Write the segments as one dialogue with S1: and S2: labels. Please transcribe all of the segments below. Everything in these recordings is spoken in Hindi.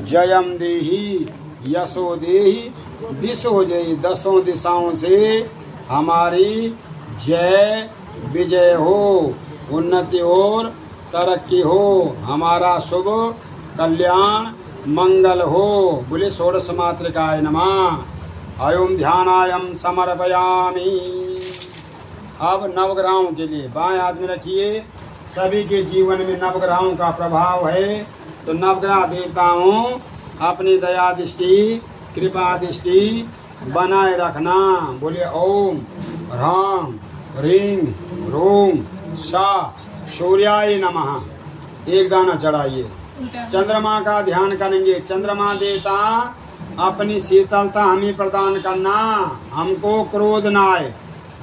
S1: जयम देहि यशो देहि दिशो जय। दसों दिशाओं से हमारी जय विजय हो, उन्नति और तरक्की हो, हमारा शुभ कल्याण मंगल हो। बोले षोडश मातृकाय नमः। अयम ध्यानायम समर्पयामि। अब नवग्रहों के लिए बाएं हाथ में रखिए। सभी के जीवन में नवग्रहों का प्रभाव है, तो नवग्रह देवताओं अपनी दया दृष्टि कृपा दृष्टि बनाए रखना। बोले ओम ह्रां ह्रीं ह्रूं सा सूर्याय नमः। एक दाना चढ़ाइए। चंद्रमा का ध्यान करेंगे। चंद्रमा देवता अपनी शीतलता हमें प्रदान करना, हमको क्रोध न आए,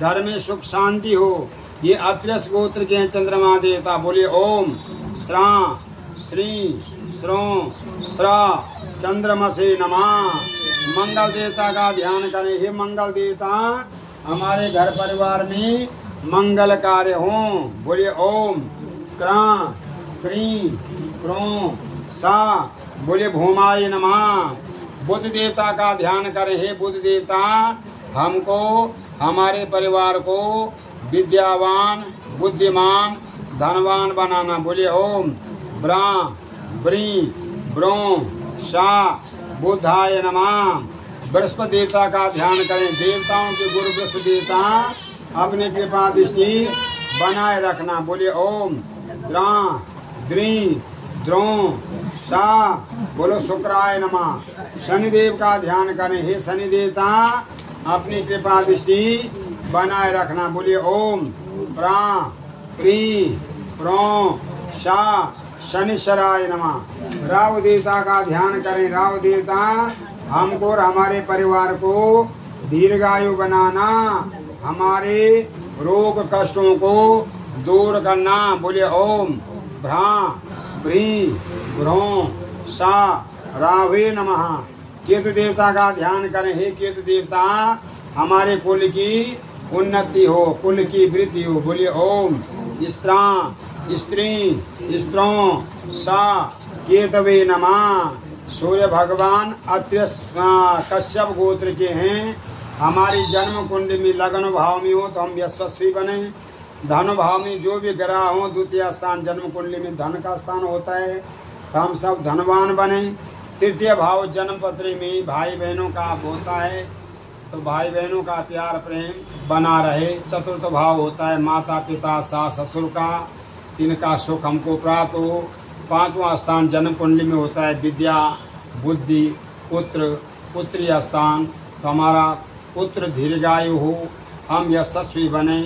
S1: घर में सुख शांति हो। ये अत्रस गोत्र के हैं चंद्रमा देवता। बोले ओम श्रा श्री श्रों श्रा चंद्रमसे नमः। मंगल देवता का ध्यान करें। हे मंगल देवता हमारे घर परिवार में मंगल कार्य हो। बोले ओम क्रा क्री क्रों सा। बोले भूमाय नमः। बुद्ध देवता का ध्यान करें। हे बुद्ध देवता हमको हमारे परिवार को विद्यावान बुद्धिमान धनवान बनाना। बोले ओम ब्रा ब्री ब्रो सा बुद्धाय नमः। बृहस्पति देवता का ध्यान करें। देवताओं के गुरु बृहस्पति देवता अपनी कृपा दृष्टि बनाए रखना। बोले ओम द्रा द्री द्रो सा। बोलो शुक्राय नमः। शनिदेव का ध्यान करें। हे शनि देवता अपनी कृपा दृष्टि बनाए रखना। बोलिए ओम प्रा प्री प्रो सा शनिश्चराय नमः। राहु देवता का ध्यान करें। राहु देवता हमको और हमारे परिवार को दीर्घायु बनाना, हमारे रोग कष्टों को दूर करना। बोलिए ओम भ्रा भ्री भ्रो सा रावे नमः। केतु देवता का ध्यान करें। हे केतु देवता हमारे कुल की उन्नति हो, कुल की वृद्धि हो। बोलिए ओम स्त्रा स्त्री स्त्रों सा केतवे नमः। सूर्य भगवान अत्रि कश्यप गोत्र के हैं। हमारी जन्म कुंडली में लग्न भाव में हो तो हम यशस्वी बने। धन भाव में जो भी ग्रह हो, द्वितीय स्थान जन्म कुंडली में धन का स्थान होता है, तो हम सब धनवान बने। तृतीय भाव जन्म पत्री में भाई बहनों का होता है, तो भाई बहनों का प्यार प्रेम बना रहे। चतुर्थ भाव होता है माता पिता सास ससुर का, इनका सुख हमको प्राप्त हो। पांचवा स्थान जन्म कुंडली में होता है विद्या बुद्धि पुत्र पुत्री स्थान, तो हमारा पुत्र दीर्घायु हो, हम यशस्वी बने,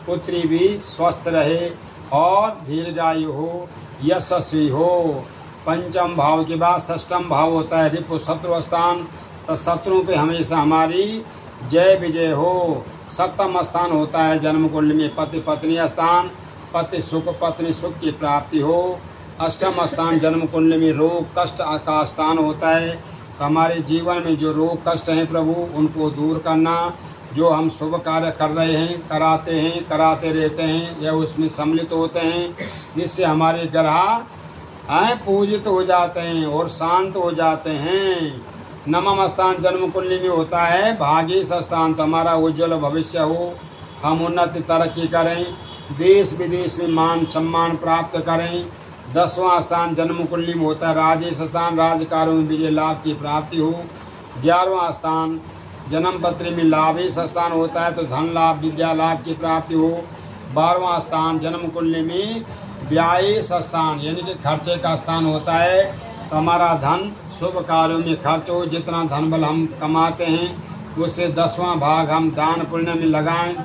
S1: पुत्री भी स्वस्थ रहे और दीर्घायु हो, यशस्वी हो। पंचम भाव के बाद षष्ठम भाव होता है रिपु शत्रु स्थान, तो शत्रुओं पे हमेशा हमारी जय विजय हो। सप्तम स्थान होता है जन्म कुंडली में पति पत्नी स्थान, पति सुख पत्नी सुख की प्राप्ति हो। अष्टम स्थान जन्म कुंडली में रोग कष्ट का स्थान होता है, तो हमारे जीवन में जो रोग कष्ट हैं प्रभु उनको दूर करना। जो हम शुभ कार्य कर रहे हैं कराते रहते हैं या उसमें सम्मिलित होते हैं, जिससे हमारे ग्रह पूजित हो जाते हैं और शांत हो जाते हैं। नवम स्थान जन्म कुंडली में होता है भाग्येश स्थान, तो हमारा उज्जवल भविष्य हो, हम उन्नति तरक्की करें, देश विदेश में मान सम्मान प्राप्त करें। दसवां स्थान जन्म कुंडली में होता है राजेश स्थान, राजकारों में विजय लाभ की प्राप्ति हो। 11वां स्थान जन्म पत्री में लाभेश स्थान होता है, तो धन लाभ विद्या लाभ की प्राप्ति हो। 12वां स्थान जन्म कुंडली में व्ययेश स्थान यानी कि खर्चे का स्थान होता है, तो हमारा धन शुभ कार्यों में खर्च हो। जितना धन बल हम कमाते हैं उससे 10वां भाग हम दान पुण्य में लगाएं,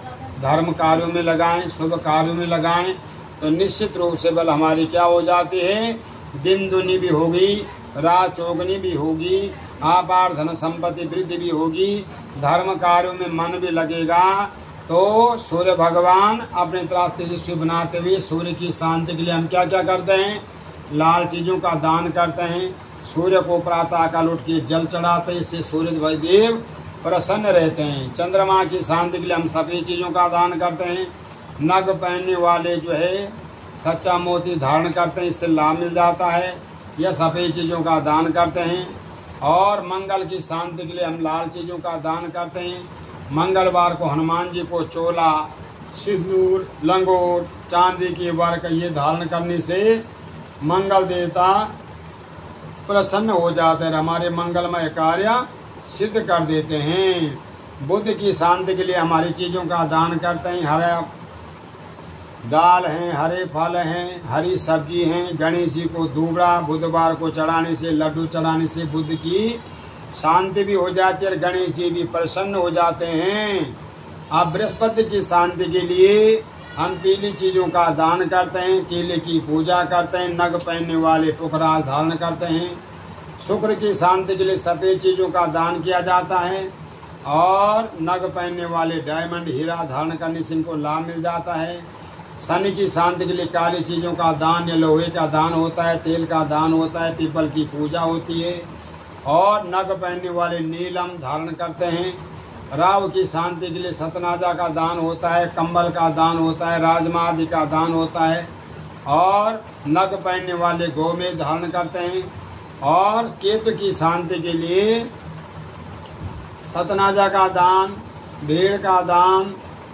S1: धर्म कार्यों में लगाएं, शुभ कार्यों में लगाएं, तो निश्चित रूप से बल हमारी क्या हो जाती है, दिन दुनी भी होगी, रात चौगनी भी होगी, आपार धन संपत्ति वृद्धि भी होगी, धर्म कार्यों में मन भी लगेगा। तो सूर्य भगवान अपने तरह तेजस्वी बनाते हुए सूर्य की शांति के लिए हम क्या क्या करते हैं, लाल चीजों का दान करते हैं। सूर्य को प्रातः काल उठ के जल चढ़ाते हैं, इससे सूर्य देव प्रसन्न रहते हैं। चंद्रमा की शांति के लिए हम सभी चीजों का दान करते हैं। नग पहनने वाले जो है सच्चा मोती धारण करते हैं, इससे लाभ मिल जाता है। या सफ़ेद चीज़ों का दान करते हैं। और मंगल की शांति के लिए हम लाल चीज़ों का दान करते हैं। मंगलवार को हनुमान जी को चोला, सिंदूर, लंगोट, चांदी की वर्क ये धारण करने से मंगल देवता प्रसन्न हो जाते हैं, हमारे मंगलमय कार्य सिद्ध कर देते हैं। बुद्ध की शांति के लिए हमारी चीज़ों का दान करते हैं। हरा दाल हैं, हरे फल हैं, हरी सब्जी हैं। गणेश जी को दूबड़ा बुधवार को चढ़ाने से, लड्डू चढ़ाने से बुद्ध की शांति भी हो जाती है और गणेश जी भी प्रसन्न हो जाते हैं। अब बृहस्पति की शांति के लिए हम पीली चीज़ों का दान करते हैं, केले की पूजा करते हैं, नग पहनने वाले पुखराज धारण करते हैं। शुक्र की शांति के लिए सफ़ेद चीज़ों का दान किया जाता है और नग पहनने वाले डायमंड, हीरा धारण करने से इनको लाभ मिल जाता है। शनि की शांति के लिए काली चीज़ों का दान या लोहे का दान होता है, तेल का दान होता है, पीपल की पूजा होती है और नग पहनने वाले नीलम धारण करते हैं। राहु की शांति के लिए सतनाजा का दान होता है, कंबल का दान होता है, राजमा आदि का दान होता है और नग पहनने वाले गोमेद धारण करते हैं। और केतु की शांति के लिए सतनाजा का दान, भेड़ का दान,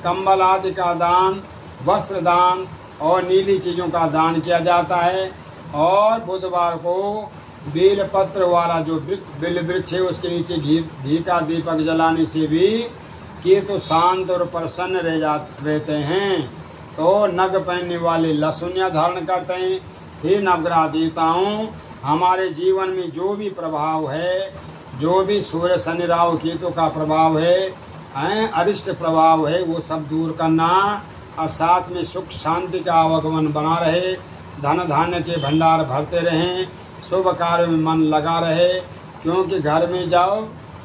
S1: कंबल आदि का दान, वस्त्र दान और नीली चीज़ों का दान किया जाता है। और बुधवार को बेलपत्र वाला जो बेल वृक्ष है उसके नीचे घी का दीपक जलाने से भी केतु शांत और प्रसन्न रहते हैं। तो नग पहनने वाले लहसुनिया धारण करते हैं। हे नवग्रह देवताओं, हमारे जीवन में जो भी प्रभाव है, जो भी सूर्य शनि राहु केतु का प्रभाव है, अरिष्ट प्रभाव है, वो सब दूर करना और साथ में सुख शांति का आवागमन बना रहे, धन धान्य के भंडार भरते रहें, शुभ कार्यों में मन लगा रहे। क्योंकि घर में जाओ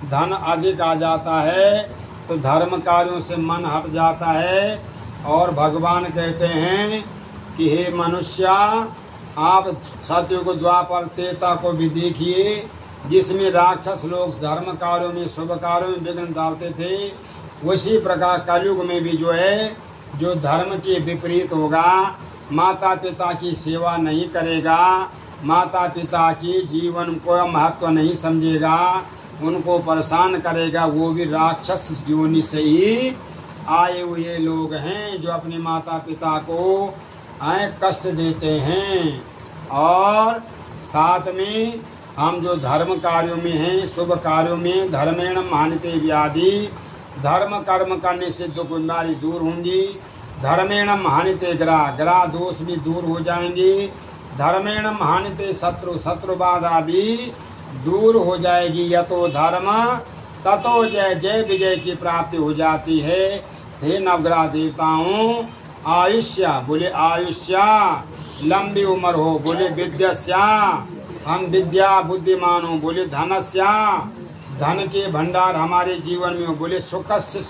S1: धन अधिक आ जाता है तो धर्म कार्यों से मन हट जाता है। और भगवान कहते हैं कि हे मनुष्य, आप सतयुग द्वापर त्रेता को भी देखिए, जिसमें राक्षस लोग धर्म कार्यों में, शुभ कार्यों में विघ्न डालते थे, उसी प्रकार कलयुग में भी जो है, जो धर्म के विपरीत होगा, माता पिता की सेवा नहीं करेगा, माता पिता की जीवन को महत्व नहीं समझेगा, उनको परेशान करेगा, वो भी राक्षस योनि से ही आए हुए लोग हैं जो अपने माता पिता को कष्ट देते हैं। और साथ में हम जो धर्म कार्यों में हैं, शुभ कार्यों में, धर्मेण मान्यते व्याधि, धर्म कर्म करने से दुख बीमारी दूर होंगी। धर्मेण मान्यते ग्रह दोष भी दूर हो जाएंगे। धर्मेण मान्यते शत्रु बाधा भी दूर हो जाएगी। यतो धर्म ततो जय, जय विजय की प्राप्ति हो जाती है। हे नवग्रह देवताओं, आयुष्य बोले आयुष्य, लंबी उम्र हो बोले विद्यस्या, हम विद्या बुद्धिमान हो बोले धनस्या, धन के भंडार हमारे जीवन में हो बोले सुखस्य,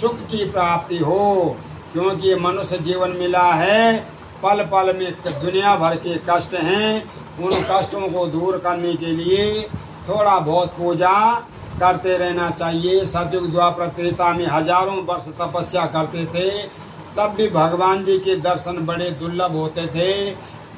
S1: सुख की प्राप्ति हो। क्योंकि मनुष्य जीवन मिला है, पल पल में दुनिया भर के कष्ट हैं, उन कष्टों को दूर करने के लिए थोड़ा बहुत पूजा करते रहना चाहिए। सतयुग द्वापर त्रेता में हजारों वर्ष तपस्या करते थे, तब भी भगवान जी के दर्शन बड़े दुर्लभ होते थे।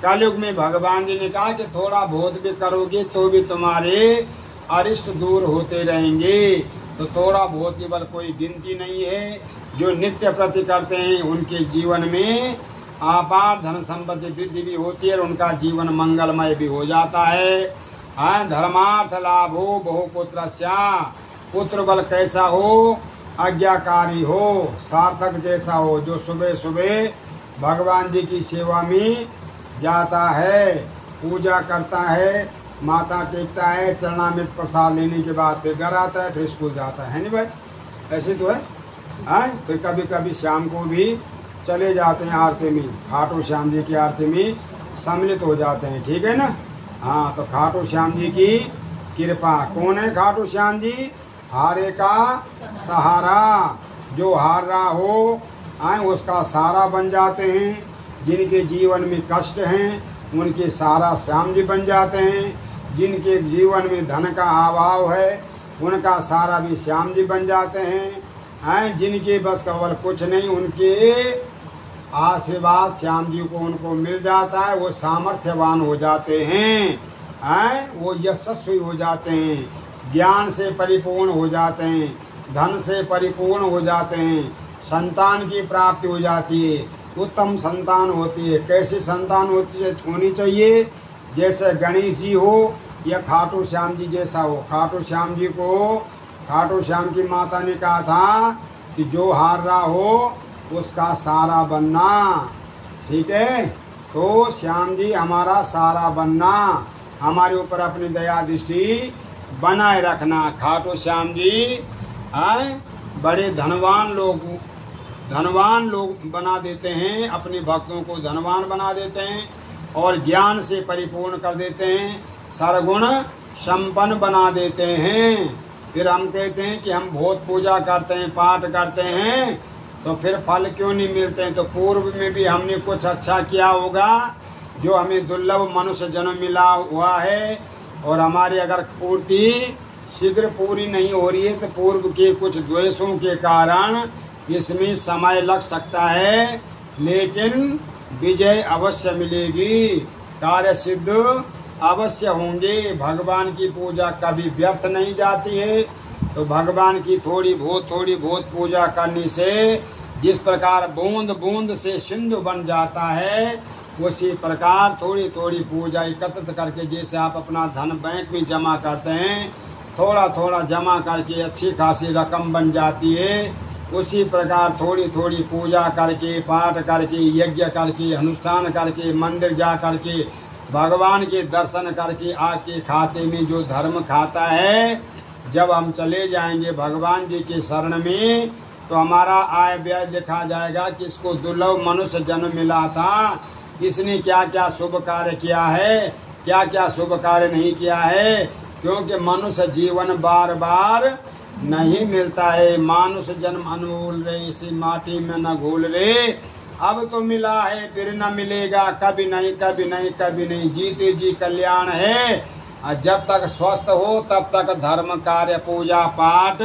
S1: कलयुग में भगवान जी ने कहा कि थोड़ा बहुत भी करोगे तो भी तुम्हारे अरिष्ट दूर होते रहेंगे। तो थोड़ा बहुत केवल कोई गिनती नहीं है। जो नित्य प्रति करते हैं उनके जीवन में अपार धन संपत्ति वृद्धि भी होती है और उनका जीवन मंगलमय भी हो जाता है। धर्मार्थ लाभो बहुपुत्रस्या, पुत्र बल कैसा हो, आज्ञाकारी हो, सार्थक जैसा हो, जो सुबह सुबह भगवान जी की सेवा में जाता है, पूजा करता है, माथा टेकता है, चरणामृत प्रसाद लेने के बाद फिर घर आता है, फिर स्कूल जाता है नहीं भाई? ऐसे तो है। फिर कभी कभी शाम को भी चले जाते हैं आरती में, खाटू श्याम जी की आरती में सम्मिलित हो जाते हैं। ठीक है ना? हाँ, तो खाटू श्याम जी की कृपा। कौन है खाटू श्याम जी? हारे का सहारा, जो हार रहा हो उसका सहारा बन जाते हैं। जिनके जीवन में कष्ट हैं उनके सहारा श्याम जी बन जाते हैं। जिनके जीवन में धन का अभाव है उनका सहारा भी श्याम जी बन जाते हैं। जिनके बस केवल कुछ नहीं, उनके आशीर्वाद श्याम जी को उनको मिल जाता है, वो सामर्थ्यवान हो जाते हैं, वो यशस्वी हो जाते हैं, ज्ञान से परिपूर्ण हो जाते हैं, धन से परिपूर्ण हो जाते हैं, संतान की प्राप्ति हो जाती है, उत्तम संतान होती है। कैसी संतान होनी चाहिए? जैसे गणेश जी हो या खाटू श्याम जी जैसा हो। खाटू श्याम जी को खाटू श्याम की माता ने कहा था कि जो हार रहा हो उसका सारा बनना, ठीक है। तो श्याम जी हमारा सारा बनना, हमारे ऊपर अपनी दया दृष्टि बनाए रखना। खाटू श्याम जी बड़े धनवान लोग बना देते हैं, अपने भक्तों को धनवान बना देते हैं और ज्ञान से परिपूर्ण कर देते हैं, सर्वगुण संपन्न बना देते हैं। फिर हम कहते हैं कि हम बहुत पूजा करते हैं, पाठ करते हैं, तो फिर फल क्यों नहीं मिलते हैं? तो पूर्व में भी हमने कुछ अच्छा किया होगा जो हमें दुर्लभ मनुष्य जन्म मिला हुआ है, और हमारी अगर पूर्ति शीघ्र पूरी नहीं हो रही है तो पूर्व के कुछ द्वेषों के कारण इसमें समय लग सकता है, लेकिन विजय अवश्य मिलेगी, कार्य सिद्ध अवश्य होंगे। भगवान की पूजा कभी व्यर्थ नहीं जाती है। तो भगवान की थोड़ी बहुत पूजा करने से जिस प्रकार बूंद बूंद से सिंधु बन जाता है, उसी प्रकार थोड़ी थोड़ी पूजा एकत्रित करके, जैसे आप अपना धन बैंक में जमा करते हैं, थोड़ा थोड़ा जमा करके अच्छी खासी रकम बन जाती है, उसी प्रकार थोड़ी थोड़ी पूजा करके, पाठ करके, यज्ञ करके, अनुष्ठान करके, मंदिर जा करके, भगवान के दर्शन करके आपके खाते में जो धर्म खाता है, जब हम चले जाएंगे भगवान जी के शरण में, तो हमारा आय व्यय लिखा जाएगा कि इसको दुर्लभ मनुष्य जन्म मिला था, इसने क्या क्या शुभ कार्य किया है, क्या क्या शुभ कार्य नहीं किया है। क्योंकि मनुष्य जीवन बार बार नहीं मिलता है। मानुष जन्म अनमोल रे, इसी माटी में न घोल रे, अब तो मिला है फिर न मिलेगा, कभी नहीं कभी नहीं कभी नहीं, जीते जी कल्याण है। जब तक स्वस्थ हो तब तक धर्म कार्य पूजा पाठ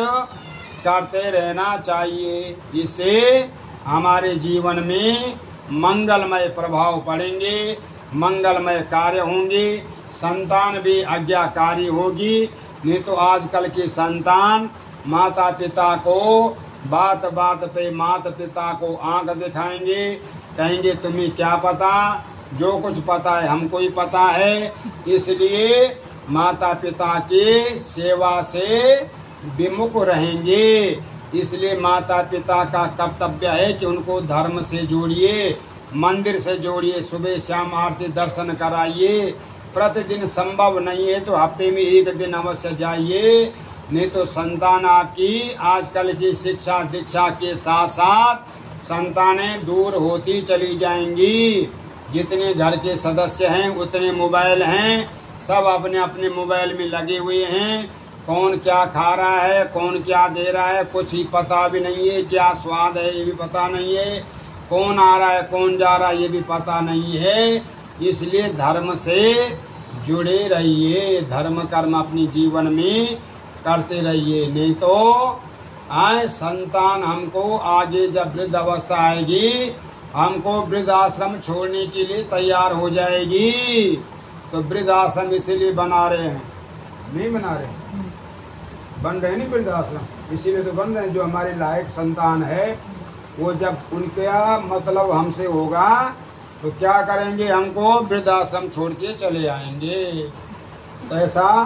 S1: करते रहना चाहिए। इससे हमारे जीवन में मंगलमय प्रभाव पड़ेंगे, मंगलमय कार्य होंगे, संतान भी आज्ञाकारी होगी। नहीं तो आजकल की संतान माता पिता को बात बात पे माता पिता को आंख दिखाएंगे, कहेंगे तुम्हें क्या पता, जो कुछ पता है हमको ही पता है। इसलिए माता पिता के सेवा से विमुख रहेंगे। इसलिए माता पिता का कर्तव्य है कि उनको धर्म से जोड़िए, मंदिर से जोड़िए, सुबह शाम आरती दर्शन कराइए। प्रतिदिन संभव नहीं है तो हफ्ते में एक दिन अवश्य जाइए। नहीं तो संतान आपकी आजकल की शिक्षा दीक्षा के साथ साथ संतानें दूर होती चली जाएंगी। जितने घर के सदस्य हैं उतने मोबाइल हैं, सब अपने अपने मोबाइल में लगे हुए हैं। कौन क्या खा रहा है, कौन क्या दे रहा है, कुछ ही पता भी नहीं है। क्या स्वाद है ये भी पता नहीं है, कौन आ रहा है कौन जा रहा है ये भी पता नहीं है। इसलिए धर्म से जुड़े रहिए, धर्म कर्म अपनी जीवन में करते रहिए। नहीं तो संतान हमको आगे जब वृद्ध अवस्था आएगी, हमको वृद्ध आश्रम छोड़ने के लिए तैयार हो जाएगी। तो वृद्ध आश्रम इसीलिए बना रहे हैं, नहीं बना रहे, बन रहे नहीं वृद्ध आश्रम, इसीलिए तो बन रहे हैं। जो हमारे लायक संतान है वो जब उनका मतलब हमसे होगा तो क्या करेंगे, हमको वृद्ध आश्रम छोड़ के चले आएंगे। तो ऐसा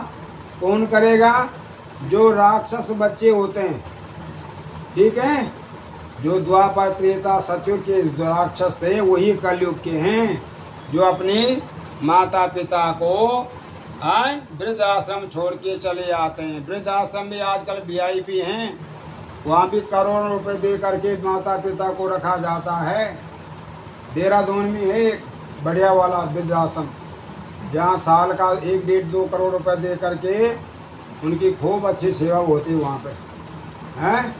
S1: कौन करेगा? जो राक्षस बच्चे होते हैं, ठीक है, जो द्वापर त्रेता सतयुग के राक्षस थे वही कलयुग के हैं, जो अपने माता पिता को वृद्ध आश्रम छोड़ के चले आते हैं। वृद्ध आश्रम भी आजकल VIP हैं, वहाँ भी करोड़ों रुपए दे करके माता पिता को रखा जाता है। देहरादून में है एक बढ़िया वाला वृद्धाश्रम, जहाँ साल का 1-1.5-2 करोड़ रुपए दे करके उनकी खूब अच्छी सेवा होती है। वहाँ पे हैं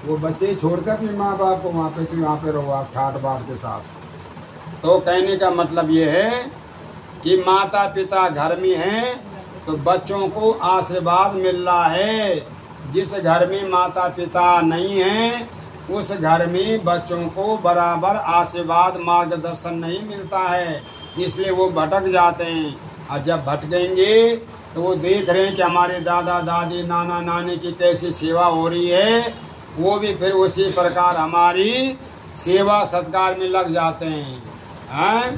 S1: वो बच्चे छोड़कर अपने माँ बाप को वहाँ पे, तो यहाँ पे रहो आप ठाट बाट के साथ। तो कहने का मतलब ये है कि माता पिता घर में हैं तो बच्चों को आशीर्वाद मिल रहा है। जिस घर में माता पिता नहीं हैं उस घर में बच्चों को बराबर आशीर्वाद मार्गदर्शन नहीं मिलता है, इसलिए वो भटक जाते हैं। और जब भटकेंगे तो वो देख रहे हैं कि हमारे दादा दादी नाना नानी की कैसी सेवा हो रही है, वो भी फिर उसी प्रकार हमारी सेवा सत्कार में लग जाते हैं।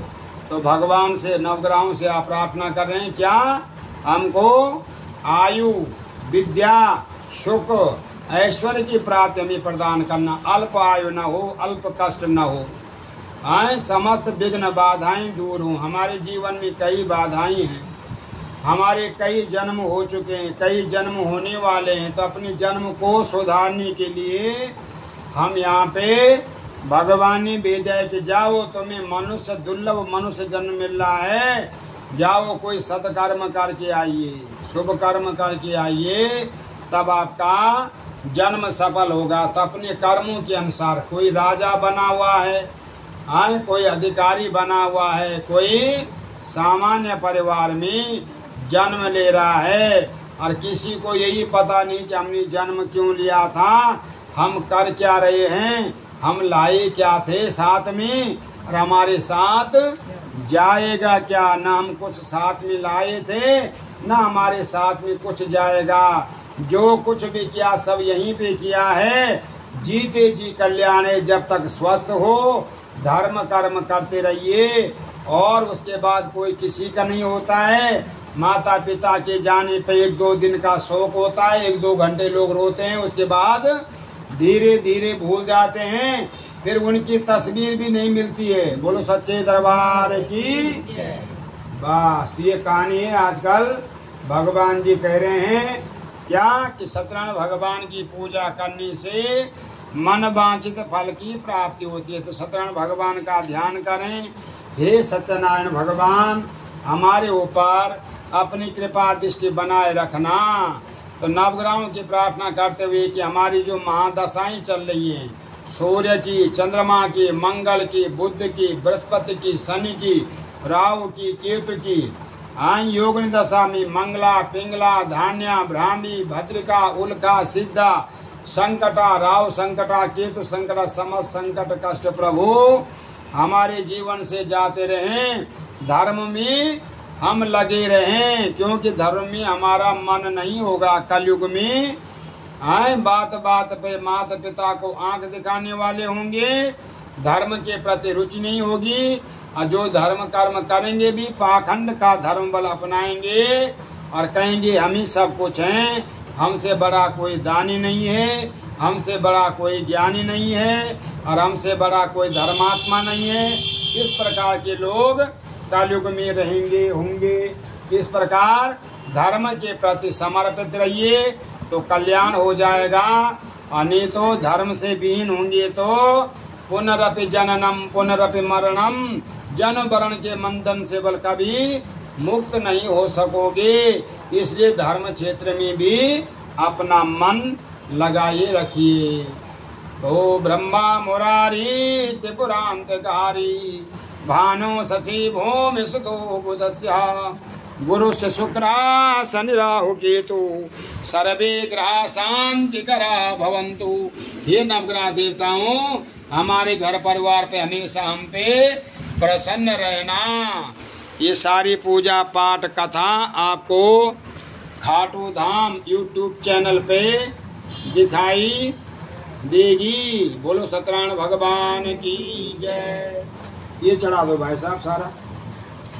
S1: तो भगवान से नवग्रहों से आप प्रार्थना कर रहे हैं क्या? हमको आयु, विद्या, सुख, ऐश्वर्य की प्राप्ति हमें प्रदान करना, अल्प आयु न हो, अल्प कष्ट न हो, समस्त विघ्न बाधाएं दूर हों। हमारे जीवन में कई बाधाएं हैं, हमारे कई जन्म हो चुके हैं, कई जन्म होने वाले हैं, तो अपने जन्म को सुधारने के लिए हम यहाँ पे भगवान ने भेजा है कि जाओ, तुम्हें मनुष्य दुर्लभ मनुष्य जन्म मिल रहा है, जाओ कोई सत्कर्म करके आइए, शुभ कर्म करके आइए, तब आपका जन्म सफल होगा। तो अपने कर्मों के अनुसार कोई राजा बना हुआ है, कोई अधिकारी बना हुआ है, कोई सामान्य परिवार में जन्म ले रहा है, और किसी को यही पता नहीं कि हमने जन्म क्यों लिया था, हम कर क्या रहे हैं, हम लाए क्या थे साथ में, और हमारे साथ जाएगा क्या। न हम कुछ साथ में लाए थे, न हमारे साथ में कुछ जाएगा। जो कुछ भी किया सब यहीं पे किया है। जीते जी कल्याण है, जब तक स्वस्थ हो धर्म कर्म करते रहिए, और उसके बाद कोई किसी का नहीं होता है। माता पिता के जाने पे 1-2 दिन का शोक होता है, 1-2 घंटे लोग रोते हैं, उसके बाद धीरे धीरे भूल जाते हैं, फिर उनकी तस्वीर भी नहीं मिलती है। बोलो सच्चे दरबार की। बस ये कहानी है। आजकल भगवान जी कह रहे हैं क्या कि सत्यनारायण भगवान की पूजा करने से मन वांछित फल की प्राप्ति होती है। तो सत्यनारायण भगवान का ध्यान करें। हे सत्यनारायण भगवान, हमारे ऊपर अपनी कृपा दृष्टि बनाए रखना। तो नवग्रहों की प्रार्थना करते हुए कि हमारी जो महादशाएं चल रही हैं, सूर्य की, चंद्रमा की, मंगल की, बुध की, बृहस्पति की, शनि की, राहु की, केतु की, योगिनी दशा में मंगला, पिंगला, धान्या, ब्राह्मी, भद्रिका, उल्का, सिद्धा, संकटा, राहु संकटा, केतु संकटा, समस्त संकट कष्ट प्रभु हमारे जीवन से जाते रहें। धर्म में हम लगे रहें, क्योंकि धर्म में हमारा मन नहीं होगा। कलयुग में बात बात पे माता पिता को आंख दिखाने वाले होंगे, धर्म के प्रति रुचि नहीं होगी, और जो धर्म कर्म करेंगे भी पाखंड का धर्म बल अपनाएंगे और कहेंगे हम ही सब कुछ हैं, हमसे बड़ा कोई दानी नहीं है, हमसे बड़ा कोई ज्ञानी नहीं है, और हमसे बड़ा कोई धर्मात्मा नहीं है। इस प्रकार के लोग कलयुग में रहेंगे होंगे। इस प्रकार धर्म के प्रति समर्पित रहिए तो कल्याण हो जाएगा, और नहीं तो धर्म से विहीन होंगे तो पुनरपि जननम पुनरपि मरणम, जन्म वरण के बंधन से बल कभी मुक्त नहीं हो सकोगे। इसलिए धर्म क्षेत्र में भी अपना मन लगाए रखिए। तो ब्रह्मा मुरारी स्त्रिपुरांतकारी भानु शशि भूमि सुतो बुधस्य गुरुस्य शुक्रा शनि राहु केतु सर्वे ग्रह शांति करा भवन्तु। हे नवग्रह देवताओं, हमारे घर परिवार पे हमेशा हम पे प्रसन्न रहना। ये सारी पूजा पाठ कथा आपको खाटू धाम YouTube चैनल पे दिखाई देगी। बोलो सत्यनारायण भगवान की जय। ये चढ़ा दो भाई साहब सारा,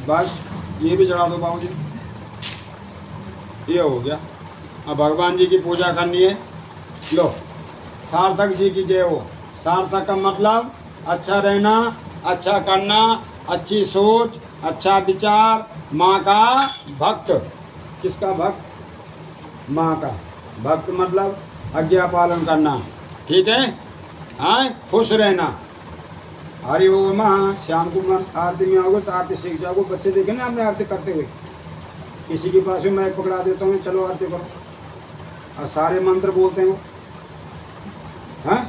S1: बस ये भी चढ़ा दो बाबूजी। ये हो गया। अब भगवान जी की पूजा करनी है। लो, सार्थक जी की जय हो। सार्थक का मतलब अच्छा रहना, अच्छा करना, अच्छी सोच, अच्छा विचार, माँ का भक्त। किसका भक्त? माँ का भक्त मतलब आज्ञा पालन करना, ठीक है। हाँ, खुश रहना। हरि ओम। शाम को आरती में आओगे तो आरती सीख जाओगे। बच्चे देखे ना आपने आरती करते हुए, किसी के पास में मैं पकड़ा देता हूँ, चलो आरती करो, और सारे मंत्र बोलते हैं वो। हाँ,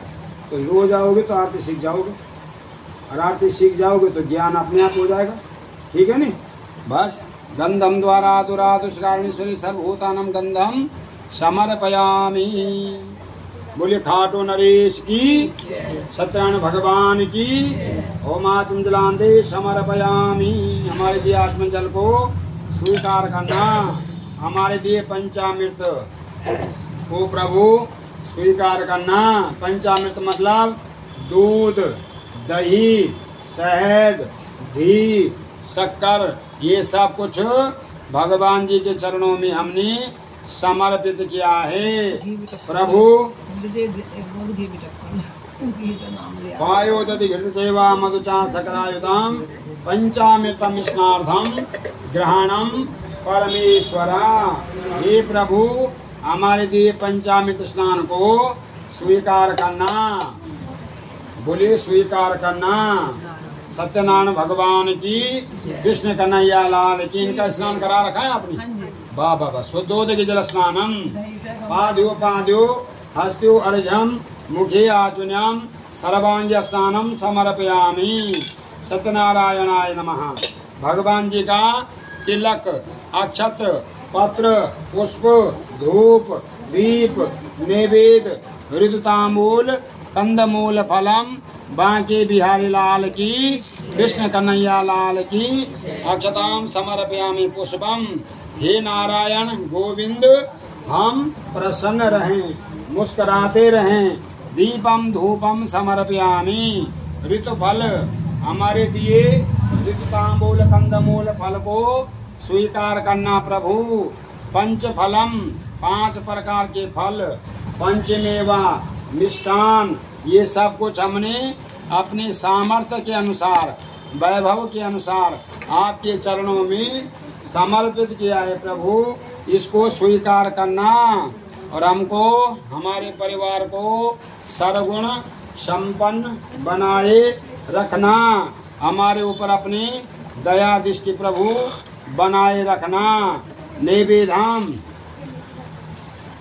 S1: तो रोज आओगे तो आरती सीख जाओगे, और आरती सीख जाओगे तो ज्ञान अपने आप हो जाएगा, ठीक है नी। बस गंधम द्वारा दुरादुष्कारणेश्वरी सर्वभूतानां गंधम समर्पयामि। बोले खाटो नरेश की, सत्यनारायण भगवान की। ओम आत्म जलांदे समर्पयामि। हमारे दिए आत्म जल को स्वीकार करना, हमारे दिए पंचामृत को प्रभु स्वीकार करना। पंचामृत मतलब दूध, दही, शहद, घी, शक्कर, ये सब कुछ भगवान जी के चरणों में हमने समर्पित किया है। प्रभु वायोदधि घृत सेवा मधुचा सकरायुतम पंचामृतम स्नार्धम ग्रहणम परमेश्वरा। हे प्रभु, हमारे दिए पंचामृत स्नान को स्वीकार करना। बोले स्वीकार करना। सत्यनारायण भगवान की, कृष्ण कन्हैया लाल की। इनका स्नान करा रखा है आपने? वाह वाह वाह। शुद्धोदक जल स्नानम पाद्यो पाद्यो हस्त्यो अर्घ्यम मुखे आचुन्यम सर्वांग स्नानम समर्पयामि। सत्यनारायणाय नमः। भगवान जी का तिलक, अक्षत्र, पत्र, पुष्प, धूप, दीप, नैवेद्य, ऋतुतांबूल, कंदमूल फलम बांके बिहारी लाल की, कृष्ण कन्हैया लाल की। अक्षताम समर्पयामि पुष्पम। हे नारायण गोविंद, हम प्रसन्न रहें, मुस्कुराते रहें। दीपम धूपम समर्पयामि। ऋतु फल, हमारे दिए ऋतुतांबूल कंदमूल फल को स्वीकार करना प्रभु। पंच फलम, 5 प्रकार के फल, पंचमेवा मिष्टान, ये सब कुछ हमने अपने सामर्थ्य के अनुसार, वैभव के अनुसार आपके चरणों में समर्पित किया है प्रभु। इसको स्वीकार करना और हमको, हमारे परिवार को सर्वगुण संपन्न बनाए रखना। हमारे ऊपर अपनी दया दृष्टि प्रभु बनाए रखना। नैवेद्यम,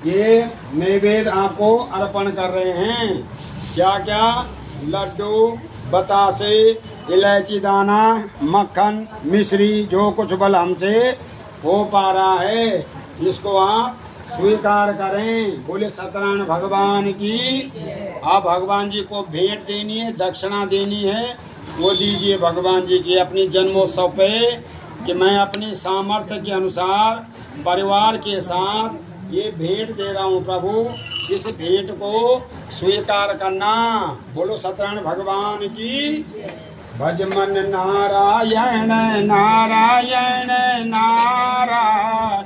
S1: ये नैवेद्य आपको अर्पण कर रहे हैं। क्या क्या? लड्डू, बतासे, इलायची दाना, मक्खन, मिश्री, जो कुछ बल हमसे हो पा रहा है, इसको आप स्वीकार करें। बोले सत्यनारायण भगवान की। आप भगवान जी को भेंट देनी है, दक्षिणा देनी है, वो दीजिए भगवान जी की अपनी जन्मोत्सव पे, कि मैं अपनी सामर्थ्य के अनुसार परिवार के साथ ये भेंट दे रहा हूँ प्रभु। इस भेंट को स्वीकार करना। बोलो सत्यनारायण भगवान की। भज मन नारायण नारायण नारायण,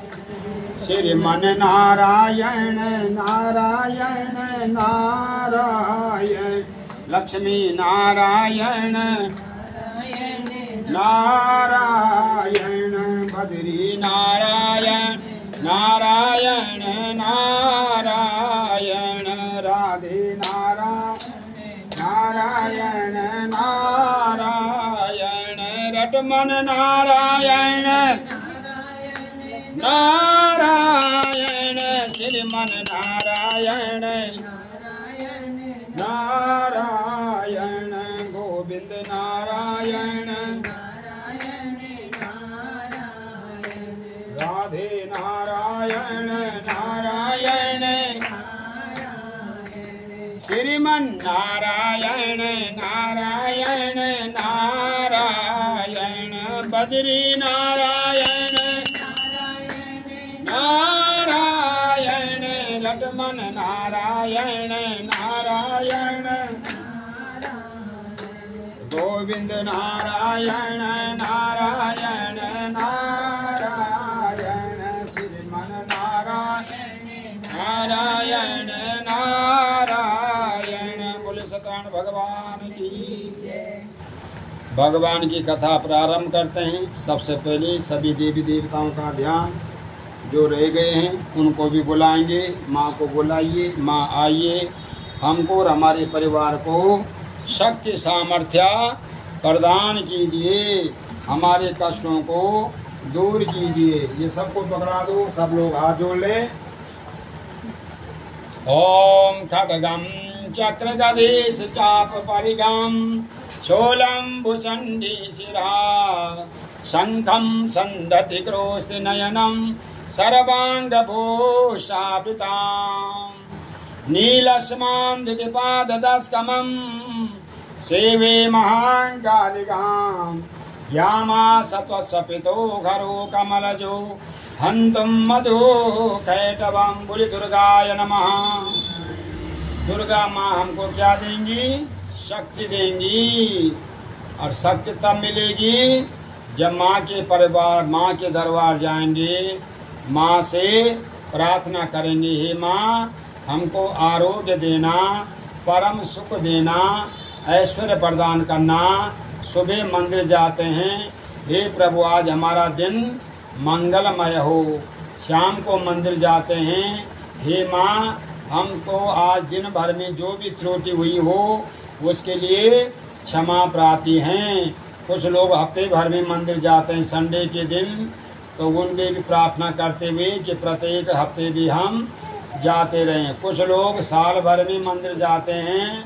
S1: श्रीमन नारायण नारायण नारायण, लक्ष्मी नारायण नारायण, बद्री नारायण नारायण नारायण, राधे नारायण नारायण नारायण, रटमन नारायण नारायण, श्रीमन नारायण नारायण, गोविंद नारायण राधे नारायण नारायण, श्रीमन नारायण नारायण नारायण, बद्री नारायण नारायण, लक्ष्मण नारायण नारायण, गोविंद नारायण नारायण नारायण, श्रीमन नारायण नारायण नारायण। बोले सत्यनारायण भगवान की। भगवान की कथा प्रारंभ करते हैं। सबसे पहले सभी देवी देवताओं का ध्यान, जो रह गए हैं उनको भी बुलाएंगे। माँ को बुलाइए, माँ आइए, हमको और हमारे परिवार को शक्ति सामर्थ्य प्रदान कीजिए, हमारे कष्टों को दूर कीजिए। ये सबको पकड़ा दो, सब लोग हाथ जोड़ ले। ओम खड्गम चक्र गदेश चाप परिगम शूलं भुषण्डी शिरा शंखं संदति क्रोस्ति नयनं सर्वांग भूषावृतां नीलस्मान्दिपादस्कमं सेवे महाङ्कालिकां यामा सत्वस्वपितो घरो कमलजो हन्तुं मधु कैटवं। बोली दुर्गाय नमः। दुर्गा माँ हमको क्या देंगी? शक्ति देंगी। और शक्ति तब मिलेगी जब माँ के परिवार, माँ के दरबार जाएंगे, माँ से प्रार्थना करेंगे, हे माँ हमको आरोग्य देना, परम सुख देना, ऐश्वर्य प्रदान करना। सुबह मंदिर जाते हैं, हे प्रभु आज हमारा दिन मंगलमय हो। शाम को मंदिर जाते हैं, हे माँ हमको आज दिन भर में जो भी त्रुटि हुई हो उसके लिए क्षमा प्रार्थी हैं। कुछ लोग हफ्ते भर में मंदिर जाते हैं संडे के दिन, तो उनके भी प्रार्थना करते हुए कि प्रत्येक हफ्ते भी हम जाते रहें। कुछ लोग साल भर में मंदिर जाते हैं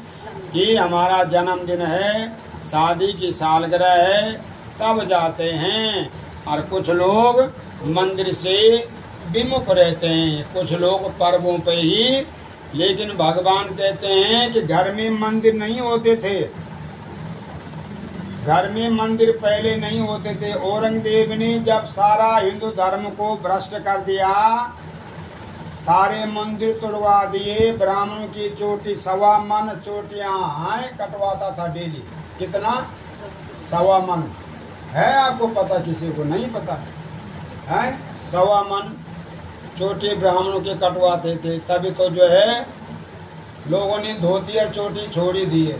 S1: कि हमारा जन्मदिन है, शादी की सालगिरह है, तब जाते हैं। और कुछ लोग मंदिर से विमुख रहते हैं, कुछ लोग पर्वों पे ही। लेकिन भगवान कहते हैं कि घर में मंदिर नहीं होते थे, घर में मंदिर पहले नहीं होते थे। औरंगजेब ने जब सारा हिंदू धर्म को भ्रष्ट कर दिया, सारे मंदिर तोड़वा दिए, ब्राह्मणों की चोटी 1.25 मन चोटियां कटवाता था डेली। कितना? 1.25 मन है, आपको पता? किसी को नहीं पता है? 1.25 मन चोटी ब्राह्मणों के कटवाते थे। तभी तो जो है लोगों ने धोती और चोटी छोड़ी दी है।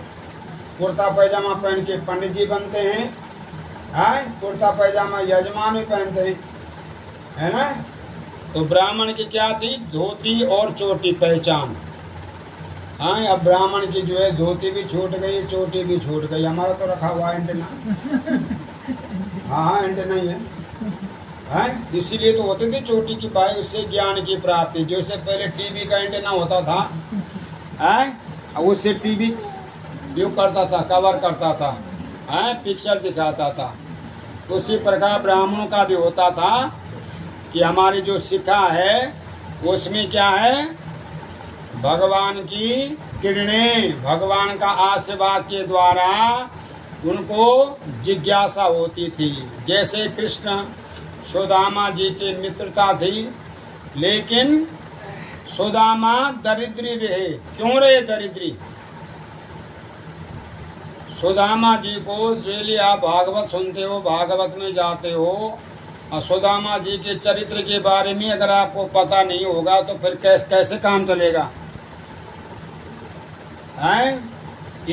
S1: कुर्ता पैजामा पहन के पंडित जी बनते हैं, कुर्ता पैजामा यजमान भी पहनते हैं, है ना? तो ब्राह्मण की क्या थी? धोती और चोटी पहचान। हाँ, अब ब्राह्मण की जो है धोती भी छूट गई, चोटी भी छूट गई। हमारा तो रखा हुआ एंटेना। हाँ, एंटेना ही है। इसीलिए तो होती थी चोटी की बाई, उससे ज्ञान की प्राप्ति। जैसे पहले टीवी का एंटेना होता था, उससे टीवी जो करता था, कवर करता था, पिक्चर दिखाता था। उसी प्रकार ब्राह्मणों का भी होता था कि हमारी जो शिक्षा है उसमें क्या है? भगवान की किरणें, भगवान का आशीर्वाद के द्वारा उनको जिज्ञासा होती थी। जैसे कृष्ण सुदामा जी की मित्रता थी, लेकिन सुदामा दरिद्री रहे। क्यों रहे दरिद्री? सुदामा जी को डेली आप भागवत सुनते हो, भागवत में जाते हो, और सुदामा जी के चरित्र के बारे में अगर आपको पता नहीं होगा तो फिर कैसे काम चलेगा?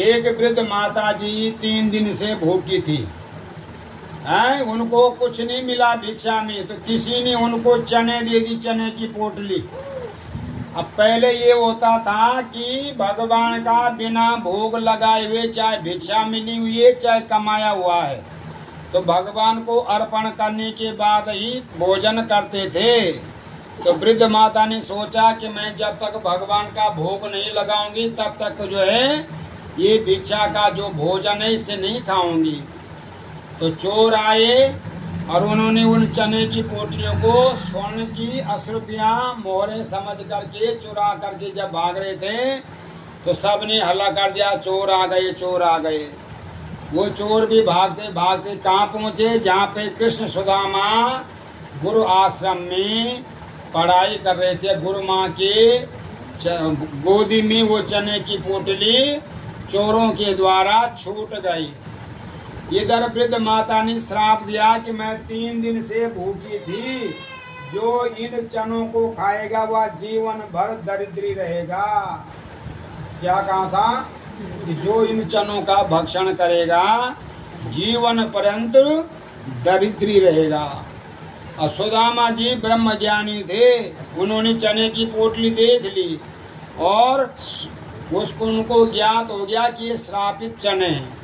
S1: एक वृद्ध माता जी 3 दिन से भूखी थी, उनको कुछ नहीं मिला भिक्षा में, तो किसी ने उनको चने दे दी, चने की पोटली। अब पहले ये होता था कि भगवान का बिना भोग लगाए हुए, चाहे भिक्षा मिली हुई है चाहे कमाया हुआ है, तो भगवान को अर्पण करने के बाद ही भोजन करते थे। तो वृद्ध माता ने सोचा कि मैं जब तक भगवान का भोग नहीं लगाऊंगी तब तक जो है ये भिक्षा का जो भोजन है इससे नहीं खाऊंगी। तो चोर आए और उन्होंने उन चने की पोटलियों को स्वर्ण की अशुरुपियां मोहरे समझ करके चुरा करके जब भाग रहे थे तो सबने हल्ला कर दिया, चोर आ गए, चोर आ गए। वो चोर भी भागते भागते कहाँ पहुंचे? जहाँ पे कृष्ण सुदामा गुरु आश्रम में पढ़ाई कर रहे थे। गुरु माँ के गोदी में वो चने की पोटली चोरों के द्वारा छूट गई। इधर वृद्ध माता ने श्राप दिया कि मैं 3 दिन से भूखी थी, जो इन चनों को खाएगा वह जीवन भर दरिद्री रहेगा। क्या कहा था? कि जो इन चनों का भक्षण करेगा जीवन पर्यंत दरिद्री रहेगा। और सुदामा जी ब्रह्म ज्ञानी थे, उन्होंने चने की पोटली देख ली और उसको उनको ज्ञात हो गया कि ये श्रापित चने हैं।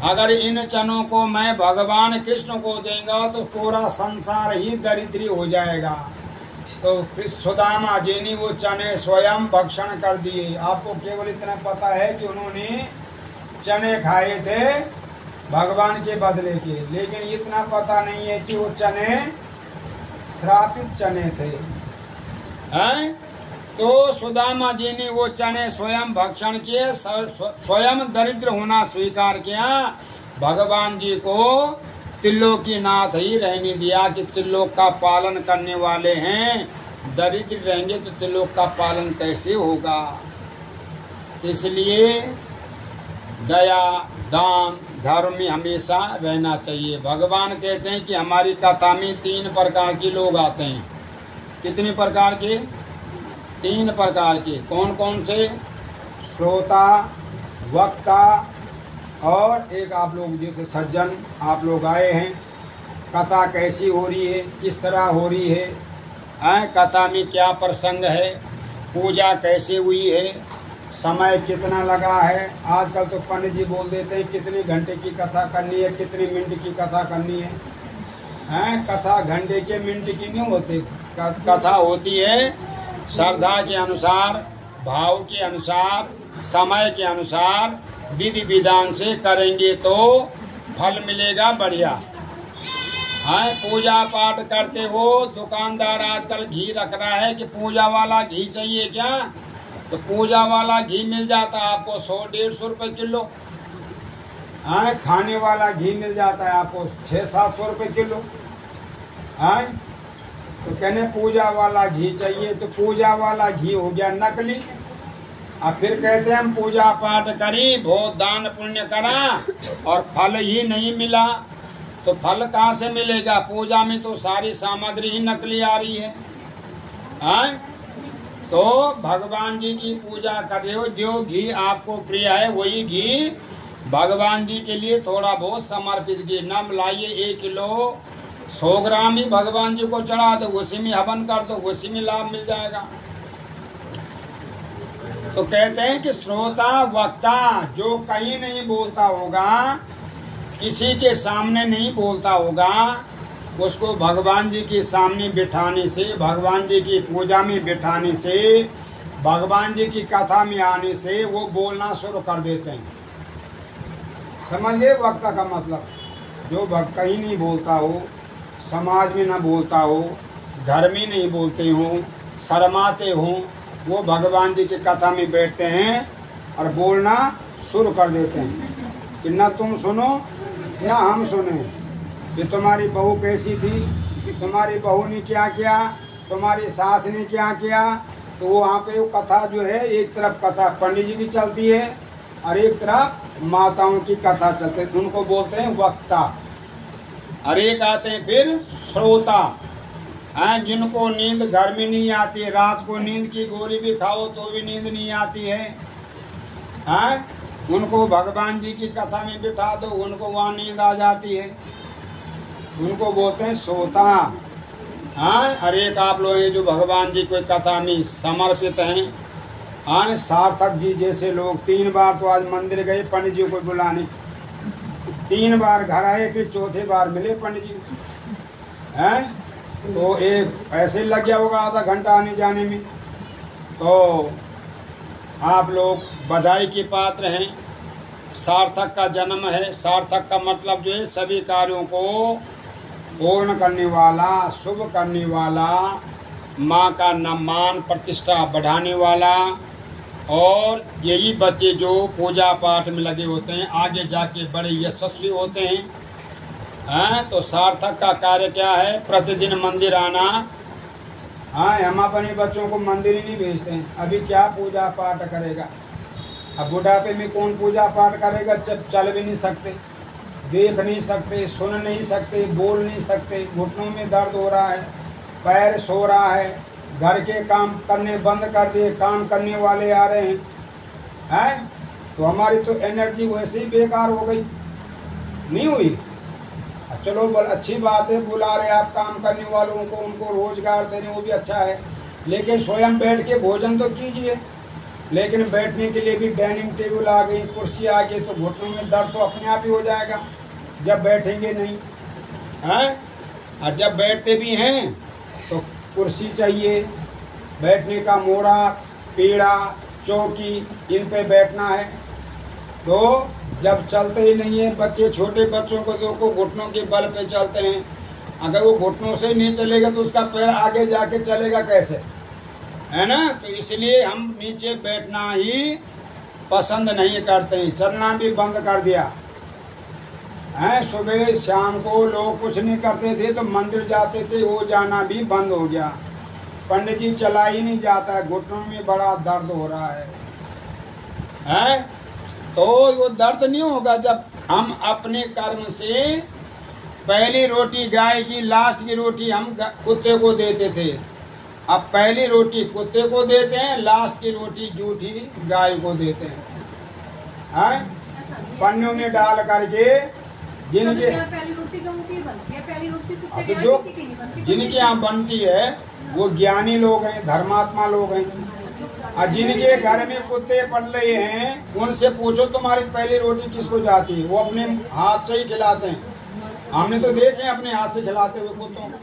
S1: अगर इन चनों को मैं भगवान कृष्ण को देंगे तो पूरा संसार ही दरिद्री हो जाएगा। तो सुदामा जी ने वो चने स्वयं भक्षण कर दिए। आपको केवल इतना पता है कि उन्होंने चने खाए थे भगवान के बदले के, लेकिन इतना पता नहीं है कि वो चने श्रापित चने थे। तो सुदामा जी ने वो चने स्वयं भक्षण किए, स्वयं दरिद्र होना स्वीकार किया। भगवान जी को त्रिलोकीनाथ ही रहने दिया कि त्रिलोक का पालन करने वाले हैं, दरिद्र रहेंगे तो त्रिलोक का पालन कैसे होगा। इसलिए दया दान धर्म में हमेशा रहना चाहिए। भगवान कहते हैं कि हमारी कथा में 3 प्रकार के लोग आते हैं। कितने प्रकार के? 3 प्रकार के। कौन कौन से? श्रोता, वक्ता और एक आप लोग जैसे सज्जन आप लोग आए हैं। कथा कैसी हो रही है, किस तरह हो रही है, कथा में क्या प्रसंग है, पूजा कैसे हुई है, समय कितना लगा है। आजकल तो पंडित जी बोल देते हैं कितने घंटे की कथा करनी है, कितने मिनट की कथा करनी है। कथा घंटे के मिनट की नहीं होती, कथा होती है श्रद्धा के अनुसार, भाव के अनुसार, समय के अनुसार, विधि विधान से करेंगे तो फल मिलेगा बढ़िया। पूजा पाठ करते हो, दुकानदार आजकल घी रख रहा है कि पूजा वाला घी चाहिए क्या, तो पूजा वाला घी मिल जाता है आपको 100-150 रुपए किलो। खाने वाला घी मिल जाता है आपको 600-700 रुपए किलो। तो कहने पूजा वाला घी चाहिए, तो पूजा वाला घी हो गया नकली। अब फिर कहते हैं हम पूजा पाठ करी, बहुत दान पुण्य करा और फल ही नहीं मिला, तो फल कहाँ से मिलेगा। पूजा में तो सारी सामग्री ही नकली आ रही है। तो भगवान जी की पूजा कर रहे हो, जो घी आपको प्रिय है वही घी भगवान जी के लिए थोड़ा बहुत समर्पित घी न लाइए। 1 किलो 100 ग्राम ही भगवान जी को चढ़ा दो, उसी में हवन कर दो, उसी में लाभ मिल जाएगा। तो कहते हैं कि श्रोता वक्ता जो कहीं नहीं बोलता होगा, किसी के सामने नहीं बोलता होगा, उसको भगवान जी के सामने बिठाने से, भगवान जी की पूजा में बिठाने से, भगवान जी की कथा में आने से वो बोलना शुरू कर देते हैं। समझिए वक्ता का मतलब, जो कहीं नहीं बोलता हो, समाज में ना बोलता हो, घर में नहीं बोलते हो, शर्माते हो, वो भगवान जी की कथा में बैठते हैं और बोलना शुरू कर देते हैं कि ना तुम सुनो ना हम सुने, कि तुम्हारी बहू कैसी थी, कि तुम्हारी बहू ने क्या किया, तुम्हारी सास ने क्या किया। तो वहाँ पे वो कथा जो है, एक तरफ कथा पंडित जी की चलती है और एक तरफ माताओं की कथा चलती है, उनको बोलते हैं वक्ता। और एक आते हैं फिर श्रोता, जिनको नींद घर में नहीं आती, रात को नींद की गोली भी खाओ तो भी नींद नहीं आती है, उनको भगवान जी की कथा में बिठा दो, उनको वहाँ नींद आ जाती है, उनको बोलते हैं श्रोता। हर एक आप लोग हैं जो भगवान जी को कथा में समर्पित हैं। सार्थक जी जैसे लोग 3 बार तो आज मंदिर गए पंडित जी को बुलाने, 3 बार घर आए, फिर चौथे बार मिले पंडित जी हैं। तो एक ऐसे लग गया होगा आधा घंटा आने जाने में। तो आप लोग बधाई के पात्र हैं, सार्थक का जन्म है। सार्थक का मतलब जो है सभी कार्यों को पूर्ण करने वाला, शुभ करने वाला, माँ का मान प्रतिष्ठा बढ़ाने वाला। और यही बच्चे जो पूजा पाठ में लगे होते हैं आगे जाके बड़े यशस्वी होते हैं। तो सार्थक का कार्य क्या है? प्रतिदिन मंदिर आना। हम अपने बच्चों को मंदिर ही नहीं भेजते हैं। अभी क्या पूजा पाठ करेगा? अब बुढ़ापे में कौन पूजा पाठ करेगा जब चल भी नहीं सकते, देख नहीं सकते, सुन नहीं सकते, बोल नहीं सकते, घुटनों में दर्द हो रहा है, पैर सो रहा है, घर के काम करने बंद कर दिए, काम करने वाले आ रहे हैं, तो हमारी तो एनर्जी वैसे ही बेकार हो गई, नहीं हुई। चलो बल अच्छी बात है, बुला रहे आप काम करने वालों को, उनको रोजगार दे रहे, वो भी अच्छा है, लेकिन स्वयं बैठ के भोजन तो कीजिए। लेकिन बैठने के लिए भी डाइनिंग टेबल आ गई, कुर्सी आ गई, तो घुटनों में दर्द तो अपने आप ही हो जाएगा जब बैठेंगे नहीं हैं। और जब बैठते भी हैं तो कुर्सी चाहिए, बैठने का मोड़ा, पीढ़ा, चौकी, इन पे बैठना है। तो जब चलते ही नहीं है, बच्चे छोटे बच्चों को देखो घुटनों के बल पे चलते हैं, अगर वो घुटनों से नहीं चलेगा तो उसका पैर आगे जाके चलेगा कैसे? है ना। तो इसलिए हम नीचे बैठना ही पसंद नहीं करते हैं, चलना भी बंद कर दिया है। सुबह शाम को लोग कुछ नहीं करते थे तो मंदिर जाते थे, वो जाना भी बंद हो गया। पंडित जी चला ही नहीं जाता है, घुटनों में बड़ा दर्द हो रहा है? तो वो दर्द नहीं होगा जब हम अपने कर्म से पहली रोटी गाय की, लास्ट की रोटी हम कुत्ते को देते थे। अब पहली रोटी कुत्ते को देते हैं, लास्ट की रोटी जूठी गाय को देते हैं, पन्नों में डाल करके। जिनके
S2: पहली रोटी बनती है, पहली रोटी
S1: कुत्ते के जो जिनके यहाँ बनती है वो ज्ञानी लोग हैं, धर्मात्मा लोग हैं। और जिनके घर में कुत्ते पल रहे हैं उनसे पूछो तुम्हारी पहली रोटी किसको जाती है, वो अपने हाथ से ही खिलाते हैं। हमने तो देखे हैं अपने हाथ से खिलाते हुए कुत्तों को,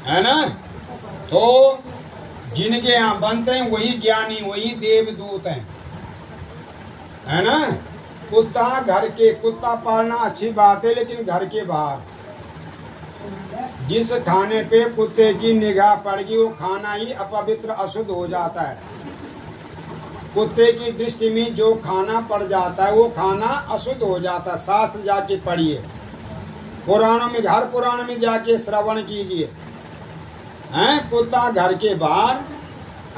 S1: है ना। तो जिनके यहाँ बनते हैं वही ज्ञानी, वही देवदूत हैं, है ना। कुत्ता घर के, कुत्ता पालना अच्छी बात है, लेकिन घर के बाहर जिस खाने पे कुत्ते की निगाह पड़गी वो खाना ही अपवित्र अशुद्ध हो जाता है। कुत्ते की दृष्टि में जो खाना पड़ जाता है वो खाना अशुद्ध हो जाता है। शास्त्र जाके पढ़िए, पुराणों में, हर पुराण में जाके श्रवण कीजिए। हैं, कुत्ता घर के बाहर,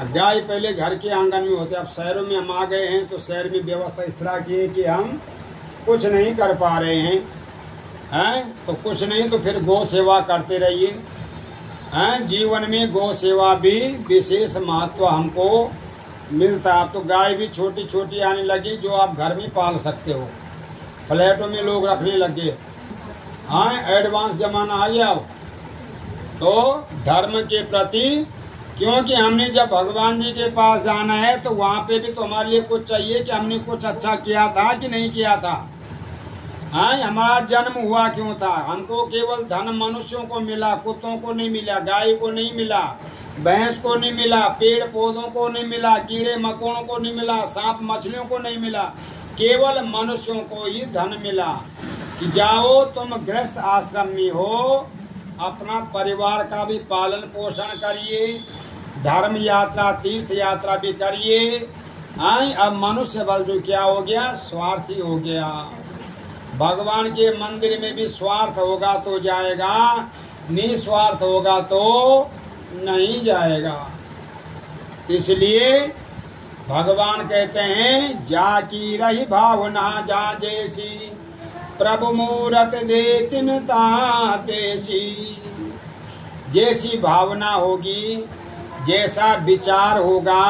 S1: गाय पहले घर के आंगन में होते। अब शहरों में हम आ गए हैं तो शहर में व्यवस्था इस तरह की है कि हम कुछ नहीं कर पा रहे हैं, तो कुछ नहीं तो फिर गौ सेवा करते रहिए। हैं, जीवन में गौ सेवा भी विशेष महत्व हमको मिलता है। अब तो गाय भी छोटी छोटी आने लगी जो आप घर में पाल सकते हो, फ्लैटों में लोग रखने लगे। हाँ, एडवांस जमाना आ गया। तो धर्म के प्रति, क्योंकि हमने जब भगवान जी के पास जाना है तो वहाँ पे भी तो हमारे लिए कुछ चाहिए कि हमने कुछ अच्छा किया था कि नहीं किया था। हाँ, हमारा जन्म हुआ क्यों था। हमको केवल धन मनुष्यों को मिला, कुत्तों को नहीं मिला, गाय को नहीं मिला, भैंस को नहीं मिला, पेड़ पौधों को नहीं मिला, कीड़े मकोड़ों को नहीं मिला, सांप मछलियों को नहीं मिला, केवल मनुष्यों को ही धन मिला कि जाओ तुम गृहस्थ आश्रम में हो, अपना परिवार का भी पालन पोषण करिए, धर्म यात्रा तीर्थ यात्रा भी करिए। अब मनुष्य बल जो क्या हो गया, स्वार्थी हो गया। भगवान के मंदिर में भी स्वार्थ होगा तो जाएगा, निस्वार्थ होगा तो नहीं जाएगा। इसलिए भगवान कहते हैं, जाकी रही भावना जा जैसी, प्रभु मूरत दे तिन तातेसी। जैसी भावना होगी, जैसा विचार होगा,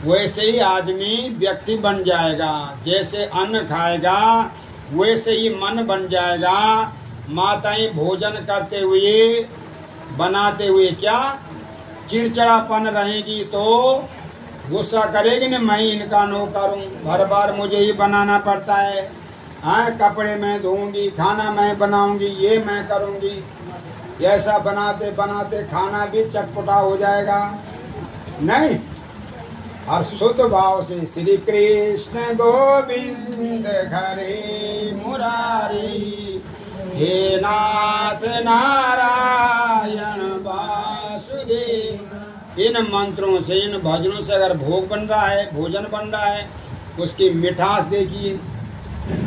S1: वैसे ही आदमी व्यक्ति बन जाएगा। जैसे अन्न खाएगा वैसे ही मन बन जाएगा। माताएं भोजन करते हुए, बनाते हुए क्या चिड़चिड़ापन रहेगी तो गुस्सा करेगी न, मैं इनका नौकर हूँ, हर बार मुझे ही बनाना पड़ता है। हाँ, कपड़े मैं धोऊंगी, खाना मैं बनाऊंगी, ये मैं करूंगी। ऐसा बनाते बनाते खाना भी चटपटा हो जाएगा नहीं। और शुद्ध भाव से श्री कृष्ण गोविंद हरे मुरारी, हे नाथ नारायण वासुदेव। इन मंत्रों से, इन भजनों से अगर भोग बन रहा है, भोजन बन रहा है, उसकी मिठास देखिए।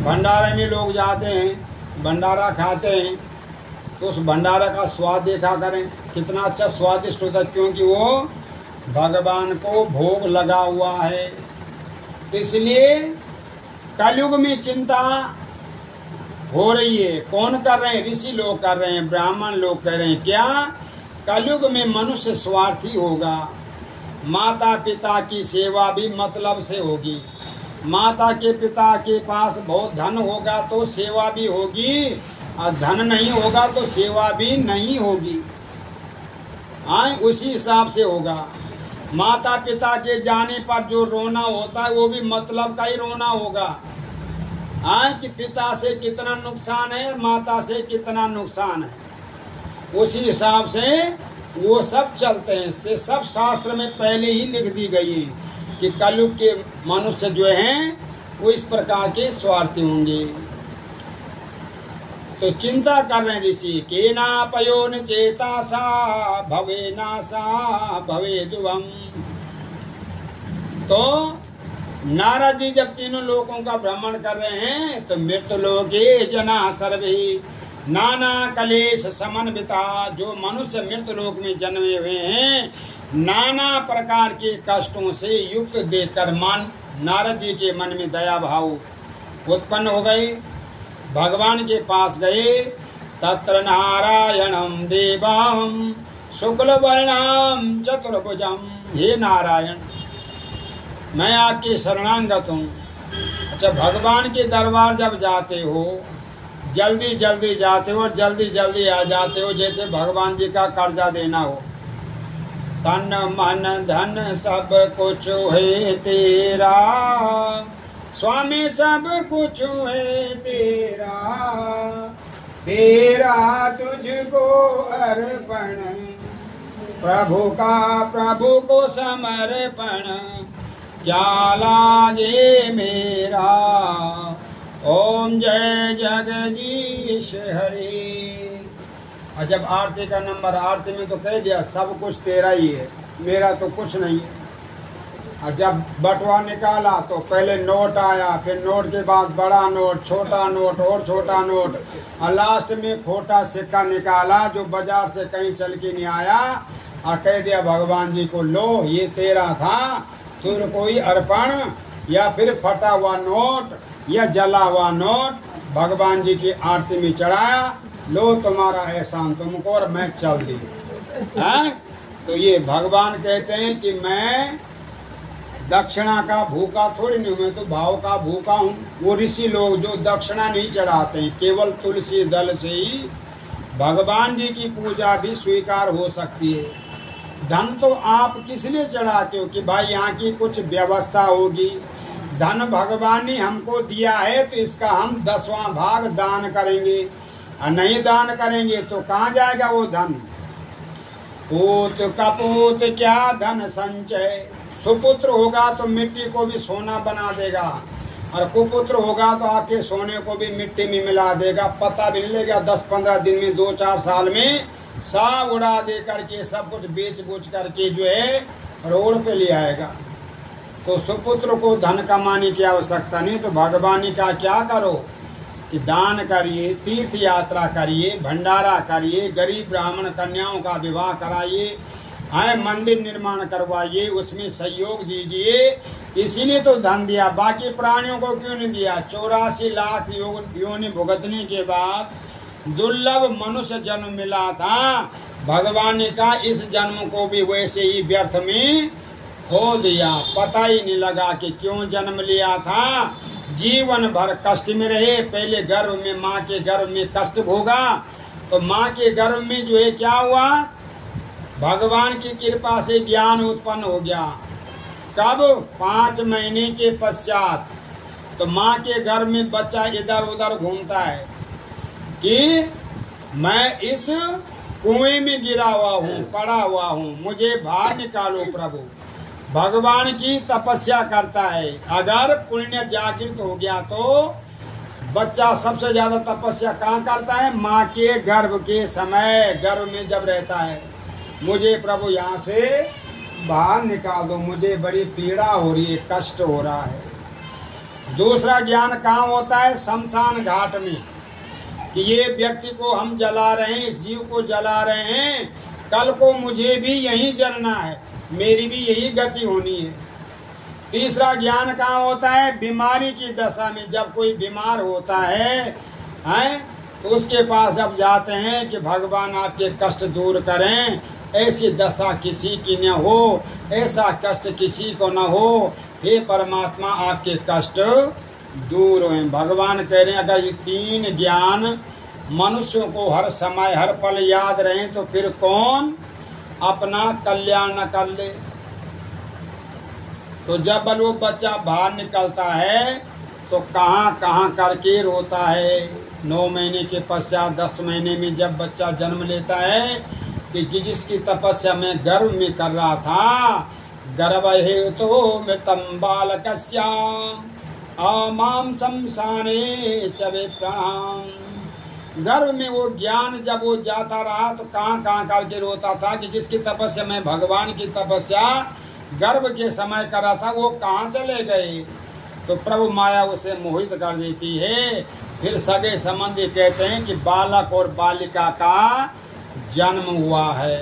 S1: भंडारे में लोग जाते हैं, भंडारा खाते हैं, तो उस भंडारा का स्वाद देखा करें, कितना अच्छा स्वादिष्ट होता है, क्योंकि वो भगवान को भोग लगा हुआ है। इसलिए कलयुग में चिंता हो रही है। कौन कर रहे हैं? ऋषि लोग कर रहे हैं, ब्राह्मण लोग कर रहे हैं। क्या? कलयुग में मनुष्य स्वार्थी होगा। माता पिता की सेवा भी मतलब से होगी। माता के पिता के पास बहुत धन होगा तो सेवा भी होगी, और धन नहीं होगा तो सेवा भी नहीं होगी। उसी हिसाब से होगा। माता पिता के जाने पर जो रोना होता है वो भी मतलब का ही रोना होगा। कि पिता से कितना नुकसान है, माता से कितना नुकसान है, उसी हिसाब से वो सब चलते हैं। से सब शास्त्र में पहले ही लिख दी गई है कि कलयुग के मनुष्य जो हैं वो इस प्रकार के स्वार्थी होंगे। तो चिंता कर रहे हैं ऋषि के ना पयोन चेता सा भवे नासा भवे दुवम। तो नारद जी जब तीनों लोकों का भ्रमण कर रहे हैं तो मृत्यु लोके जना सर्वे नाना कलेश समन्विता, जो मनुष्य मृत्यु लोक में जन्मे हुए हैं नाना प्रकार के कष्टों से युक्त देखकर मन नारद जी के मन में दया भाव उत्पन्न हो गए। भगवान के पास गए। तत्र नारायणम देवम शुक्ल वर्णम चतुर्भुजम। हे नारायण, मैं आपके शरणागत हूँ। अच्छा, भगवान के दरबार जब जाते हो जल्दी जल्दी जाते हो और जल्दी जल्दी आ जाते हो, जैसे भगवान जी का कर्जा देना हो। तन मन धन सब कुछ है तेरा स्वामी, सब कुछ है तेरा, तेरा तुझको अर्पण, प्रभु को समर्पण, क्या लागे मेरा। ओम जय जगदीश हरे। और जब आरती का नंबर, आरती में तो कह दिया सब कुछ तेरा ही है, मेरा तो कुछ नहीं है। और जब बटुआ निकाला तो पहले नोट आया, फिर नोट के बाद बड़ा नोट, छोटा नोट और छोटा नोट, और लास्ट में खोटा सिक्का निकाला जो बाजार से कहीं चल के नहीं आया, और कह दिया भगवान जी को, लो ये तेरा था, तुम कोई अर्पण या फिर फटा हुआ नोट या जला हुआ नोट भगवान जी की आरती में चढ़ाया, लो तुम्हारा एहसान तुमको और मैं चल दी। तो ये भगवान कहते हैं कि मैं दक्षिणा का भूखा थोड़ी नहीं हूँ, मैं तो भाव का भूखा हूँ। वो ऋषि लोग जो दक्षिणा नहीं चढ़ाते हैं, केवल तुलसी दल से ही भगवान जी की पूजा भी स्वीकार हो सकती है। धन तो आप किस लिए चढ़ाते हो कि भाई यहाँ की कुछ व्यवस्था होगी। धन भगवान ने हमको दिया है तो इसका हम 10वां भाग दान करेंगे, और नहीं दान करेंगे तो कहाँ जाएगा वो धन। पूत कपूत क्या धन संचय, सुपुत्र होगा तो मिट्टी को भी सोना बना देगा, और कुपुत्र होगा तो आपके सोने को भी मिट्टी में मिला देगा। पता भी नहीं लगेगा, 10-15 दिन में 2-4 साल में सब उड़ा दे करके सब कुछ बेच बूच करके जो है रोड पे ले आएगा। तो सुपुत्र को धन कमाने की आवश्यकता नहीं, तो भगवानी का क्या करो कि दान करिए, तीर्थ यात्रा करिए, भंडारा करिए, गरीब ब्राह्मण कन्याओं का विवाह कराइए, मंदिर निर्माण करवाइए, उसमें सहयोग दीजिए। इसीलिए तो धन दिया, बाकी प्राणियों को क्यों नहीं दिया। 84 लाख योनि भुगतने के बाद दुर्लभ मनुष्य जन्म मिला था। भगवान ने कहा इस जन्म को भी वैसे ही व्यर्थ में खो दिया, पता ही नहीं लगा कि क्यों जन्म लिया था। जीवन भर कष्ट में रहे, पहले गर्भ में, माँ के गर्भ में कष्ट भोगा, तो माँ के गर्भ में जो है क्या हुआ, भगवान की कृपा से ज्ञान उत्पन्न हो गया। कब? 5 महीने के पश्चात। तो माँ के गर्भ में बच्चा इधर उधर घूमता है कि मैं इस कुएं में गिरा हुआ हूँ, पड़ा हुआ हूँ, मुझे बाहर निकालो प्रभु। भगवान की तपस्या करता है। अगर पुण्य जागृत हो गया तो बच्चा सबसे ज्यादा तपस्या कहाँ करता है? माँ के गर्भ के समय, गर्भ में जब रहता है, मुझे प्रभु यहाँ से बाहर निकाल दो, मुझे बड़ी पीड़ा हो रही है, कष्ट हो रहा है। दूसरा ज्ञान कहाँ होता है? शमशान घाट में, कि ये व्यक्ति को हम जला रहे हैं, इस जीव को जला रहे हैं, कल को मुझे भी यहीं जलना है, मेरी भी यही गति होनी है। तीसरा ज्ञान कहाँ होता है? बीमारी की दशा में, जब कोई बीमार होता है तो उसके पास अब जाते हैं कि भगवान आपके कष्ट दूर करें, ऐसी दशा किसी की न हो, ऐसा कष्ट किसी को न हो, हे परमात्मा आपके कष्ट दूर हो। भगवान कह रहे हैं अगर ये 3 ज्ञान मनुष्यों को हर समय हर पल याद रहें तो फिर कौन अपना कल्याण न कर ले। तो जब वो बच्चा बाहर निकलता है तो कहाँ कहाँ करके रोता है। 9 महीने के पश्चात 10 महीने में जब बच्चा जन्म लेता है कि जिसकी तपस्या मैं गर्भ में कर रहा था, गर्भ हेतु मृतम बालकस्या आमाम शमशाने सविप्राम। गर्भ में वो ज्ञान जब वो जाता रहा तो कहाँ कहाँ करके रोता था कि जिसकी तपस्या मैं भगवान की तपस्या गर्भ के समय करा था वो कहाँ चले गए। तो प्रभु माया उसे मोहित कर देती है। फिर सगे संबंधी कहते हैं कि बालक और बालिका का जन्म हुआ है।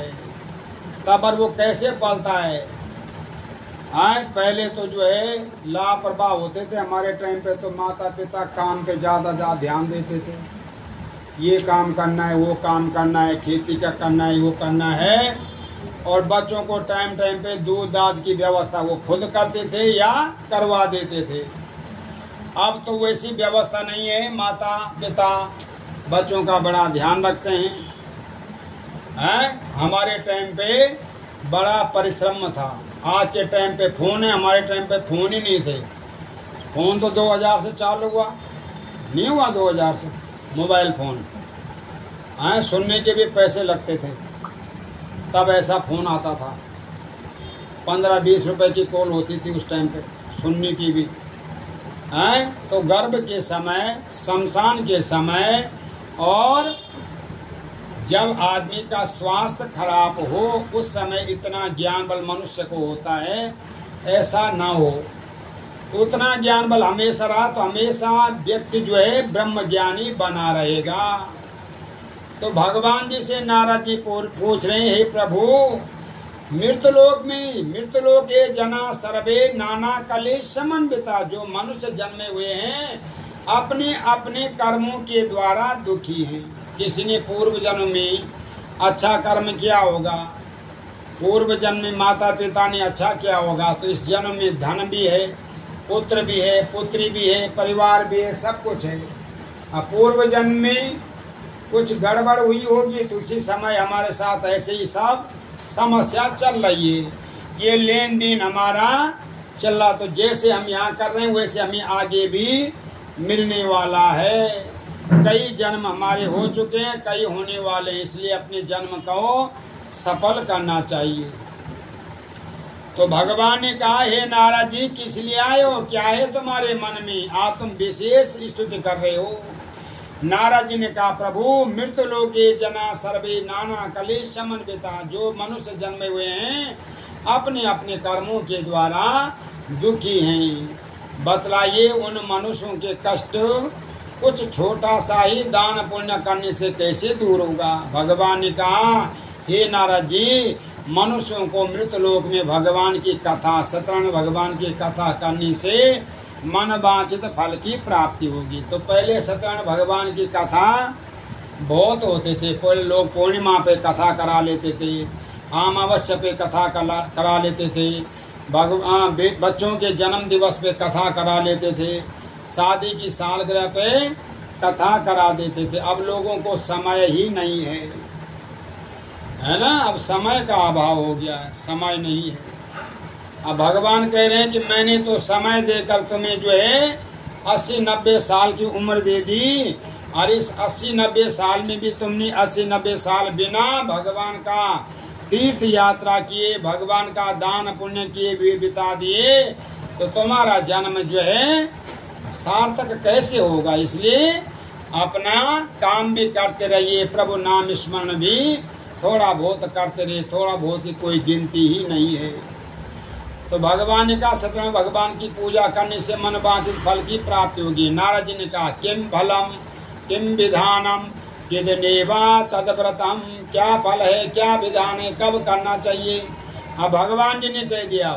S1: तब पर वो कैसे पलता है। पहले तो जो है लापरवाह होते थे। हमारे टाइम पे तो माता पिता काम पे ज़्यादा ध्यान देते थे। ये काम करना है, वो काम करना है, खेती का करना है, वो करना है। और बच्चों को टाइम टाइम पे दूध दाद की व्यवस्था वो खुद करते थे या करवा देते थे। अब तो वैसी व्यवस्था नहीं है। माता पिता बच्चों का बड़ा ध्यान रखते हैं। हमारे टाइम पे बड़ा परिश्रम था। आज के टाइम पे फोन है, हमारे टाइम पे फोन ही नहीं थे। फोन तो 2000 से चालू हुआ, नहीं हुआ 2000 से मोबाइल फोन। सुनने के भी पैसे लगते थे। तब ऐसा फोन आता था, 15-20 रुपए की कॉल होती थी उस टाइम पे सुनने की भी। तो गर्भ के समय, शमशान के समय, और जब आदमी का स्वास्थ्य खराब हो उस समय इतना ज्ञान बल मनुष्य को होता है। ऐसा ना हो, उतना ज्ञान बल हमेशा रहा तो हमेशा व्यक्ति जो है ब्रह्म ज्ञानी बना रहेगा। तो भगवान जी से नारद जी पूछ रहे हैं, हे प्रभु, मृतलोक में मृतलोक ये जना सर्वे नाना कलेश समन्विता, जो मनुष्य जन्मे हुए हैं अपने अपने कर्मों के द्वारा दुखी हैं। किसी ने पूर्व जन्म में अच्छा कर्म किया होगा, पूर्व जन्म में माता पिता ने अच्छा किया होगा, तो इस जन्म में धन भी है, पुत्र भी है, पुत्री भी है, परिवार भी है, सब कुछ है। अब पूर्व जन्म में कुछ गड़बड़ हुई होगी तो उसी समय हमारे साथ ऐसे ही सब समस्या चल रही है। ये लेन देन हमारा चल रहा, तो जैसे हम यहाँ कर रहे हैं वैसे हमें आगे भी मिलने वाला है। कई जन्म हमारे हो चुके हैं, कई होने वाले, इसलिए अपने जन्म को सफल करना चाहिए। तो भगवान ने कहा, हे नारद जी किस लिए आए हो, क्या है तुम्हारे मन में, आज तुम विशेष स्तुति कर रहे हो। नारद जी ने कहा, प्रभु मृतलोके जना सर्वे नाना कलेश समन्विता, जो मनुष्य जन्मे हुए हैं अपने अपने कर्मों के द्वारा दुखी हैं। बतलाइए उन मनुष्यों के कष्ट कुछ छोटा सा ही दान पुण्य करने से कैसे दूर होगा। भगवान ने कहा, हे नारद जी, मनुष्यों को मृतलोक में भगवान की कथा, सतरंग भगवान की कथा करने से मन वांछित फल की प्राप्ति होगी। तो पहले सत्यनारायण भगवान की कथा बहुत होते थे। पहले लोग पूर्णिमा पे कथा करा लेते थे, अमावस्या पे कथा करा लेते थे, बच्चों के जन्म दिवस पे कथा करा लेते थे, शादी की सालगिरह पे कथा करा देते थे। अब लोगों को समय ही नहीं है ना। अब समय का अभाव हो गया है, समय नहीं है। अब भगवान कह रहे हैं कि मैंने तो समय देकर तुम्हें जो है 80-90 साल की उम्र दे दी, और इस 80-90 साल में भी तुमने 80-90 साल बिना भगवान का तीर्थ यात्रा किए, भगवान का दान पुण्य किए भी बिता दिए, तो तुम्हारा जन्म जो है सार्थक कैसे होगा। इसलिए अपना काम भी करते रहिए, प्रभु नाम स्मरण भी थोड़ा बहुत करते रहिए। थोड़ा बहुत की कोई गिनती ही नहीं है। तो भगवान ने कहा, सत्यनारायण भगवान की पूजा करने से मन वांछित फल की प्राप्ति होगी। नारद जी ने कहा, किम फलम किम विधानम किदनेवा तदव्रतम, क्या फल है, क्या विधान है, कब करना चाहिए। अब भगवान जी ने कह दिया,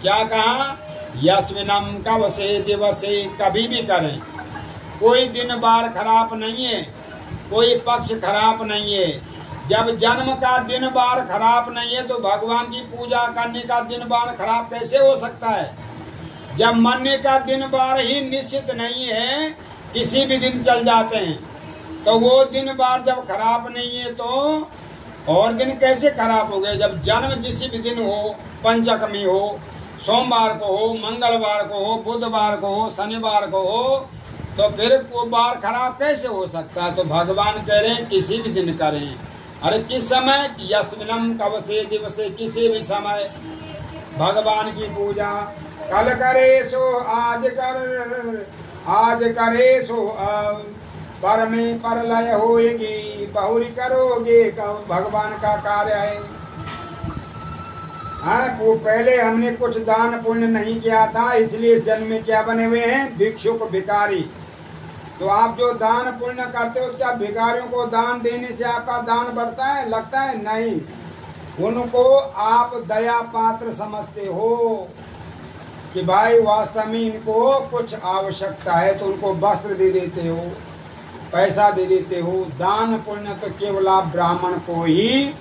S1: क्या कहा, यस्मिनम कब से दिवसे, कभी भी करें, कोई दिन बार खराब नहीं है, कोई पक्ष खराब नहीं है। जब जन्म का दिन बार खराब नहीं है तो भगवान की पूजा करने का दिन बार खराब कैसे हो सकता है। जब मरने का दिन बार ही निश्चित नहीं है, किसी भी दिन चल जाते हैं, तो वो दिन बार जब खराब नहीं है तो और दिन कैसे खराब हो गए। जब जन्म जिस भी दिन हो, पंचमी हो, सोमवार को हो, मंगलवार को हो, बुधवार को हो, शनिवार को हो, तो फिर वो बार खराब कैसे हो सकता है। तो भगवान कह रहे हैं किसी भी दिन करें। अरे किस समय, यस्मिनम कब से दिवसे, किसी भी समय भगवान की पूजा। कल करे सो आज कर, आज करे सो अब, पर में पर लय होएगी, बहुरी करोगे भगवान का कार्य है। हाँ, वो पहले हमने कुछ दान पुण्य नहीं किया था, इसलिए इस जन्म में क्या बने हुए हैं? भिक्षुक, भिखारी। तो आप जो दान पुण्य करते हो, क्या भिखारियों को दान देने से आपका दान बढ़ता है, लगता है? नहीं। उनको आप दया पात्र समझते हो कि भाई वास्तव में इनको कुछ आवश्यकता है, तो उनको वस्त्र दे देते हो, पैसा दे देते हो। दान पुण्य तो केवल आप ब्राह्मण को ही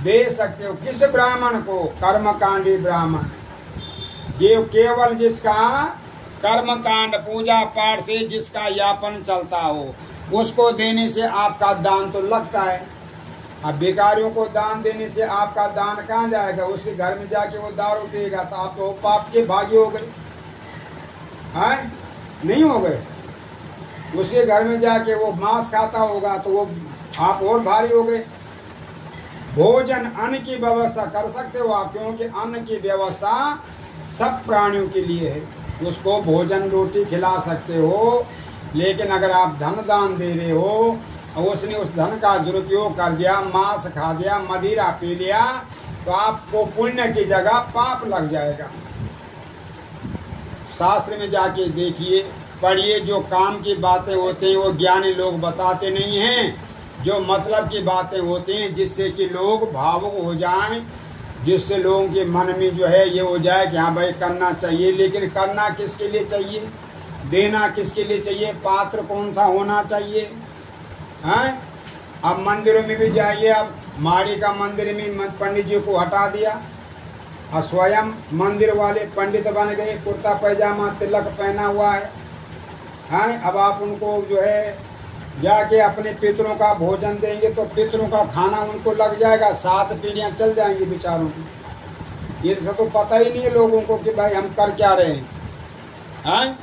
S1: दे सकते हो। किस ब्राह्मण को? कर्मकांडी ब्राह्मण, ये केवल जिसका कर्मकांड पूजा पाठ से जिसका यापन चलता हो, उसको देने से आपका दान तो लगता है। अब भिखारियों को दान देने से आपका दान कहाँ जाएगा? उसके घर में जाके वो दारू पिएगा, तो आप तो पाप के भागी हो गए, हैं? नहीं हो गए? उसके घर में जाके वो मांस खाता होगा, तो वो आप और भारी हो गए। भोजन, अन्न की व्यवस्था कर सकते हो आप, क्योंकि अन्न की व्यवस्था सब प्राणियों के लिए है। उसको भोजन रोटी खिला सकते हो, लेकिन अगर आप धन दान दे रहे हो और उसने उस धन का दुरुपयोग कर दिया, मांस खा दिया, मदिरा पी लिया, तो आपको पुण्य की जगह पाप लग जाएगा। शास्त्र में जाके देखिए, पढ़िए, जो काम की बातें होती हैं वो ज्ञानी लोग बताते नहीं हैं। जो मतलब की बातें होती हैं जिससे कि लोग भावुक हो जाएं, जिससे लोगों के मन में जो है ये हो जाए कि हाँ भाई करना चाहिए, लेकिन करना किसके लिए चाहिए? देना किसके लिए चाहिए? पात्र कौन सा होना चाहिए? हैं? अब मंदिरों में भी जाइए, अब माड़ी का मंदिर में पंडित जी को हटा दिया और स्वयं मंदिर वाले पंडित बन गए, कुर्ता पैजामा तिलक पहना हुआ है। हैं? अब आप उनको जो है जाके अपने पितरों का भोजन देंगे तो पितरों का खाना उनको लग जाएगा, 7 पीढ़ियां चल जाएंगी बेचारों की। ये तो पता ही नहीं है लोगों को कि भाई हम कर क्या रहे हैं।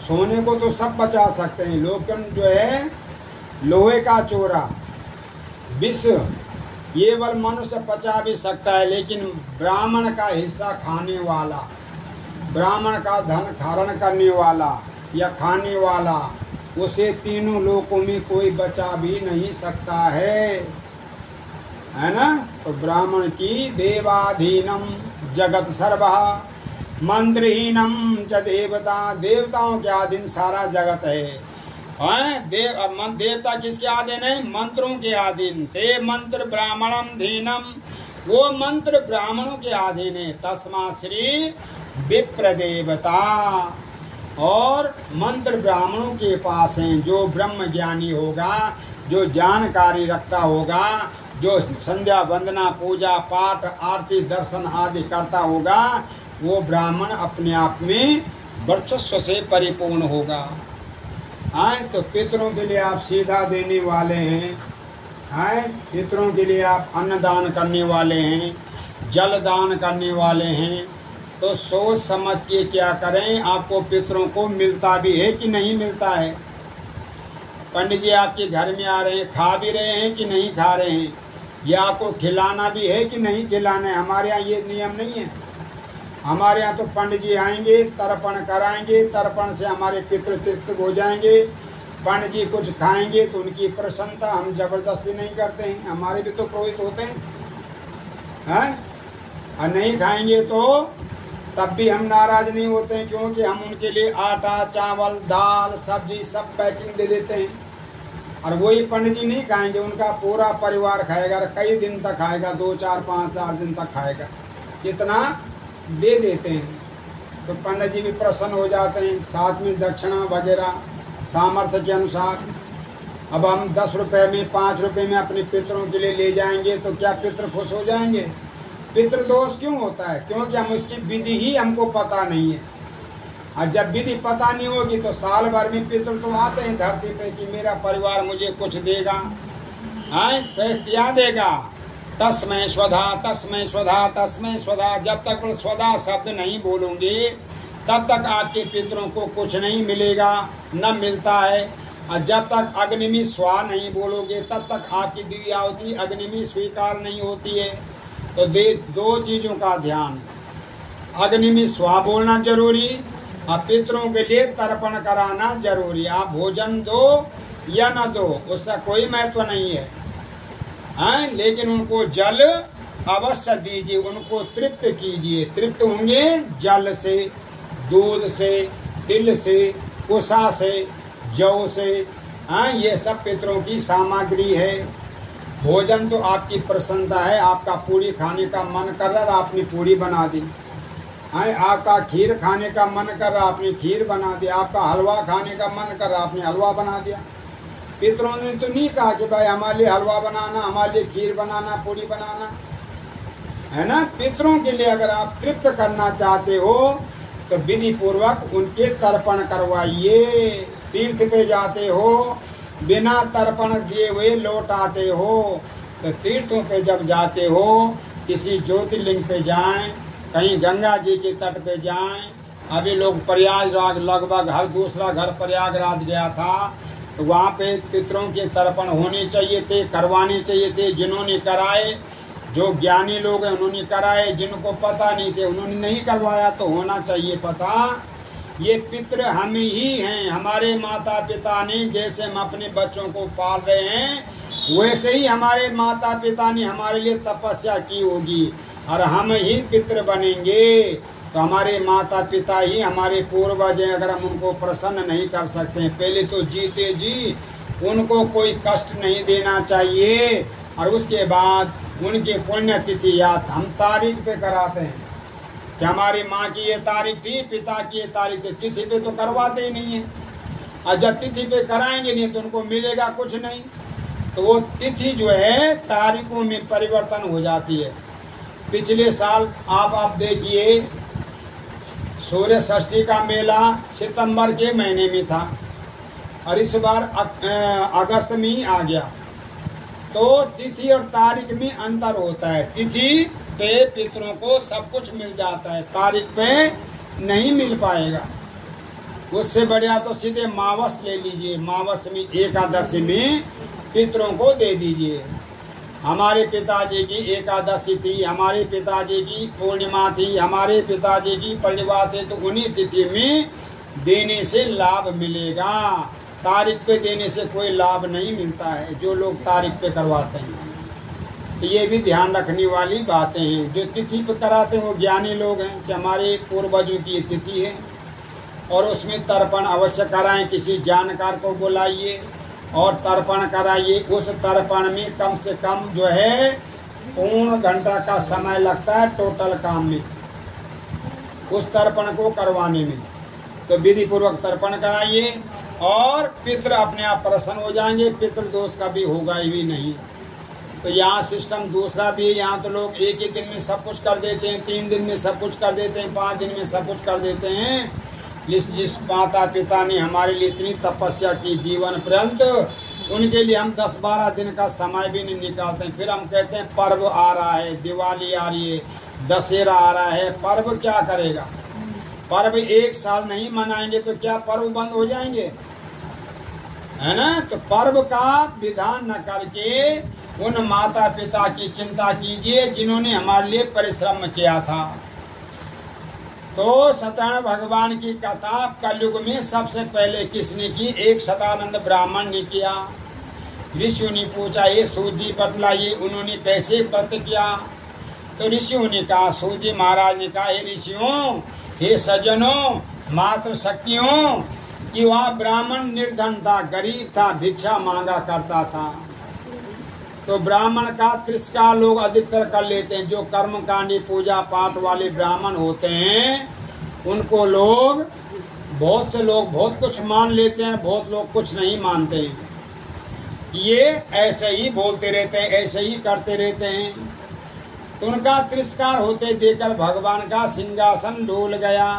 S1: सोने को तो सब बचा सकते हैं, लेकिन जो है लोहे का चोरा, विष, ये बल मनुष्य बचा भी सकता है, लेकिन ब्राह्मण का हिस्सा खाने वाला, ब्राह्मण का धन हरण करने वाला या खाने वाला, उसे तीनों लोकों में कोई बचा भी नहीं सकता है ना। तो ब्राह्मण की देवाधीनम जगत सर्वः मंत्रहीनम च देवता, देवताओं के अधीन सारा जगत है। देवता किसके अधीन है? मंत्रों के अधीन। ते मंत्र ब्राह्मणम धीनम, वो मंत्र ब्राह्मणों के अधीन है। तस्मात् श्री विप्र देवता, और मंत्र ब्राह्मणों के पास हैं। जो ब्रह्म ज्ञानी होगा, जो जानकारी रखता होगा, जो संध्या वंदना पूजा पाठ आरती दर्शन आदि करता होगा, वो ब्राह्मण अपने आप में वर्चस्व से परिपूर्ण होगा। तो पितरों के लिए आप सीधा देने वाले हैं, पितरों के लिए आप अन्न दान करने वाले हैं, जल दान करने वाले हैं। तो सोच समझ के क्या करें, आपको पितरों को मिलता भी है कि नहीं मिलता है। पंडित जी आपके घर में आ रहे हैं, खा भी रहे हैं कि नहीं खा रहे हैं, या आपको खिलाना भी है कि नहीं खिलाना है। हमारे यहाँ ये नियम नहीं है। हमारे यहाँ तो पंडित जी आएंगे, तर्पण कराएंगे, तर्पण से हमारे पितृ तृप्त हो जाएंगे, पंडित जी कुछ खाएंगे तो उनकी प्रसन्नता, हम जबरदस्ती नहीं करते हैं। हमारे भी तो पुरोहित होते हैं, और नहीं खाएंगे तो तब भी हम नाराज नहीं होते हैं, क्योंकि हम उनके लिए आटा चावल दाल सब्जी सब पैकिंग दे देते हैं। और वही पंडित जी नहीं खाएंगे, उनका पूरा परिवार खाएगा, कई दिन तक खाएगा, 2 4 5 4 दिन तक खाएगा, इतना दे देते हैं। तो पंडित जी भी प्रसन्न हो जाते हैं। साथ में दक्षिणा वगैरह सामर्थ्य के अनुसार। अब हम 10 रुपये में 5 रुपये में अपने पितरों के लिए ले जाएंगे तो क्या पितर खुश हो जाएंगे? पितृदोष क्यों होता है? क्योंकि हम उसकी विधि ही हमको पता नहीं है। और जब विधि पता नहीं होगी तो साल भर में पितृ तो आते हैं धरती पे कि मेरा परिवार मुझे कुछ देगा, तो क्या देगा? तस्मै स्वधा तस्मै स्वधा तस्मै स्वधा। जब तक स्वधा शब्द नहीं बोलोगे तब तक आपके पितरों को कुछ नहीं मिलेगा, न मिलता है। और जब तक अग्नि में स्वा नहीं बोलोगे तब तक आपकी दिव्यावती अग्नि में स्वीकार नहीं होती है। तो 2 चीज़ों का ध्यान, अग्नि में स्वा बोलना जरूरी, अब पितरों के लिए तर्पण कराना जरूरी। आप भोजन दो या न दो उसका कोई महत्व नहीं है, लेकिन उनको जल अवश्य दीजिए, उनको तृप्त कीजिए। तृप्त होंगे जल से, दूध से, तिल से, कुसा से, जौ से। ये सब पितरों की सामग्री है। भोजन तो आपकी प्रसन्नता है, आपका पूरी खाने का मन कर रहा, आपने पूरी बना दी। आपका खीर खाने का मन कर रहा, आपने खीर बना दिया। आपका हलवा खाने का मन कर रहा, आपने हलवा बना दिया। पितरों ने तो नहीं कहा कि भाई हमारे लिए हलवा बनाना, हमारे लिए खीर बनाना, पूरी बनाना, है ना। पितरों के लिए अगर आप तृप्त करना चाहते हो तो विधि पूर्वक उनके तर्पण करवाइए। तीर्थ पे जाते हो, बिना तर्पण किए हुए लौट आते हो, तो तीर्थों पे जब जाते हो किसी ज्योतिर्लिंग पे जाएं, कहीं गंगा जी के तट पे जाएं। अभी लोग प्रयागराज, लगभग हर दूसरा घर प्रयागराज गया था, तो वहाँ पे पितरों के तर्पण होने चाहिए थे, करवाने चाहिए थे। जिन्होंने कराए, जो ज्ञानी लोग हैं उन्होंने कराए, जिनको पता नहीं थे उन्होंने नहीं करवाया। तो होना चाहिए पता। ये पितृ हम ही हैं, हमारे माता पिता ने, जैसे हम अपने बच्चों को पाल रहे हैं वैसे ही हमारे माता पिता ने हमारे लिए तपस्या की होगी, और हम ही पितृ बनेंगे। तो हमारे माता पिता ही हमारे पूर्वज हैं। अगर हम उनको प्रसन्न नहीं कर सकते हैं, पहले तो जीते जी उनको कोई कष्ट नहीं देना चाहिए, और उसके बाद उनकी पुण्यतिथि याद हम तारीख पे कराते हैं कि हमारी माँ की ये तारीख थी, पिता की ये तारीख थी। तिथि पे तो करवाते ही नहीं है, और जब तिथि पे कराएंगे नहीं तो उनको मिलेगा कुछ नहीं। तो वो तिथि जो है तारीखों में परिवर्तन हो जाती है। पिछले साल आप देखिए, सूर्य षष्ठी का मेला सितंबर के महीने में था, और इस बार अगस्त में ही आ गया। तो तिथि और तारीख में अंतर होता है। तिथि पे पितरों को सब कुछ मिल जाता है, तारीख पे नहीं मिल पाएगा। उससे बढ़िया तो सीधे मावस ले लीजिए, मावस में एकादशी में पितरों को दे दीजिए। हमारे पिताजी की एकादशी थी, हमारे पिताजी की पूर्णिमा थी, हमारे पिताजी की परिवार थे, तो उन्हीं तिथि में देने से लाभ मिलेगा। तारीख पे देने से कोई लाभ नहीं मिलता है, जो लोग तारीख पे करवाते हैं। तो ये भी ध्यान रखने वाली बातें हैं। जो तिथि पे कराते हैं वो ज्ञानी लोग हैं कि हमारे पूर्वजों की तिथि है, और उसमें तर्पण अवश्य कराएं। किसी जानकार को बुलाइए और तर्पण कराइए। उस तर्पण में कम से कम जो है पूर्ण घंटा का समय लगता है टोटल काम में, उस तर्पण को करवाने में। तो विधि पूर्वक तर्पण कराइए, और पितृ अपने आप प्रसन्न हो जाएंगे। पितृ दोष का भी होगा ही नहीं। तो यहाँ सिस्टम दूसरा भी है। यहाँ तो लोग एक ही दिन में सब कुछ कर देते हैं, 3 दिन में सब कुछ कर देते हैं, 5 दिन में सब कुछ कर देते हैं। जिस माता पिता ने हमारे लिए इतनी तपस्या की जीवन पर्यंत, उनके लिए हम 10-12 दिन का समय भी नहीं निकालते हैं। फिर हम कहते हैं पर्व आ रहा है, दिवाली आ रही है, दशहरा आ रहा है। पर्व क्या करेगा? पर्व 1 साल नहीं मनाएंगे तो क्या पर्व बंद हो जाएंगे? है ना। तो पर्व का विधान न करके उन माता पिता की चिंता कीजिए जिन्होंने हमारे लिए परिश्रम किया था। तो सत्यनारायण भगवान की कथा कलयुग में सबसे पहले किसने की? एक सदानंद ब्राह्मण ने किया। ऋषियों ने पूछा, ये सूत जी बतलाइए, उन्होंने कैसे व्रत किया? तो ऋषियों ने कहा, सूत जी महाराज ने कहा, हे ऋषियों, हे सज्जनों, मात्र शक्तियों, कि वह ब्राह्मण निर्धन था, गरीब था, भिक्षा मांगा करता था। तो ब्राह्मण का तिरस्कार लोग अधिकतर कर लेते हैं। जो कर्मकांडी पूजा पाठ वाले ब्राह्मण होते हैं उनको लोग, बहुत से लोग बहुत कुछ मान लेते हैं, बहुत लोग कुछ नहीं मानते हैं। ये ऐसे ही बोलते रहते हैं, ऐसे ही करते रहते हैं। तो उनका तिरस्कार होते देकर भगवान का सिंहासन डोल गया।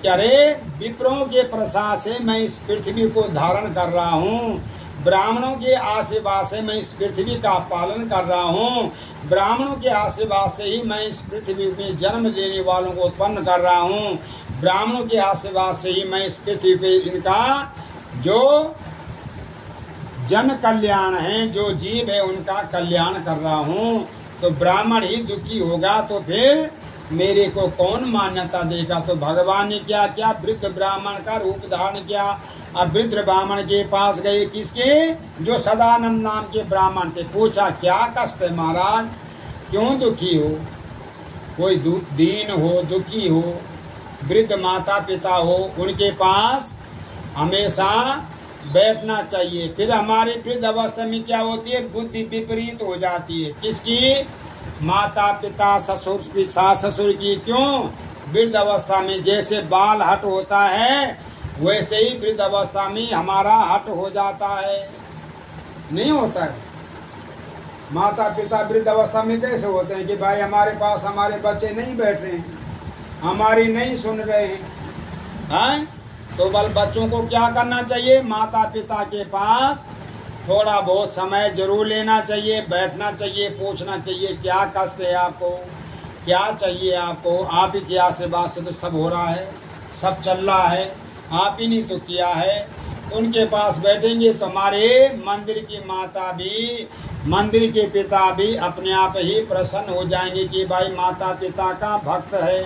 S1: कि अरे विप्रों के प्रसाद से मैं इस पृथ्वी को धारण कर रहा हूँ, ब्राह्मणों के आशीर्वाद से मैं इस पृथ्वी का पालन कर रहा हूँ, ब्राह्मणों के आशीर्वाद से ही मैं इस पृथ्वी में जन्म लेने वालों को उत्पन्न कर रहा हूँ, ब्राह्मणों के आशीर्वाद से ही मैं इस पृथ्वी पे इनका जो जन कल्याण है, जो जीव है उनका कल्याण कर रहा हूँ। तो ब्राह्मण ही दुखी होगा तो फिर मेरे को कौन मान्यता देगा। तो भगवान ने क्या किया, वृद्ध ब्राह्मण का रूप धारण किया। अब वृद्ध ब्राह्मण के पास गए, किसके, जो सदानंद नाम के ब्राह्मण थे। पूछा क्या कष्ट है महाराज, क्यों दुखी हो। कोई दीन हो, दुखी हो, वृद्ध माता पिता हो, उनके पास हमेशा बैठना चाहिए। फिर हमारी वृद्ध अवस्था में क्या होती है, बुद्धि विपरीत हो जाती है। किसकी, माता पिता ससुर सास ससुर की। क्यों, वृद्ध अवस्था में जैसे बाल हट होता है वैसे ही वृद्ध अवस्था में हमारा हट हो जाता है, नहीं होता है। माता पिता वृद्ध अवस्था में कैसे होते हैं कि भाई हमारे पास हमारे बच्चे नहीं बैठ रहे हैं, हमारी नहीं सुन रहे हैं। तो बल बच्चों को क्या करना चाहिए, माता पिता के पास थोड़ा बहुत समय जरूर लेना चाहिए, बैठना चाहिए, पूछना चाहिए क्या कष्ट है आपको, क्या चाहिए आपको। आप ही के आशीर्वाद से तो सब हो रहा है, सब चल रहा है, आप ही नहीं तो किया है। उनके पास बैठेंगे तो हमारे मंदिर की माता भी, मंदिर के पिता भी अपने आप ही प्रसन्न हो जाएंगे कि भाई माता पिता का भक्त है।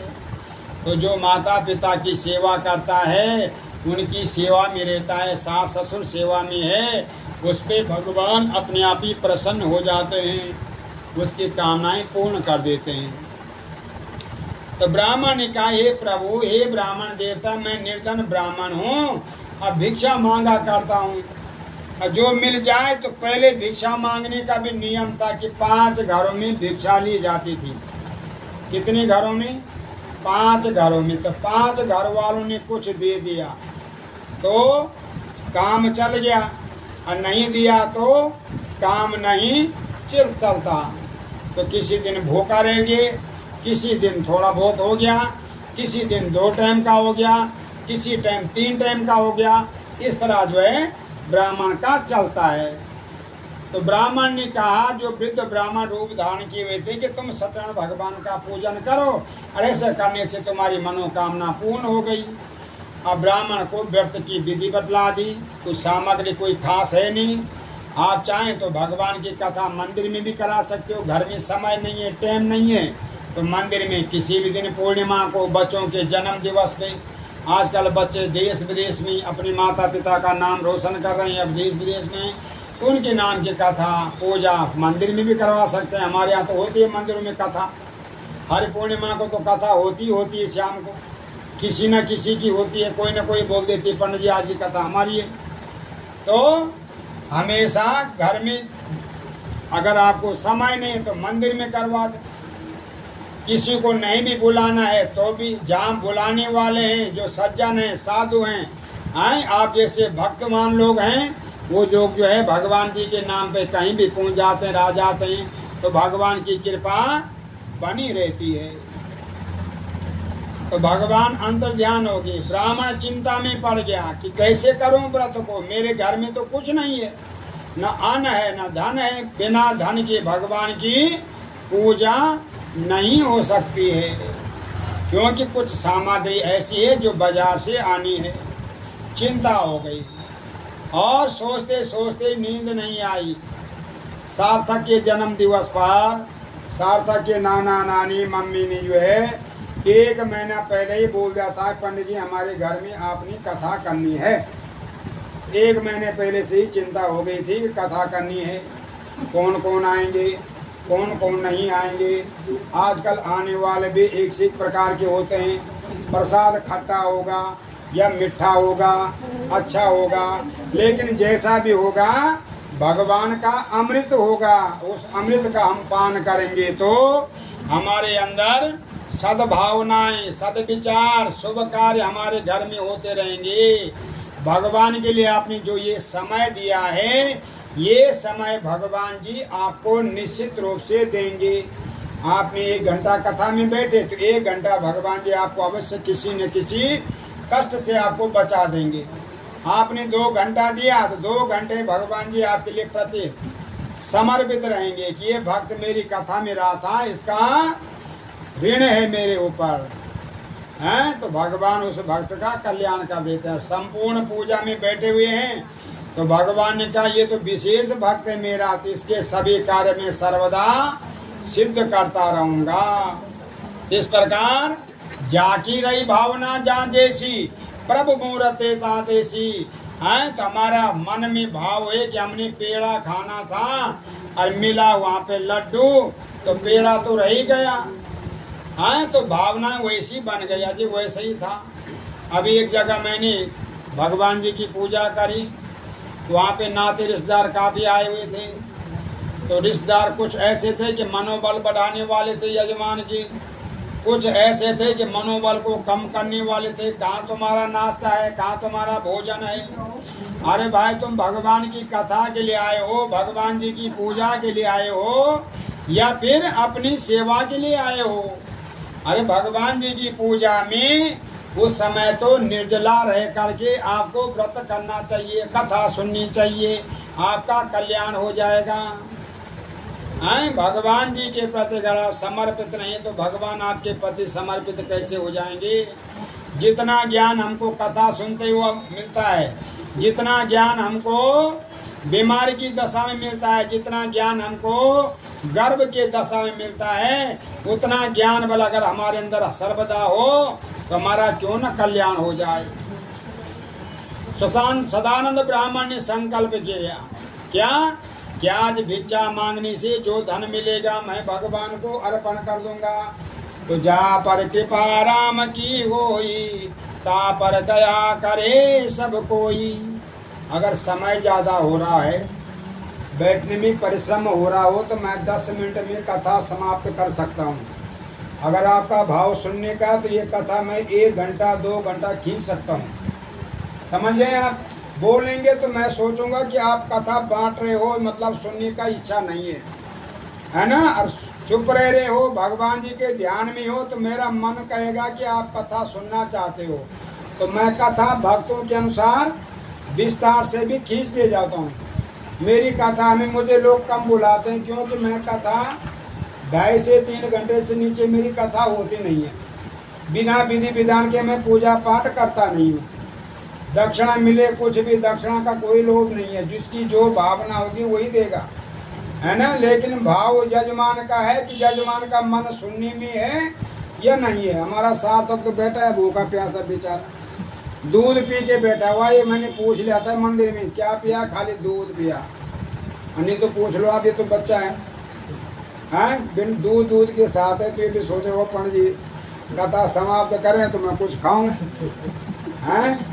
S1: तो जो माता पिता की सेवा करता है उनकी सेवा में रहता है, सास ससुर सेवा में है, उस पे भगवान अपने आप ही प्रसन्न हो जाते हैं, उसकी कामनाएं पूर्ण कर देते हैं। तो ब्राह्मण ने कहा, हे प्रभु, हे ब्राह्मण देवता, मैं निर्धन ब्राह्मण हूँ, अब भिक्षा मांगा करता हूँ। जो मिल जाए तो पहले भिक्षा मांगने का भी नियम था कि 5 घरों में भिक्षा ली जाती थी। कितने घरों में, 5 घरों में। तो 5 घर वालों ने कुछ दे दिया तो काम चल गया, और नहीं दिया तो काम नहीं चलता। तो किसी दिन भूखा रह गए, किसी दिन थोड़ा बहुत हो गया, किसी दिन 2 टाइम का हो गया, किसी टाइम 3 टाइम का हो गया। इस तरह जो है ब्राह्मण का चलता है। तो ब्राह्मण ने कहा, जो वृद्ध ब्राह्मण रूप धारण किए हुए थे, कि तुम सत्यनारायण भगवान का पूजन करो, और ऐसे करने से तुम्हारी मनोकामना पूर्ण हो गई। अब ब्राह्मण को व्रत की विधि बतला दी। कोई सामग्री कोई खास है नहीं, आप चाहें तो भगवान की कथा मंदिर में भी करा सकते हो। घर में समय नहीं है, टाइम नहीं है, तो मंदिर में किसी भी दिन, पूर्णिमा को, बच्चों के जन्म दिवस पे, आजकल बच्चे देश विदेश में अपने माता पिता का नाम रोशन कर रहे हैं, अब देश विदेश में, तो उनके नाम की कथा पूजा मंदिर में भी करवा सकते हैं। हमारे यहाँ तो होती है मंदिरों में कथा, हर पूर्णिमा को तो कथा होती है, शाम को किसी न किसी की होती है, कोई न कोई बोल देती है, पंडित जी आज की कथा हमारी है। तो हमेशा घर में अगर आपको समय नहीं है तो मंदिर में करवा दे। किसी को नहीं भी बुलाना है तो भी, जहाँ बुलाने वाले हैं, जो सज्जन हैं, साधु हैं, आप जैसे भक्तमान लोग हैं, वो लोग जो है भगवान जी के नाम पे कहीं भी पहुंच जाते हैं, रह जाते हैं, तो भगवान की कृपा बनी रहती है। तो भगवान अंतर ध्यान हो गई। ब्राह्मण चिंता में पड़ गया कि कैसे करूं व्रत को, मेरे घर में तो कुछ नहीं है, न अन्न है न धन है, बिना धन के भगवान की पूजा नहीं हो सकती है, क्योंकि कुछ सामग्री ऐसी है जो बाजार से आनी है। चिंता हो गई और सोचते सोचते नींद नहीं आई। सार्थक के जन्म दिवस पर सार्थक के नाना नानी मम्मी ने जो है 1 महीना पहले ही बोल दिया था, पंडित जी हमारे घर में आपने कथा करनी है। 1 महीने पहले से ही चिंता हो गई थी कि कथा करनी है, कौन कौन आएंगे, कौन कौन नहीं आएंगे। आजकल आने वाले भी एक से एक प्रकार के होते हैं, प्रसाद खट्टा होगा या मीठा होगा, अच्छा होगा, लेकिन जैसा भी होगा भगवान का अमृत होगा। उस अमृत का हम पान करेंगे तो हमारे अंदर सद्भावनाएं, सद्विचार, शुभ कार्य हमारे घर में होते रहेंगे। भगवान के लिए आपने जो ये समय दिया है, ये समय भगवान जी आपको निश्चित रूप से देंगे। आपने 1 घंटा कथा में बैठे तो 1 घंटा भगवान जी आपको अवश्य किसी न किसी कष्ट से आपको बचा देंगे। आपने 2 घंटा दिया तो 2 घंटे भगवान जी आपके लिए प्रति समर्पित रहेंगे कि ये भक्त मेरी कथा में रहा था, इसका ऋण है मेरे ऊपर, हैं, तो भगवान उस भक्त का कल्याण कर देते हैं। संपूर्ण पूजा में बैठे हुए हैं तो भगवान ने कहा ये तो विशेष भक्त है मेरा, तो इसके सभी कार्य में सर्वदा सिद्ध करता रहूंगा। इस प्रकार जाकी रही भावना जा जैसी प्रभु मूरते तातेसी है। तो हमारा मन में भाव है कि हमने पेड़ा खाना था और मिला वहाँ पे लड्डू, तो पेड़ा तो रह ही गया है, तो भावना वैसी बन गया जी, वैसे ही था। अभी एक जगह मैंने भगवान जी की पूजा करी, वहाँ पे नाते रिश्तेदार काफी आए हुए थे। तो रिश्तेदार कुछ ऐसे थे कि मनोबल बढ़ाने वाले थे यजमान जी, कुछ ऐसे थे कि मनोबल को कम करने वाले थे। कहाँ तुम्हारा नाश्ता है, कहाँ तुम्हारा भोजन है? अरे भाई तुम भगवान की कथा के लिए आए हो, भगवान जी की पूजा के लिए आए हो, या फिर अपनी सेवा के लिए आए हो? अरे भगवान जी की पूजा में उस समय तो निर्जला रह करके आपको व्रत करना चाहिए, कथा सुननी चाहिए, आपका कल्याण हो जाएगा। भगवान जी के प्रति अगर आप समर्पित नहीं तो भगवान आपके प्रति समर्पित कैसे हो जाएंगे? जितना ज्ञान हमको कथा सुनते हुए मिलता है, जितना ज्ञान हमको बीमारी की दशा में मिलता है, जितना ज्ञान हमको गर्भ के दशा में मिलता है, उतना ज्ञान बल अगर हमारे अंदर सर्वदा हो तो हमारा क्यों न कल्याण हो जाए। सदानंद ब्राह्मण ने संकल्प किया क्या आज भिक्षा मांगने से जो धन मिलेगा मैं भगवान को अर्पण कर दूंगा। तो जा पर कृपा राम की होई, ता पर दया करे सब कोई। अगर समय ज्यादा हो रहा है, बैठने में परिश्रम हो रहा हो, तो मैं 10 मिनट में कथा समाप्त कर सकता हूँ। अगर आपका भाव सुनने का तो ये कथा मैं 1 घंटा 2 घंटा खींच सकता हूँ। समझ गए आप? बोलेंगे तो मैं सोचूंगा कि आप कथा बांट रहे हो, मतलब सुनने का इच्छा नहीं है ना, और चुप रह रहे हो, भगवान जी के ध्यान में हो, तो मेरा मन कहेगा कि आप कथा सुनना चाहते हो। तो मैं कथा भक्तों के अनुसार विस्तार से भी खींच ले जाता हूँ। मेरी कथा में मुझे लोग कम बुलाते हैं, क्योंकि मैं कथा 2.5 से 3 घंटे से नीचे मेरी कथा होती नहीं है। बिना विधि विधान के मैं पूजा पाठ करता नहीं हूँ। दक्षिणा मिले कुछ भी, दक्षिणा का कोई लोभ नहीं है, जिसकी जो भावना होगी वही देगा, है ना। लेकिन भाव यजमान का है कि यजमान का मन सुनने में है या नहीं है। हमारा सार्थक तो बैठा है भूखा प्यासा बेचारा, दूध पी के बैठा हुआ। ये मैंने पूछ लिया था मंदिर में, क्या पिया? खाली दूध पिया। नहीं तो पूछ लो आप, ये तो बच्चा है बिन दूध के साथ है। तो ये भी सोच रहे हो पंडित जी कथा समाप्त करें तो मैं कुछ खाऊं, हैं?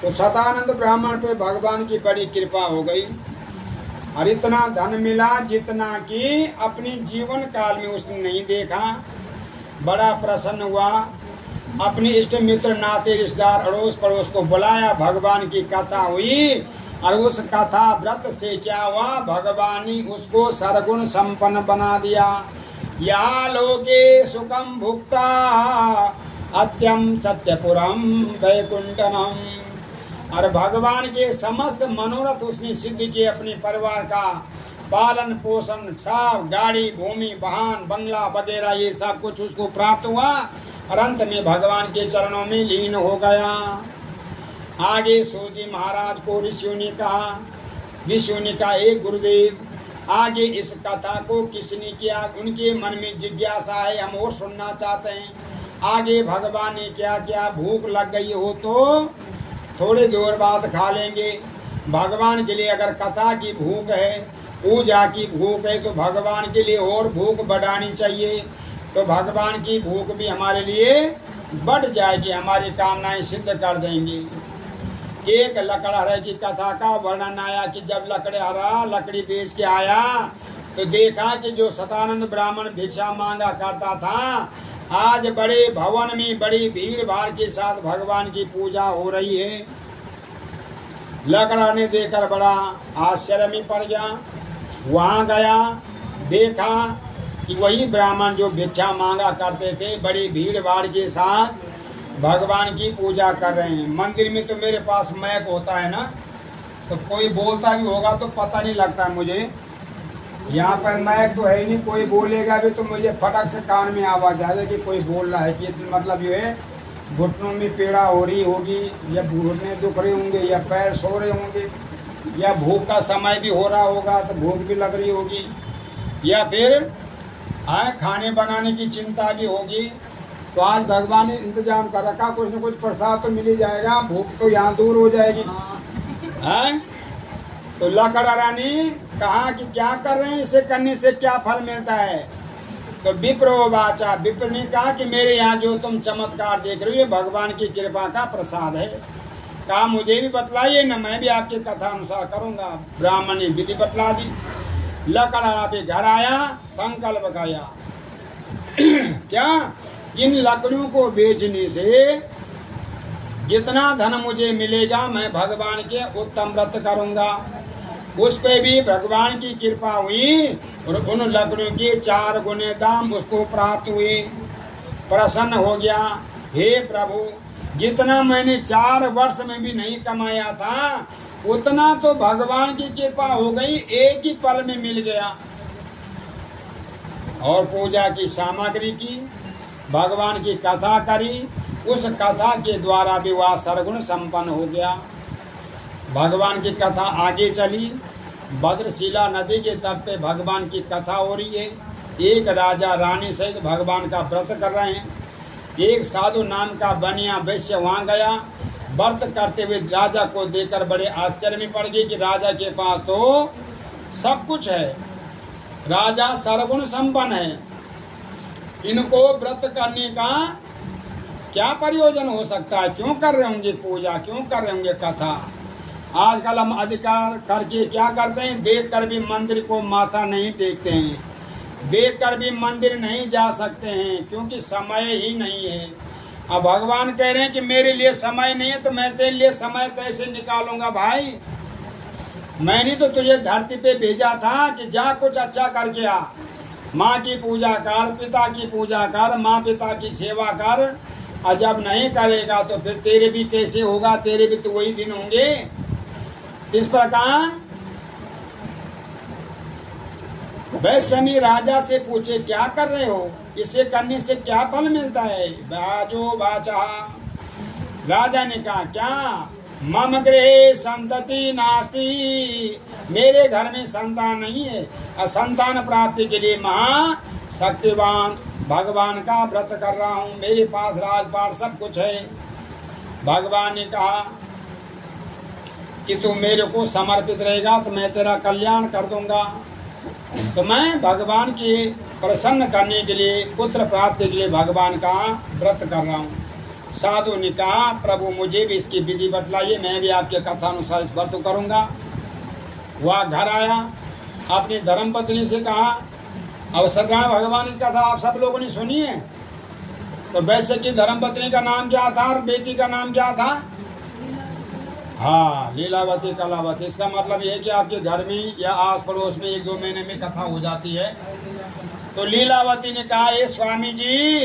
S1: तो सदानंद ब्राह्मण पे भगवान की बड़ी कृपा हो गई और इतना धन मिला जितना कि अपनी जीवन काल में उसने नहीं देखा। बड़ा प्रसन्न हुआ, अपने इष्ट मित्र नाते रिश्तेदार अड़ोस पड़ोस को बुलाया, भगवान की कथा हुई और उस कथा व्रत से क्या हुआ, भगवान ने उसको सर्वगुण संपन्न बना दिया। या लोके सुखम भुक्ता अत्यम सत्यपुरम वैकुंठनम। और भगवान के समस्त मनोरथ उसने सिद्ध किए। अपने परिवार का पालन पोषण, सब गाड़ी भूमि वाहन बंगला वगैरह ये सब कुछ उसको प्राप्त हुआ और अंत में भगवान के चरणों में लीन हो गया। आगे सूजी महाराज को ऋषियों ने कहा, ऋषियों ने कहा एक गुरुदेव आगे इस कथा को किसने किया? उनके मन में जिज्ञासा है, हम और सुनना चाहते हैं। आगे भगवान ने क्या किया? भूख लग गई हो तो थोड़ी देर बाद खा लेंगे। भगवान के लिए अगर कथा की भूख है, पूजा की भूख है, तो भगवान के लिए और भूख बढ़ानी चाहिए। तो भगवान की भूख भी हमारे लिए बढ़ जाएगी, हमारी कामनाएं सिद्ध कर देंगी। एक लकड़हरे की कथा का वर्णन आया कि जब लकड़हरा लकड़ी बेच के आया तो देखा कि जो सदानंद ब्राह्मण भिक्षा मांगा करता था, आज बड़े भवन में बड़ी भीड़ भाड़ के साथ भगवान की पूजा हो रही है। लकड़ा ने देखकर बड़ा आश्चर्य में पड़ गया। वहां गया, देखा कि वही ब्राह्मण जो भिक्षा मांगा करते थे बड़ी भीड़ भाड़ के साथ भगवान की पूजा कर रहे हैं। मंदिर में तो मेरे पास मैक होता है ना, तो कोई बोलता भी होगा तो पता नहीं लगता है मुझे। यहाँ पर मैक तो है ही नहीं, कोई बोलेगा भी तो मुझे फटक से कान में आवाज आ जाए कि कोई बोल रहा है। कि मतलब ये है घुटनों में पीड़ा हो रही होगी, या घुटने दुख रहे होंगे, या पैर सो रहे होंगे, या भूख का समय भी हो रहा होगा तो भूख भी लग रही होगी, या फिर खाने बनाने की चिंता भी होगी, तो आज भगवान ने इंतजाम कर रखा, कुछ न कुछ प्रसाद तो मिल ही जाएगा, भूख तो यहाँ दूर हो जाएगी। है तो लकड़ा रानी कहा कि क्या कर रहे हैं, इसे करने से क्या फल मिलता है। तो विप्रो वाचा, विप्र ने कहा कि मेरे यहाँ जो तुम चमत्कार देख रहे हो भगवान की कृपा का प्रसाद है। कहा मुझे भी बतलाइए न, मैं भी आपकी कथा अनुसार करूंगा। ब्राह्मण ने विधि बतला दी। लकड़ा पे घर आया, संकल्प किया क्या, किन लकड़ियों को बेचने से जितना धन मुझे मिलेगा मैं भगवान के उत्तम व्रत करूंगा। उस पे भी भगवान की कृपा हुई और उन लकड़ियों के 4 गुने दाम उसको प्राप्त हुए। प्रसन्न हो गया, हे प्रभु जितना मैंने 4 वर्ष में भी नहीं कमाया था उतना तो भगवान की कृपा हो गई, एक ही पल में मिल गया। और पूजा की सामग्री की, भगवान की कथा करी, उस कथा के द्वारा भी वह सर्वगुण संपन्न हो गया। भगवान की कथा आगे चली। भद्रशिला नदी के तट पे भगवान की कथा हो रही है। एक राजा रानी सहित भगवान का व्रत कर रहे हैं। एक साधु नाम का बनिया वैश्य वहां गया। व्रत करते हुए राजा को देखकर बड़े आश्चर्य में पड़ गए कि राजा के पास तो सब कुछ है, राजा सर्वगुण संपन्न है, इनको व्रत करने का क्या प्रयोजन हो सकता है, क्यों कर रहे होंगे पूजा, क्यों कर रहे होंगे कथा। आजकल हम अधिकार करके क्या करते हैं, देख कर भी मंदिर को माथा नहीं टेकते हैं, देख कर भी मंदिर नहीं जा सकते हैं, क्योंकि समय ही नहीं है। अब भगवान कह रहे हैं कि मेरे लिए समय नहीं है तो मैं तेरे लिए समय कैसे निकालूंगा भाई। मैंने तो तुझे धरती पे भेजा था कि जा कुछ अच्छा करके आ, माँ की पूजा कर, पिता की पूजा कर, माँ पिता की सेवा कर, और जब नहीं करेगा तो फिर तेरे भी कैसे होगा, तेरे भी तो वही दिन होंगे। इस प्रकार वैश्य ने राजा से पूछे क्या कर रहे हो, इसे करने से क्या फल मिलता है। बाजो बाचा, राजा ने कहा क्या, मम गृहे संतति नास्ति, मेरे घर में संतान नहीं है, और संतान प्राप्ति के लिए महा शक्तिवान भगवान का व्रत कर रहा हूँ, मेरे पास राजपाट सब कुछ है। भगवान ने कहा कि तू मेरे को समर्पित रहेगा तो मैं तेरा कल्याण कर दूंगा। तो मैं भगवान के प्रसन्न करने के लिए, पुत्र प्राप्ति के लिए भगवान का व्रत कर रहा हूँ। साधु ने कहा प्रभु मुझे भी इसकी विधि बतलाइए, मैं भी आपके कथा अनुसार इस व्रत करूंगा। वह घर आया, अपनी धर्मपत्नी से कहा, अब सत्यनारायण भगवान की कथा आप सब लोगों ने सुनी है। तो वैसे की धर्मपत्नी का नाम क्या था और बेटी का नाम क्या था। हाँ, लीलावती कलावती। इसका मतलब ये है कि आपके घर में या आस पड़ोस में 1-2 महीने में कथा हो जाती है। तो लीलावती ने कहा ये स्वामी जी,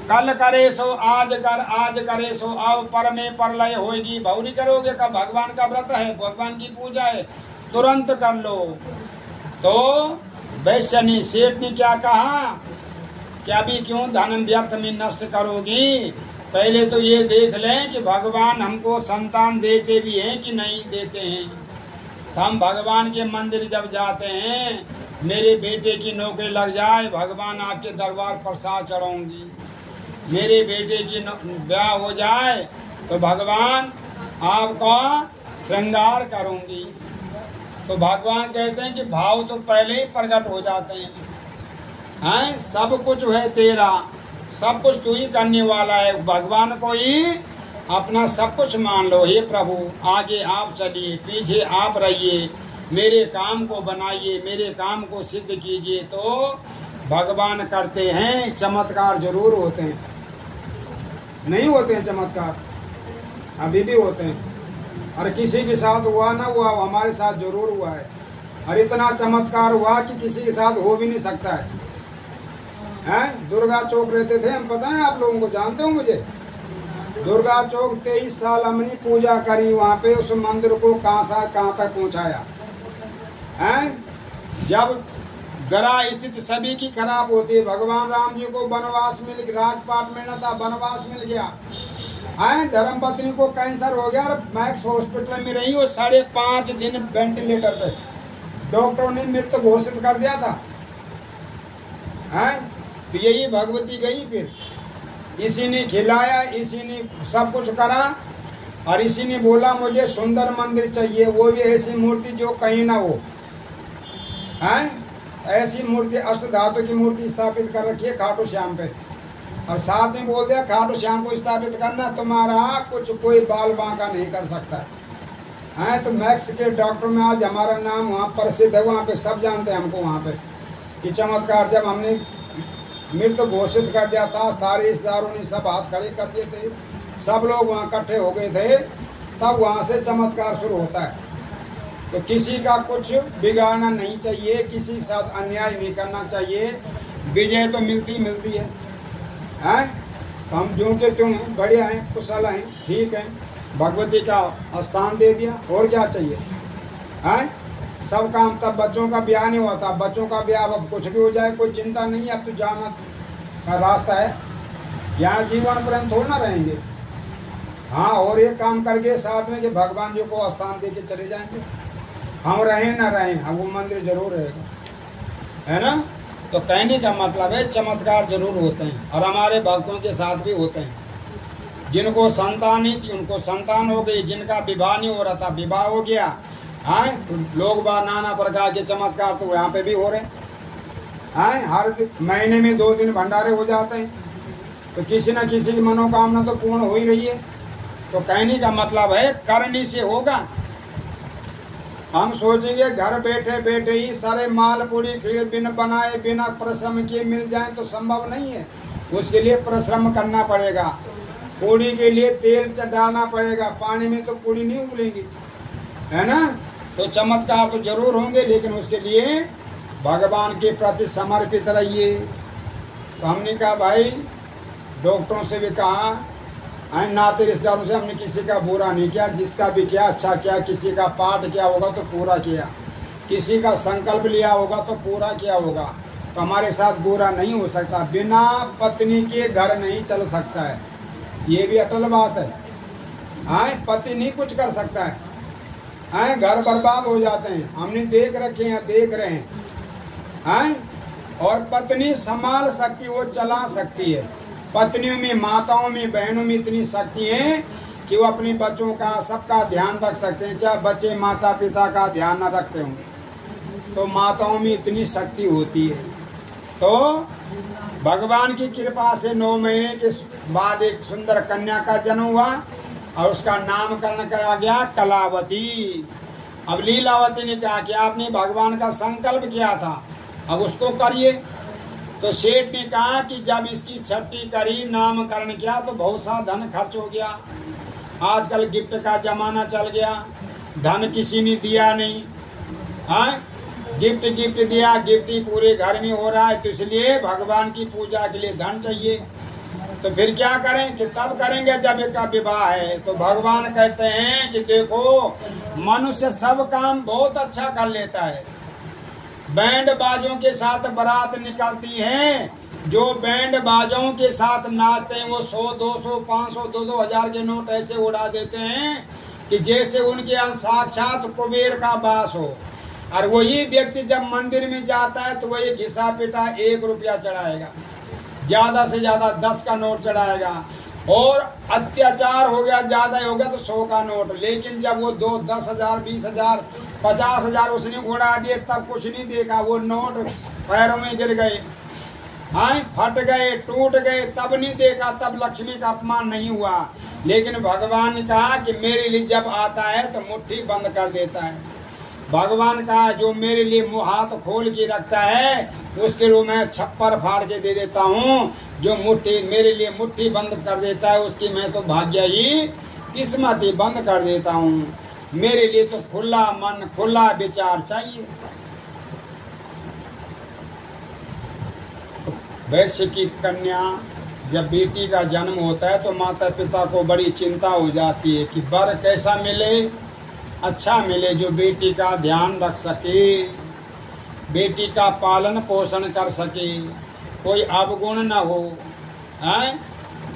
S1: कल करे सो आज कर, आज करे सो अब, पर में परलय होगी, भौरी करोगे कब, भगवान का व्रत है, भगवान की पूजा है, तुरंत कर लो। तो वैश्य ने, सेठ ने क्या कहा कि अभी क्यों धन व्यर्थ में नष्ट करोगी, पहले तो ये देख लें कि भगवान हमको संतान देते भी हैं कि नहीं देते हैं। तो हम भगवान के मंदिर जब जाते हैं, मेरे बेटे की नौकरी लग जाए, भगवान आपके दरबार प्रसाद चढ़ाऊंगी, मेरे बेटे की ब्याह हो जाए तो भगवान आपका श्रृंगार करूंगी। तो भगवान कहते हैं कि भाव तो पहले ही प्रकट हो जाते हैं, सब कुछ है तेरा, सब कुछ तू ही करने वाला है, भगवान को ही अपना सब कुछ मान लो। हे प्रभु आगे आप चलिए, पीछे आप रहिए, मेरे काम को बनाइए, मेरे काम को सिद्ध कीजिए। तो भगवान करते हैं, चमत्कार जरूर होते हैं, नहीं होते हैं चमत्कार, अभी भी होते हैं। और किसी के साथ हुआ ना हुआ, हमारे साथ जरूर हुआ है। और इतना चमत्कार हुआ कि किसी के साथ हो भी नहीं सकता है। दुर्गा चौक रहते थे हम, पता है आप लोगों को, जानते हो मुझे। दुर्गा चौक 23 साल हमने पूजा करी वहाँ पे, उस मंदिर को कहाँ तक पहुँचाया है। जब ग्रह स्थिति सभी की खराब होती है, भगवान राम जी को वनवास मिल, राजपाट मिलना था, वनवास मिल गया है। धर्मपत्नी को कैंसर हो गया और मैक्स हॉस्पिटल में रही, वो 5.5 दिन वेंटिलेटर पे, डॉक्टरों ने मृत घोषित कर दिया था। हैं? तो यही भगवती गई फिर, इसी ने खिलाया, इसी ने सब कुछ करा, और इसी ने बोला मुझे सुंदर मंदिर चाहिए, वो भी ऐसी मूर्ति जो कहीं ना हो। हैं? ऐसी मूर्ति, अष्ट धातु की मूर्ति स्थापित कर रखी है खाटू श्याम पे, और साथ में बोल दिया खाटू श्याम को स्थापित करना, तुम्हारा कुछ कोई बाल बांका नहीं कर सकता है। तो मैक्स के डॉक्टर में आज हमारा नाम वहाँ प्रसिद्ध है, वहाँ पे सब जानते हैं हमको वहाँ पे कि चमत्कार। जब हमने मृत्यु घोषित कर दिया था, सारे रिश्तेदारों ने सब हाथ खड़े कर दिए थे, सब लोग वहाँ इकट्ठे हो गए थे, तब वहाँ से चमत्कार शुरू होता है। तो किसी का कुछ बिगाड़ना नहीं चाहिए, किसी के साथ अन्याय नहीं करना चाहिए, विजय तो मिलती मिलती है। तो हम जो के त्यों हैं, बढ़िया हैं, कुशल हैं, ठीक हैं, भगवती का स्थान दे दिया, और क्या चाहिए। सब काम, तब बच्चों का ब्याह नहीं हुआ था, बच्चों का ब्याह अब कुछ भी हो जाए कोई चिंता नहीं है, अब तो जाना का रास्ता है, यहाँ जीवन पर्यंत थोड़ा ना रहेंगे। हाँ, और ये काम करके साथ में कि भगवान जी को स्थान दे के चले जाएंगे, हम रहें ना रहें, हम वो मंदिर जरूर रहेगा, है ना। तो कहने का मतलब है चमत्कार जरूर होते हैं, और हमारे भक्तों के साथ भी होते हैं। जिनको संतान नहीं थी उनको संतान हो गई, जिनका विवाह नहीं हो रहा था विवाह हो गया। हाँ, तो लोग बार नाना प्रकार के चमत्कार तो यहाँ पे भी हो रहे हैं। हर महीने में 2 दिन भंडारे हो जाते हैं, तो किसी न किसी की मनोकामना तो पूर्ण हो ही रही है। तो कहने का मतलब है करने से होगा। हम सोचेंगे घर बैठे बैठे ही सारे माल पूरी खीर बिन बनाए बिना परिश्रम किए मिल जाए तो संभव नहीं है, उसके लिए परिश्रम करना पड़ेगा। पूड़ी के लिए तेल डालना पड़ेगा, पानी में तो पूड़ी नहीं उबलेगी, है ना। तो चमत्कार तो जरूर होंगे, लेकिन उसके लिए भगवान के प्रति समर्पित रहिए। तो हमने कहा भाई, डॉक्टरों से भी कहा, नाते रिश्तेदारों से हमने किसी का बुरा नहीं किया, जिसका भी किया अच्छा किया, किसी का पाठ किया होगा तो पूरा किया, किसी का संकल्प लिया होगा तो पूरा किया होगा। तो हमारे साथ बुरा नहीं हो सकता, बिना पत्नी के घर नहीं चल सकता है, ये भी अटल बात है। पति नहीं कुछ कर सकता है, घर बर्बाद हो जाते हैं, हमने देख रखे हैं, देख रहे हैं। और पत्नी संभाल सकती, वो चला सकती है। पत्नियों में, माताओं में, बहनों में इतनी शक्ति है कि वो अपने बच्चों का सबका ध्यान रख सकते हैं, चाहे बच्चे माता पिता का ध्यान न रखते हों, तो माताओं में इतनी शक्ति होती है। तो भगवान की कृपा से 9 महीने के बाद एक सुंदर कन्या का जन्म हुआ, और उसका नामकरण करा गया कलावती। अब लीलावती ने कहा कि आपने भगवान का संकल्प किया था, अब उसको करिए। तो सेठ ने कहा कि जब इसकी छठी करी, नामकरण किया, तो बहुत सा धन खर्च हो गया। आजकल गिफ्ट का जमाना चल गया, धन किसी ने दिया नहीं। गिफ्ट दिया, गिफ्ट ही पूरे घर में हो रहा है, तो इसलिए भगवान की पूजा के लिए धन चाहिए। तो फिर क्या करें कि तब करेंगे जब एक का विवाह है। तो भगवान कहते हैं कि देखो, मनुष्य सब काम बहुत अच्छा कर लेता है। बैंड बाजों के साथ बारात निकलती है, जो बैंड बाजों के साथ नाचते हैं वो 100, 200, 500, 2-2 हजार के नोट ऐसे उड़ा देते हैं कि जैसे उनके यहाँ साक्षात कुबेर का वास हो। और वही व्यक्ति जब मंदिर में जाता है तो वही घिसा पिटा 1 रुपया चढ़ाएगा, ज्यादा से ज्यादा 10 का नोट चढ़ाएगा, और अत्याचार हो गया, ज्यादा हो गया तो 100 का नोट। लेकिन जब वो 2, 10,000, 20,000, 50,000 उसने उड़ा दिए, तब कुछ नहीं देखा, वो नोट पैरों में गिर गए, फट गए, टूट गए, तब नहीं देखा, तब लक्ष्मी का अपमान नहीं हुआ। लेकिन भगवान ने कहा कि मेरे लिए जब आता है तो मुट्ठी बंद कर देता है। भगवान कहा जो मेरे लिए मुँह हाथ खोल के रखता है उसके लिए मैं छप्पर फाड़ के दे देता हूँ, जो मुट्ठी मेरे लिए मुट्ठी बंद कर देता है उसकी मैं तो भाग्य ही किस्मत ही बंद कर देता हूँ। मेरे लिए तो खुला मन खुला विचार चाहिए। वैश्य की कन्या जब बेटी का जन्म होता है तो माता पिता को बड़ी चिंता हो जाती है कि वर कैसा मिले, अच्छा मिले, जो बेटी का ध्यान रख सके, बेटी का पालन पोषण कर सके, कोई अवगुण न हो,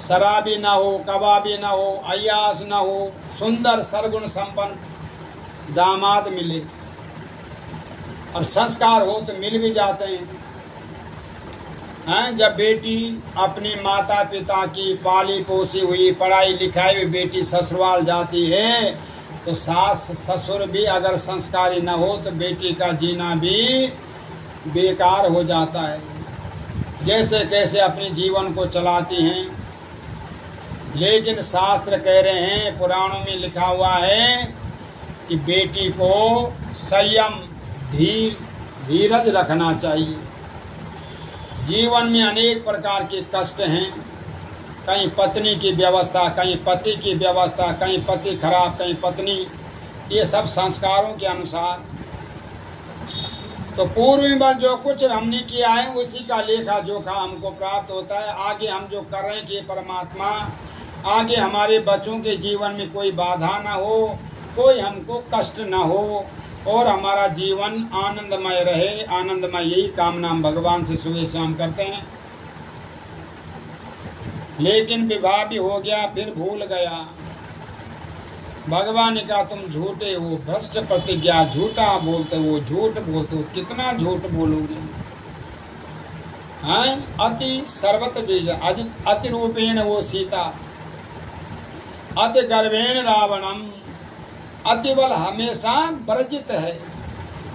S1: शराबी न हो, कबाबी न हो, अय्यास न हो, सुंदर सरगुण संपन्न दामाद मिले। और संस्कार हो तो मिल भी जाते हैं। हैं, जब बेटी अपनी माता पिता की पाली पोसी हुई पढ़ाई लिखाई हुई बेटी ससुराल जाती है तो सास ससुर भी अगर संस्कारी न हो तो बेटी का जीना भी बेकार हो जाता है। जैसे कैसे अपने जीवन को चलाती हैं, लेकिन शास्त्र कह रहे हैं, पुराणों में लिखा हुआ है कि बेटी को संयम धीरज रखना चाहिए। जीवन में अनेक प्रकार के कष्ट हैं, कहीं पत्नी की व्यवस्था, कहीं पति की व्यवस्था, कहीं पति खराब, कहीं पत्नी, ये सब संस्कारों के अनुसार। तो पूर्व में जो कुछ हमने किया है उसी का लेखा जोखा हमको प्राप्त होता है। आगे हम जो कर रहे हैं कि परमात्मा आगे हमारे बच्चों के जीवन में कोई बाधा ना हो, कोई हमको कष्ट ना हो और हमारा जीवन आनंदमय रहे। आनंदमय यही कामना हम भगवान से सुबह शाम करते हैं। लेकिन विवाह भी हो गया, फिर भूल गया। भगवान ने कहा तुम झूठे हो, भ्रष्ट प्रतिज्ञा, झूठा बोलते हो, झूठ बोलते हो, कितना झूठ बोलोगे। हैं, अति सर्वत बीज अति रूपेण वो सीता, अति गर्भेण रावणम, अति बल हमेशा वर्जित है।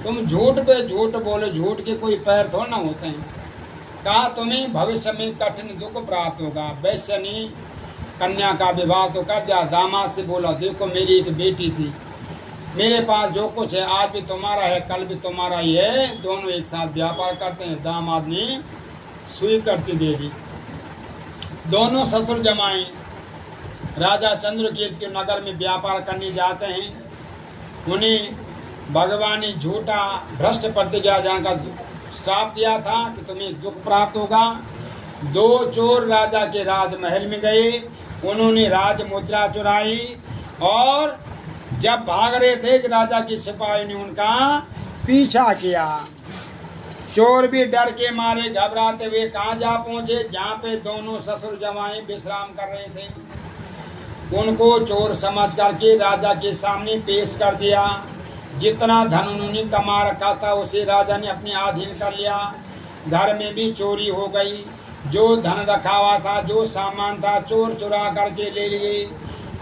S1: तुम झूठ पे झूठ बोलो, झूठ के कोई पैर थोड़ा ना होते हैं। कहा तुम्हें भविष्य में कठिन दुख प्राप्त होगा। वैश्य ने कन्या का विवाह तो कर दिया, दामाद से बोला देखो मेरी एक बेटी थी, मेरे पास जो कुछ है आज भी तुम्हारा है, कल भी तुम्हारा ही है, दोनों एक साथ व्यापार करते हैं। दामाद ने स्वीकृति दे दी। दोनों ससुर जमाए राजा चंद्रकेतु के नगर में व्यापार करने जाते हैं। उन्हें भगवान ने झूठा भ्रष्ट प्रतिज्ञा का श्राप दिया था कि तुम्हें दुख प्राप्त होगा। दो चोर राजा के राजमहल में गए, उन्होंने राज मुद्रा चुराई और जब भाग रहे थे कि राजा की सिपाही ने उनका पीछा किया। चोर भी डर के मारे घबराते हुए कहाँ जा पहुंचे, जहाँ पे दोनों ससुर जमाए विश्राम कर रहे थे। उनको चोर समझ करके राजा के सामने पेश कर दिया। जितना धन उन्होंने कमा रखा था उसे राजा ने अपने अधीन कर लिया। घर में भी चोरी हो गई, जो धन रखा हुआ था, जो सामान था, चोर चुरा करके ले लिए।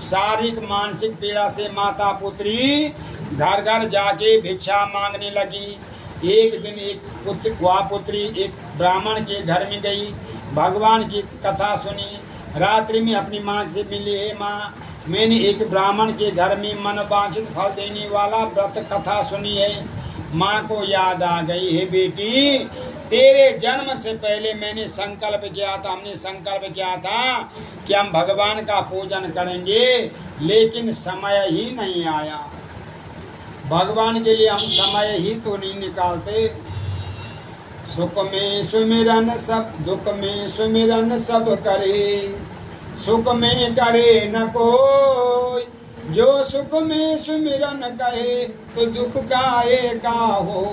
S1: शारीरिक मानसिक पीड़ा से माता पुत्री घर घर जाके भिक्षा मांगने लगी। एक दिन एक पुत्री एक ब्राह्मण के घर में गई, भगवान की कथा सुनी। रात्रि में अपनी माँ से मिली, हे माँ मैंने एक ब्राह्मण के घर में मनोवांछित फल देने वाला व्रत कथा सुनी है। माँ को याद आ गई, हे बेटी तेरे जन्म से पहले मैंने संकल्प किया था, हमने संकल्प किया था कि हम भगवान का पूजन करेंगे, लेकिन समय ही नहीं आया। भगवान के लिए हम समय ही तो नहीं निकालते। सुख में सुमिरन सब, दुख में सुमिरन सब करे, सुख में करे न कोई, जो सुख में सुमिरन कहे तो दुख का हो।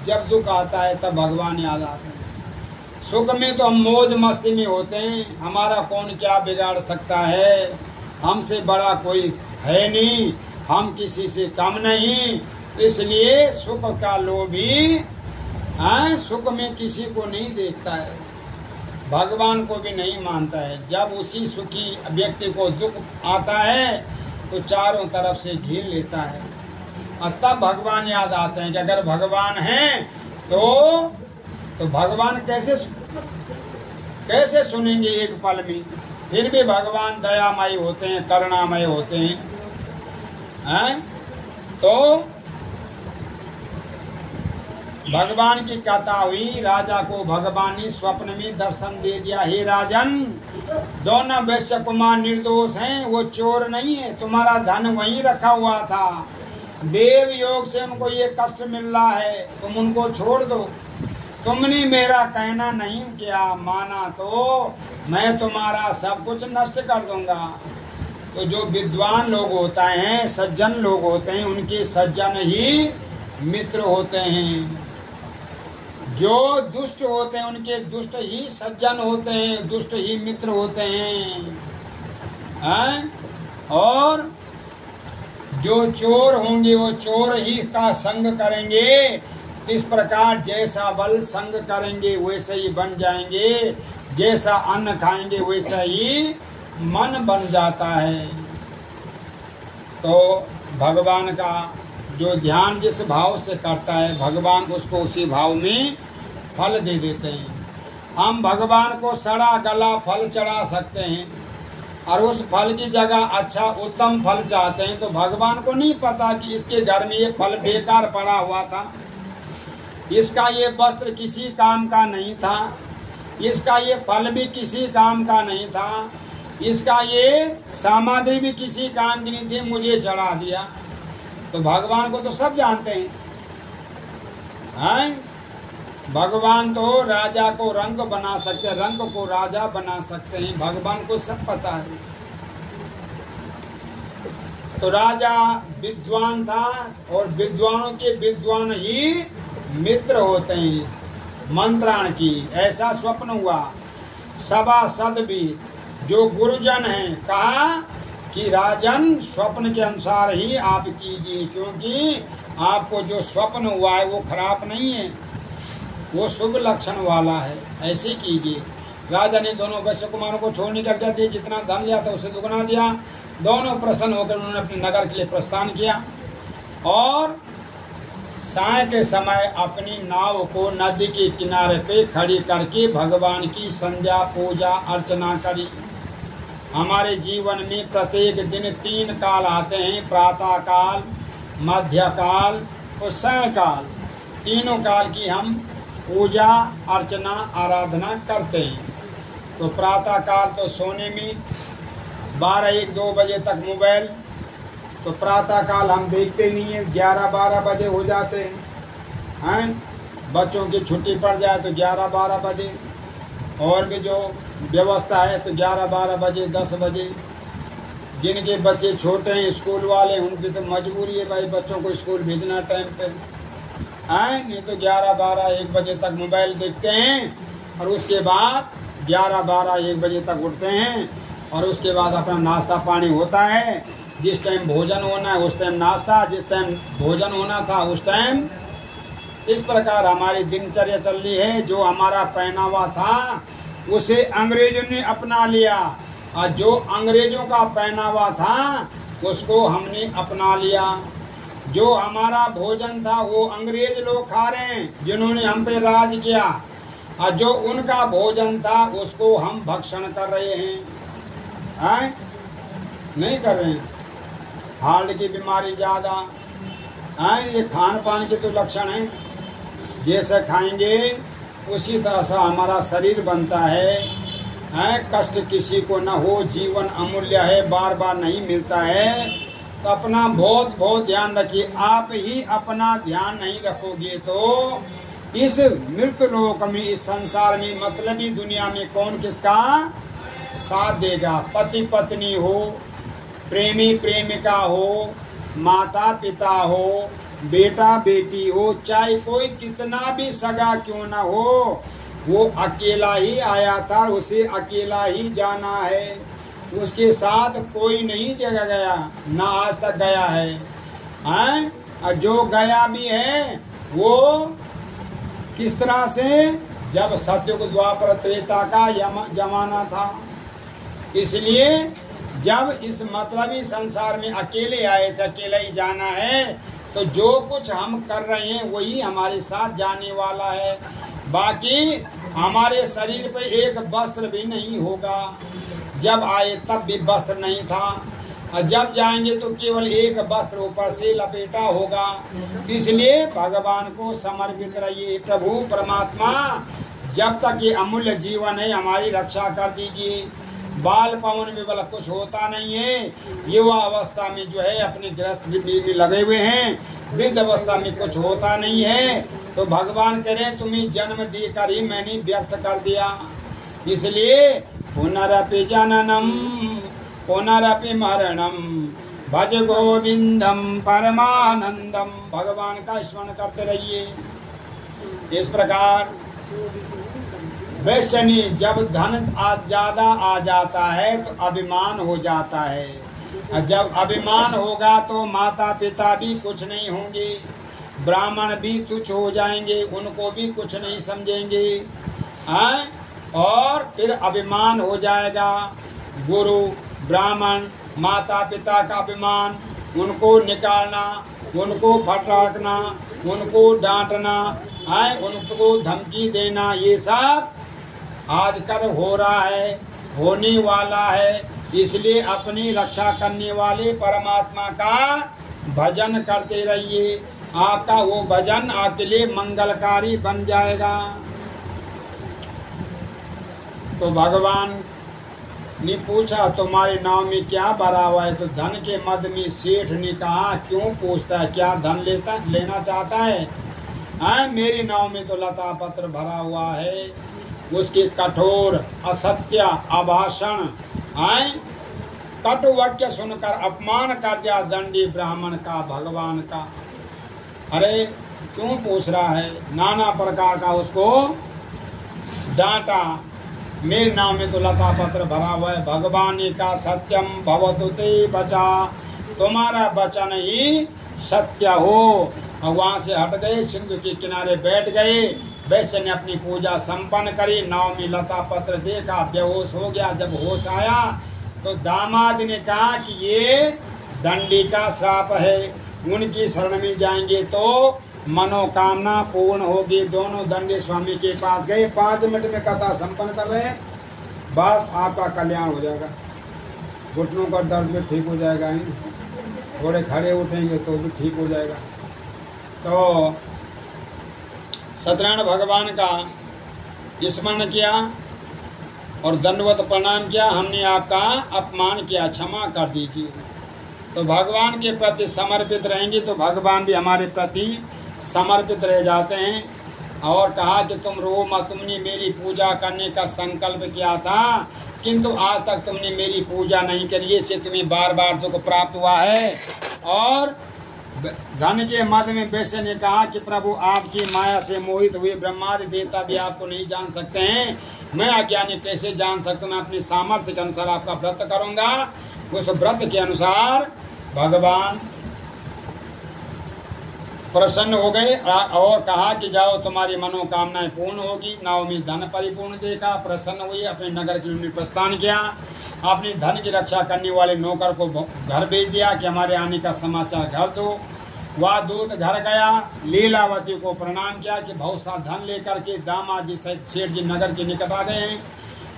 S1: जब दुख आता है तब भगवान याद आते हैं। सुख में तो हम मौज मस्ती में होते हैं, हमारा कौन क्या बिगाड़ सकता है, हमसे बड़ा कोई है नहीं, हम किसी से कम नहीं। इसलिए सुख का लोभी सुख में किसी को नहीं देखता है, भगवान को भी नहीं मानता है। जब उसी सुखी व्यक्ति को दुख आता है तो चारों तरफ से घेर लेता है और तब भगवान याद आते हैं कि अगर भगवान हैं तो भगवान कैसे सुनेंगे एक पल में। फिर भी भगवान दयामय होते हैं, करुणामय होते हैं। तो भगवान की कथा हुई, राजा को भगवान ने स्वप्न में दर्शन दे दिया, हे राजन दोनों वैश्य कुमार निर्दोष हैं, वो चोर नहीं है, तुम्हारा धन वहीं रखा हुआ था, देव योग से उनको ये कष्ट मिल रहा है, तुम उनको छोड़ दो। तुमने मेरा कहना नहीं किया, माना तो मैं तुम्हारा सब कुछ नष्ट कर दूंगा। तो जो विद्वान लोग होते हैं, सज्जन लोग होते हैं, उनके सज्जन ही मित्र होते हैं। जो दुष्ट होते हैं उनके दुष्ट ही सज्जन होते हैं, दुष्ट ही मित्र होते हैं। और जो चोर होंगे वो चोर ही का संग करेंगे, इस प्रकार जैसा बल संग करेंगे वैसे ही बन जाएंगे, जैसा अन्न खाएंगे वैसा ही मन बन जाता है। तो भगवान का जो ध्यान जिस भाव से करता है भगवान उसको उसी भाव में फल दे देते हैं। हम भगवान को सड़ा गला फल चढ़ा सकते हैं और उस फल की जगह अच्छा उत्तम फल चाहते हैं, तो भगवान को नहीं पता कि इसके घर में ये फल बेकार पड़ा हुआ था, इसका ये वस्त्र किसी काम का नहीं था, इसका ये फल भी किसी काम का नहीं था, इसका ये सामग्री भी किसी काम की नहीं थी, मुझे चढ़ा दिया। तो भगवान को तो सब जानते हैं। भगवान तो राजा को रंग बना सकते हैं, रंग को राजा बना सकते हैं, भगवान को सब पता है। तो राजा विद्वान था और विद्वानों के विद्वान ही मित्र होते हैं। मंत्राण की ऐसा स्वप्न हुआ। सभासद भी जो गुरुजन हैं कहा कि राजन स्वप्न के अनुसार ही आप कीजिए, क्योंकि आपको जो स्वप्न हुआ है वो खराब नहीं है, वो शुभ लक्षण वाला है, ऐसे कीजिए। राजा ने दोनों वैश्य कुमारों को छोड़ने का क्या दिया, जितना धन लिया था उसे दुगना दिया। दोनों प्रसन्न होकर उन्होंने अपने नगर के लिए प्रस्थान किया और साय के समय अपनी नाव को नदी के किनारे पे खड़ी करके भगवान की संध्या पूजा अर्चना करी। हमारे जीवन में प्रत्येक दिन 3 काल आते हैं, प्रातः काल, मध्य काल और सायंकाल। तीनों काल की हम पूजा अर्चना आराधना करते हैं। तो प्रातः काल तो सोने में 12-1-2 बजे तक मोबाइल, तो प्रातः काल हम देखते नहीं है, 11-12 बजे हो जाते हैं। बच्चों की छुट्टी पड़ जाए तो 11-12 बजे, और भी जो व्यवस्था है तो 11-12 बजे 10 बजे। जिनके बच्चे छोटे हैं स्कूल वाले उनकी तो मजबूरी है भाई बच्चों को स्कूल भेजना टाइम पे, नहीं तो 11-12-1 बजे तक मोबाइल देखते हैं और उसके बाद 11-12-1 बजे तक उठते हैं और उसके बाद अपना नाश्ता पानी होता है। जिस टाइम भोजन होना है उस टाइम नाश्ता, जिस टाइम भोजन होना था उस टाइम। इस प्रकार हमारी दिनचर्या चल रही है। जो हमारा पहनावा था उसे अंग्रेजों ने अपना लिया और जो अंग्रेजों का पहनावा था उसको हमने अपना लिया। जो हमारा भोजन था वो अंग्रेज लोग खा रहे हैं जिन्होंने हम पे राज किया, और जो उनका भोजन था उसको हम भक्षण कर रहे हैं, नहीं कर रहे हैं। हार्ट की बीमारी ज़्यादा, ये खान पान के तो लक्षण हैं। जैसे खाएंगे उसी तरह से हमारा शरीर बनता है। कष्ट किसी को न हो, जीवन अमूल्य है, बार बार नहीं मिलता है। तो अपना बहुत बहुत ध्यान रखिए। आप ही अपना ध्यान नहीं रखोगे तो इस मृत लोक में, इस संसार में, मतलबी दुनिया में कौन किसका साथ देगा। पति पत्नी हो, प्रेमी प्रेमिका हो, माता पिता हो, बेटा बेटी हो, चाहे कोई कितना भी सगा क्यों ना हो, वो अकेला ही आया था, उसे अकेला ही जाना है। उसके साथ कोई नहीं जगह गया, ना आज तक गया है। और जो गया भी है वो किस तरह से, जब सतयुग द्वापर त्रेता का जमाना था। इसलिए जब इस मतलबी संसार में अकेले आए थे, अकेले ही जाना है, तो जो कुछ हम कर रहे हैं वही हमारे साथ जाने वाला है। बाकी हमारे शरीर पे एक वस्त्र भी नहीं होगा। जब आए तब भी वस्त्र नहीं था, और जब जाएंगे तो केवल एक वस्त्र ऊपर से लपेटा होगा। इसलिए भगवान को समर्पित रहिए। प्रभु परमात्मा जब तक ये अमूल्य जीवन है हमारी रक्षा कर दीजिए। बाल पवन में बल कुछ होता नहीं है, युवा अवस्था में जो है अपने गृहस्थ में लगे हुए हैं, वृद्ध अवस्था में कुछ होता नहीं है। तो भगवान कह रहे हैं तुम्हें जन्म देकर ही मैंने व्यर्थ कर दिया। इसलिए पुनरपि जननम पुनरपि मरणम भज गोविंदम परमानंदम। भगवान का स्मरण करते रहिए। इस प्रकार वैश्यनी जब धन ज्यादा आ जाता है तो अभिमान हो जाता है, और जब अभिमान होगा तो माता पिता भी कुछ नहीं होंगे, ब्राह्मण भी तुच्छ हो जाएंगे, उनको भी कुछ नहीं समझेंगे, हैं? और फिर अभिमान हो जाएगा, गुरु ब्राह्मण माता पिता का अभिमान, उनको निकालना, उनको फटकना, उनको डांटना, हैं? उनको धमकी देना, ये सब आजकल हो रहा है, होने वाला है। इसलिए अपनी रक्षा करने वाले परमात्मा का भजन करते रहिए, आपका वो भजन आपके लिए मंगलकारी बन जाएगा। तो भगवान ने पूछा तुम्हारे नाव में क्या भरा हुआ है? तो धन के मद में सेठ ने कहा क्यों पूछता है, क्या धन लेना चाहता है? मेरी नाव में तो लता पत्र भरा हुआ है। उसके कठोर असत्य अभाषण कटु वाक्य सुनकर अपमान कर दिया दंडी ब्राह्मण का, भगवान का। अरे क्यों पूछ रहा है? नाना प्रकार का उसको डांटा। मेरे नाम में तो लता पत्र भरा हुआ है। भगवान का सत्यम भवतु ते बचा, तुम्हारा वचन ही सत्य हो। और वहां से हट गए, सिंधु के किनारे बैठ गए। वैश्य ने अपनी पूजा संपन्न करी, नाव में लता पत्र देखा, बेहोश हो गया। जब होश आया तो दामाद ने कहा कि ये दंडी का श्राप है, उनकी शरण में जाएंगे तो मनोकामना पूर्ण होगी। दोनों दंडी स्वामी के पास गए, 5 मिनट में कथा संपन्न कर रहे हैं, बस आपका कल्याण हो जाएगा, घुटनों का दर्द भी ठीक हो जाएगा, थोड़े खड़े उठेंगे तो भी ठीक हो जाएगा। तो सत्यनारायण भगवान का स्मरण किया और दंडवत प्रणाम किया, हमने आपका अपमान किया, क्षमा कर दीजिए। तो भगवान के प्रति समर्पित रहेंगे तो भगवान भी हमारे प्रति समर्पित रह जाते हैं। और कहा कि तुम रो मत, तुमने मेरी पूजा करने का संकल्प किया था किंतु आज तक तुमने मेरी पूजा नहीं करी, इससे तुम्हें बार बार दुख प्राप्त हुआ है। और धन के मद में वैश्य ने कहा कि प्रभु आपकी माया से मोहित हुए ब्रह्मादि देवता भी आपको नहीं जान सकते हैं, मैं अज्ञानी कैसे जान सकता हूँ? मैं अपनी सामर्थ्य के अनुसार आपका व्रत करूंगा। उस व्रत के अनुसार भगवान प्रसन्न हो गए और कहा कि जाओ तुम्हारी मनोकामनाएं पूर्ण होगी। नाव में धन परिपूर्ण देखा, प्रसन्न हुई, अपने नगर के लिए प्रस्थान किया। अपने धन की रक्षा करने वाले नौकर को घर भेज दिया कि हमारे आने का समाचार घर दो। वह दूत घर गया, लीलावती को प्रणाम किया कि बहुत सा धन लेकर के दामाद जी सहित सेठ जी नगर के निकट आ गए हैं।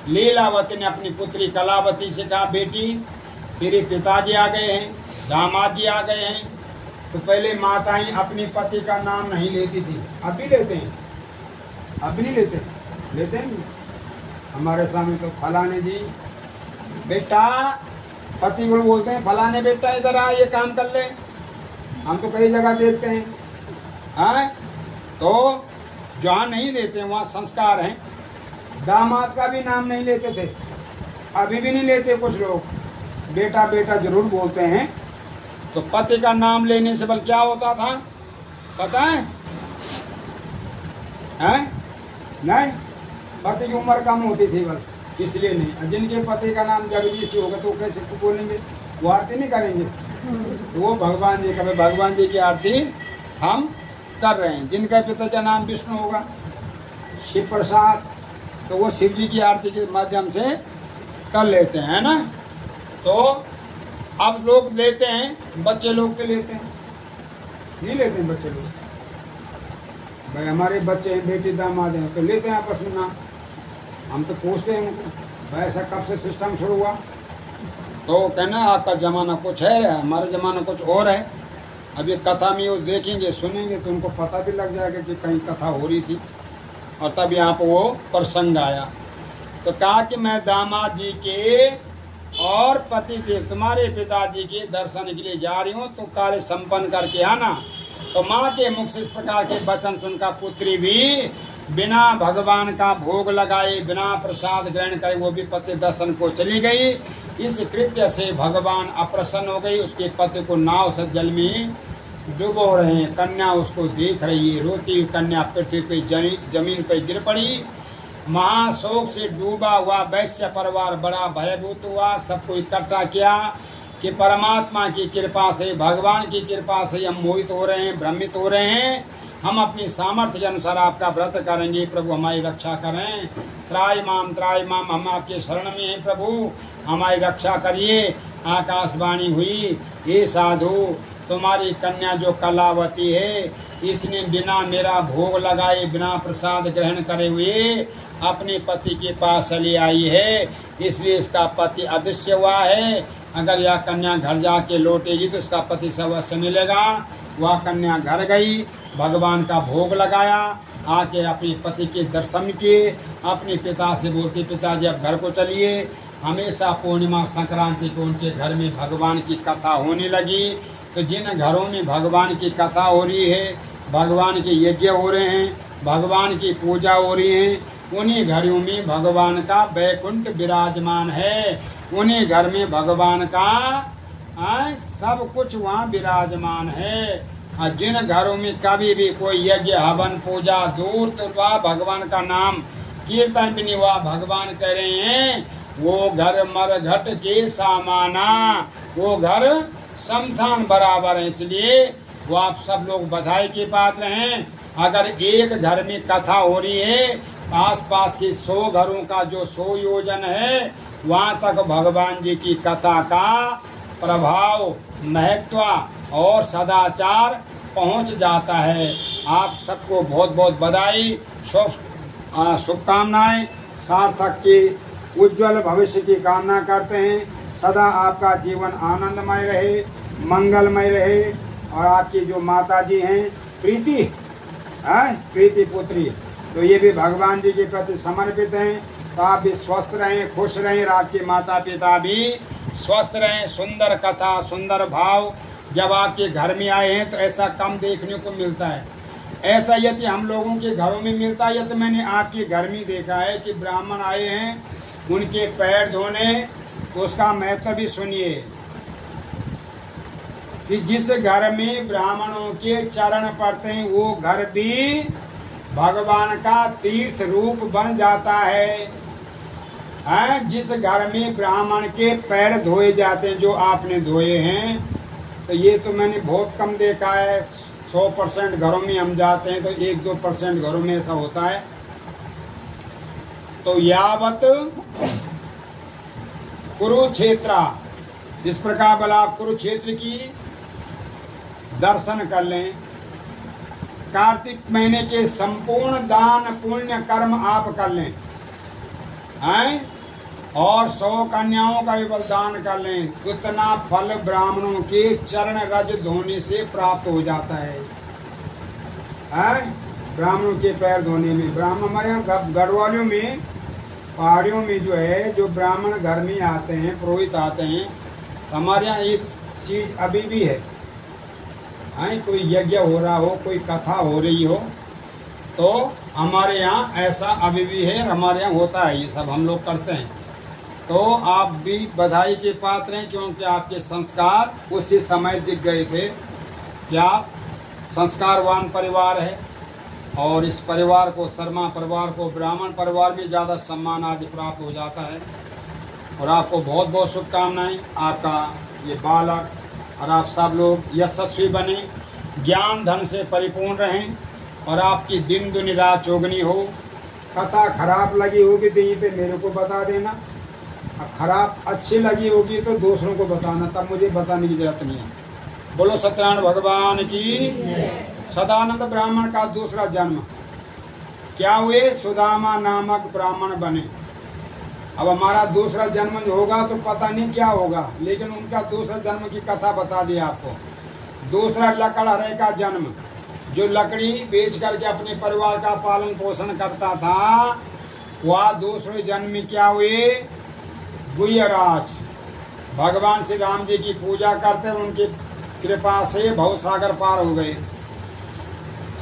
S1: लीलावती ने अपनी पुत्री कलावती से कहा बेटी तेरे पिताजी आ गए हैं, दामाद जी आ गए हैं। तो पहले माताएं अपने पति का नाम नहीं लेती थी, अब भी लेते हैं, अब भी नहीं लेते हैं। हमारे सामने तो फलाने जी बेटा, पति को बोलते हैं फलाने बेटा इधर आ, ये काम कर ले। हम तो कई जगह देखते हैं, तो जहाँ नहीं देते वहाँ संस्कार हैं। दामाद का भी नाम नहीं लेते थे, अभी भी नहीं लेते कुछ लोग, बेटा बेटा जरूर बोलते हैं। तो पति का नाम लेने से बल क्या होता था पता है? नहीं, पति की उम्र कम होती थी बल, इसलिए नहीं। जिनके पति का नाम जगदीश होगा तो कैसे बोलेंगे? वो आरती नहीं करेंगे, तो वो भगवान जी का, भगवान जी की आरती हम कर रहे हैं। जिनका पिता का नाम विष्णु होगा, शिव प्रसाद, तो वो शिव जी की आरती के माध्यम से कर लेते हैं ना। तो अब लोग लेते हैं, बच्चे लोग तो लेते हैं, नहीं लेते हैं बच्चे लोग। भाई हमारे बच्चे हैं, बेटी दामाद हैं, तो लेते हैं आपस में नाम। हम तो पूछते हैं उनको भाई ऐसा कब से सिस्टम शुरू हुआ? तो कहना आपका ज़माना कुछ है, हमारा ज़माना कुछ और है। अब ये कथा में वो देखेंगे सुनेंगे तो उनको पता भी लग जाएगा कि कहीं कथा हो रही थी, और तब यहाँ पर वो प्रसंग आया। तो कहा कि मैं दामाद जी के और पति के तुम्हारे पिताजी के दर्शन के लिए जा रही हूँ, तो कार्य संपन्न करके आना। तो माँ के मुख से इस प्रकार के वचन सुनकर पुत्री भी बिना भगवान का भोग लगाए, बिना प्रसाद ग्रहण करे, वो भी पति दर्शन को चली गई। इस कृत्य से भगवान अप्रसन्न हो गई। उसके पति को नाव से जल में डुबो रहे हैं, कन्या उसको देख रही है। रोती हुई कन्या पृथ्वी पे जमीन पर गिर पड़ी। महाशोक से डूबा हुआ वैश्य परिवार बड़ा भयभूत हुआ, सबको इकट्ठा किया कि परमात्मा की कृपा से, भगवान की कृपा से हम मोहित हो रहे हैं, भ्रमित हो रहे हैं। हम अपनी सामर्थ्य के अनुसार आपका व्रत करेंगे। प्रभु हमारी रक्षा करें। त्राय माम, हम आपके शरण में हैं प्रभु, हमारी रक्षा करिए। आकाशवाणी हुई, हे साधु, तुम्हारी कन्या जो कलावती है, इसने बिना मेरा भोग लगाए, बिना प्रसाद ग्रहण करे हुए अपने पति के पास चली आई है, इसलिए इसका पति अदृश्य हुआ है। अगर यह कन्या घर जाके लौटेगी तो इसका पति अवश्य मिलेगा। वह कन्या घर गई, भगवान का भोग लगाया, आके अपने पति के दर्शन किए, अपने पिता से बोलती, पिताजी अब घर को चलिए। हमेशा पूर्णिमा संक्रांति को उनके घर में भगवान की कथा होने लगी। तो जिन घरों में भगवान की कथा हो रही है, भगवान के यज्ञ हो रहे हैं, भगवान की पूजा हो रही है, उन्हीं घरों में भगवान का वैकुंठ विराजमान है। उन्हीं घर में भगवान का सब कुछ वहाँ विराजमान है। और जिन घरों में कभी भी कोई यज्ञ हवन पूजा दूर तो वह भगवान का नाम कीर्तन भी नहीं हुआ, भगवान कह रहे हैं वो घर मरघट के सामाना, वो घर शमशान बराबर है। इसलिए वो आप सब लोग बधाई के पात्र हैं। अगर एक घर में कथा हो रही है, आस पास के 100 घरों का जो 100 योजन है, वहाँ तक भगवान जी की कथा का प्रभाव, महत्व और सदाचार पहुँच जाता है। आप सबको बहुत बहुत बधाई, शुभकामनाएं। सार्थक के उज्जवल भविष्य की कामना करते हैं। सदा आपका जीवन आनंदमय रहे, मंगलमय रहे। और आपकी जो माता जी हैं प्रीति पुत्री, तो ये भी भगवान जी के प्रति समर्पित हैं। तो आप भी स्वस्थ रहें, खुश रहें, आपके माता पिता भी स्वस्थ रहें। सुंदर कथा, सुंदर भाव जब आपके घर में आए हैं तो ऐसा कम देखने को मिलता है। ऐसा यदि हम लोगों के घरों में मिलता है, तो मैंने आपके घर में देखा है कि ब्राह्मण आए हैं, उनके पैर धोने, उसका महत्व भी सुनिए कि जिस घर में ब्राह्मणों के चरण पड़ते हैं वो घर भी भगवान का तीर्थ रूप बन जाता है। जिस घर में ब्राह्मण के पैर धोए जाते हैं, जो आपने धोए हैं, तो ये तो मैंने बहुत कम देखा है। 100% घरों में हम जाते हैं तो 1-2% घरों में ऐसा होता है। तो यावत कुरुक्षेत्र, जिस प्रकार भला आप कुरुक्षेत्र की दर्शन कर लें। कार्तिक महीने के संपूर्ण दान पुण्य कर्म आप कर लें और 100 कन्याओं का भी बलिदान कर लें, उतना फल ब्राह्मणों के चरण रज धोने से प्राप्त हो जाता है। ब्राह्मणों के पैर धोने में, ब्राह्मण हमारे यहाँ गढ़वालियों में, पहाड़ियों में जो है, जो ब्राह्मण घर में आते हैं, पुरोहित आते हैं, हमारे यहाँ एक चीज अभी भी है। कोई यज्ञ हो रहा हो, कोई कथा हो रही हो, तो हमारे यहाँ ऐसा अभी भी है, हमारे यहाँ होता है, ये सब हम लोग करते हैं। तो आप भी बधाई के पात्र हैं, क्योंकि आपके संस्कार उसी समय दिख गए थे कि आप संस्कारवान परिवार है। और इस परिवार को, शर्मा परिवार को, ब्राह्मण परिवार में ज़्यादा सम्मान आदि प्राप्त हो जाता है। और आपको बहुत बहुत शुभकामनाएं। आपका ये बालक और आप सब लोग यशस्वी बने, ज्ञान धन से परिपूर्ण रहें और आपकी दिन दुनी रात चौगनी हो। कथा खराब लगी होगी तो यहीं पे मेरे को बता देना, और खराब अच्छी लगी होगी तो दूसरों को बताना, तब मुझे बताने की जरूरत नहीं है। बोलो सत्यनारायण भगवान की। सदानंद ब्राह्मण का दूसरा जन्म क्या हुए? सुदामा नामक ब्राह्मण बने। अब हमारा दूसरा जन्म जो होगा तो पता नहीं क्या होगा, लेकिन उनका दूसरा जन्म की कथा बता दी आपको। दूसरा लकड़हरे का जन्म, जो लकड़ी बेच करके अपने परिवार का पालन पोषण करता था, वह दूसरे जन्म में क्या हुए? गुह्यराज। भगवान श्री राम जी की पूजा करते, उनकी कृपा से भवसागर पार हो गए।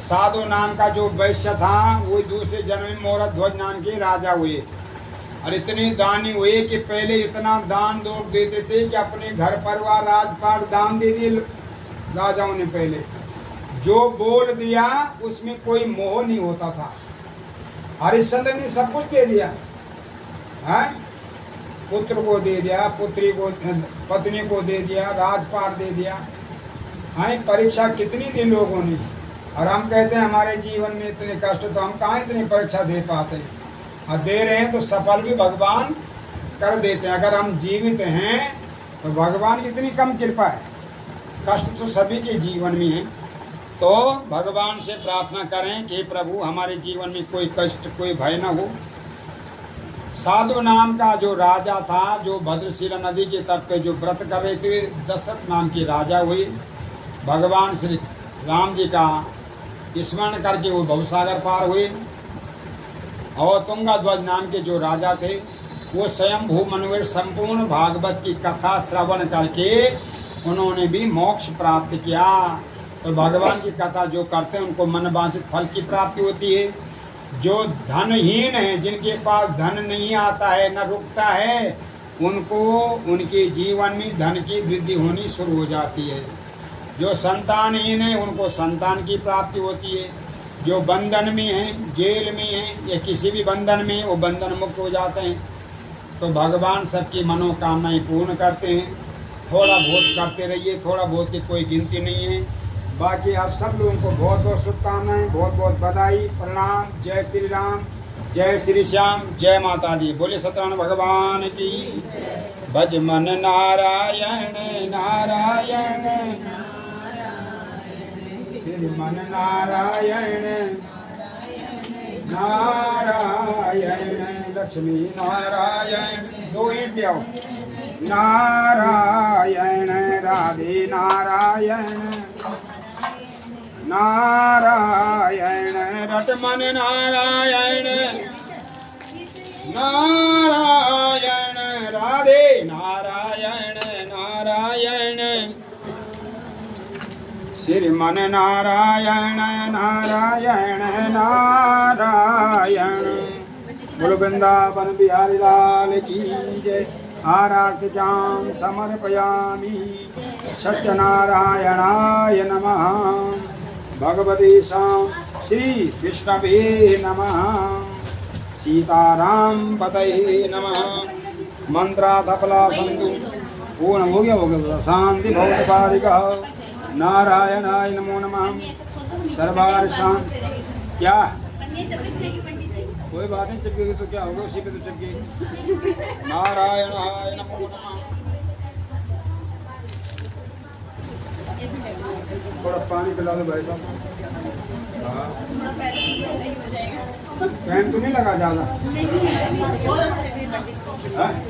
S1: साधु नाम का जो वैश्य था, वो दूसरे जन्म में मोरध्वज नाम के राजा हुए। और इतने दानी हुए कि पहले इतना दान दौड़ देते थे कि अपने घर परिवार राजपाट दान दे दिए राजाओं ने। पहले जो बोल दिया उसमें कोई मोह नहीं होता था। हरिश्चंद्र ने सब कुछ दे दिया है, पुत्र को दे दिया, पुत्री को, पत्नी को दे दिया, राजपाट दे दिया। हाँ, परीक्षा कितनी दी लोगों ने, और हम कहते हैं हमारे जीवन में इतने कष्ट, तो हम कहाँ इतनी परीक्षा दे पाते। और दे रहे हैं तो सफल भी भगवान कर देते हैं। अगर हम जीवित हैं तो भगवान की इतनी कम कृपा है। कष्ट तो सभी के जीवन में है, तो भगवान से प्रार्थना करें कि प्रभु हमारे जीवन में कोई कष्ट, कोई भय न हो। साधु नाम का जो राजा था, जो भद्रशिला नदी के तट पे जो व्रत कर रहे थे, दशरथ नाम के राजा हुए। भगवान श्री राम जी का स्मरण करके वो भवसागर पार हुए। और तुंगाध्वज नाम के जो राजा थे, वो स्वयं भूमनुवीर संपूर्ण भागवत की कथा श्रवण करके उन्होंने भी मोक्ष प्राप्त किया। तो भगवान की कथा जो करते हैं उनको मन वांछित फल की प्राप्ति होती है। जो धनहीन है, जिनके पास धन नहीं आता है, न रुकता है, उनको उनके जीवन में धन की वृद्धि होनी शुरू हो जाती है। जो संतानहीन है, उनको संतान की प्राप्ति होती है। जो बंधन में है, जेल में है, या किसी भी बंधन में, वो बंधन मुक्त हो जाते हैं। तो भगवान सबकी मनोकामनाएं पूर्ण करते हैं। थोड़ा बहुत करते रहिए, थोड़ा बहुत की कोई गिनती नहीं है। बाकी आप सब लोगों को बहुत बहुत शुभकामनाएं, बहुत बहुत बधाई, प्रणाम। जय श्री राम, जय श्री श्याम, जय माता दी। बोले सत्यनारायण भगवान की। भज मन नारायण नारायण, श्री मन नारायण नारायण, लक्ष्मी नारायण। दो ईंट ले आओ। नारायण राधे नारायण, नारायण रटमन नारायण, नारायण राधे नारायण नारायण, श्रीमन नारायण नारायण नारायण। बोलो वृंदावन बिहारी लाल की जय। आराध्यां समर्पयामि सत्यनारायणाय नमः। भगवते श्री विष्णवे नमः। सीताराम पतये नमः। मंत्राथफला संतु पूर्ण हो गया शांति भवतु पारिकः। नारायणाय नमो नमः। सर्वार शांत। क्या कोई बात नहीं, चिपकेगी तो क्या होगा, उसी पे तो चिपकेगी। नारायणाय नमो नमः। थोड़ा पानी पिला दो भाई साहब। हाँ, पैन तो नहीं लगा ज्यादा।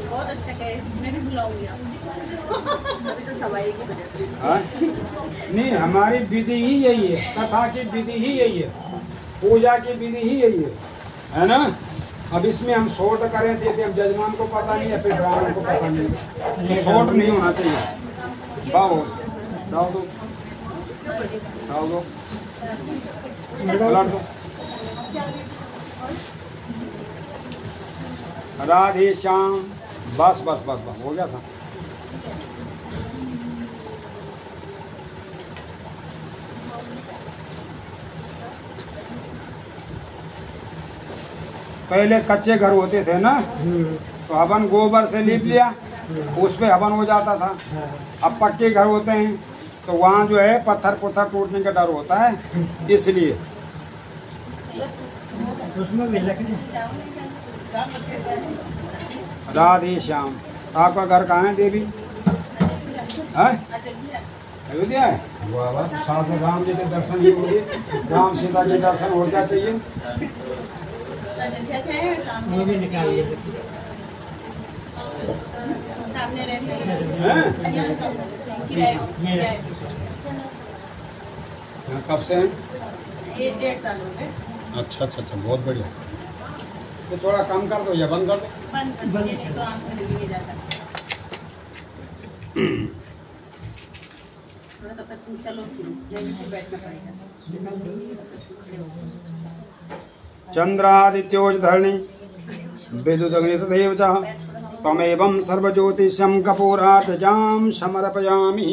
S2: बहुत अच्छा कहे, मैं भी बुलाऊंगी अभी तो सवाई की वजह से।
S1: नहीं, हमारी विधि ही यही है, कथा की विधि ही यही है, पूजा की विधि ही यही है ना। अब इसमें हम शॉर्ट करें थे, अब जजमान को पता नहीं है, फिर ब्राह्मण को पता नहीं, शॉर्ट नहीं होना चाहिए। बाबू डाल दो, डाल दो, दो। राधे श्याम। बस बस बस बस हो गया था। पहले कच्चे घर होते थे ना, तो हवन गोबर से लीप लिया, उस पे हवन हो जाता था। अब पक्के घर होते हैं तो वहाँ जो है पत्थर पुत्थर टूटने का डर होता है, इसलिए। राधे श्याम। आपका घर कहाँ है देवी? अयोध्या है। साथ में राम जी के दर्शन ही होंगे, राम सीता के दर्शन हो क्या चाहिए।
S2: वो भी निकाल
S1: कब से हैं?
S2: ये 1.5 साल हो गए।
S1: अच्छा अच्छा अच्छा, बहुत बढ़िया। तो थोड़ा कम कर दो या बंद कर दो।
S2: बंद कर दो, तो आँख में लगेगी ज़्यादा। थोड़ा तब तक चलो, फिर बैठना पड़ेगा।
S1: चंद्रादित्योज धरणी विद्युदग्नि तथैव च तमेवं सर्वज्योतिषं कपूरार्धजां समर्पयामि।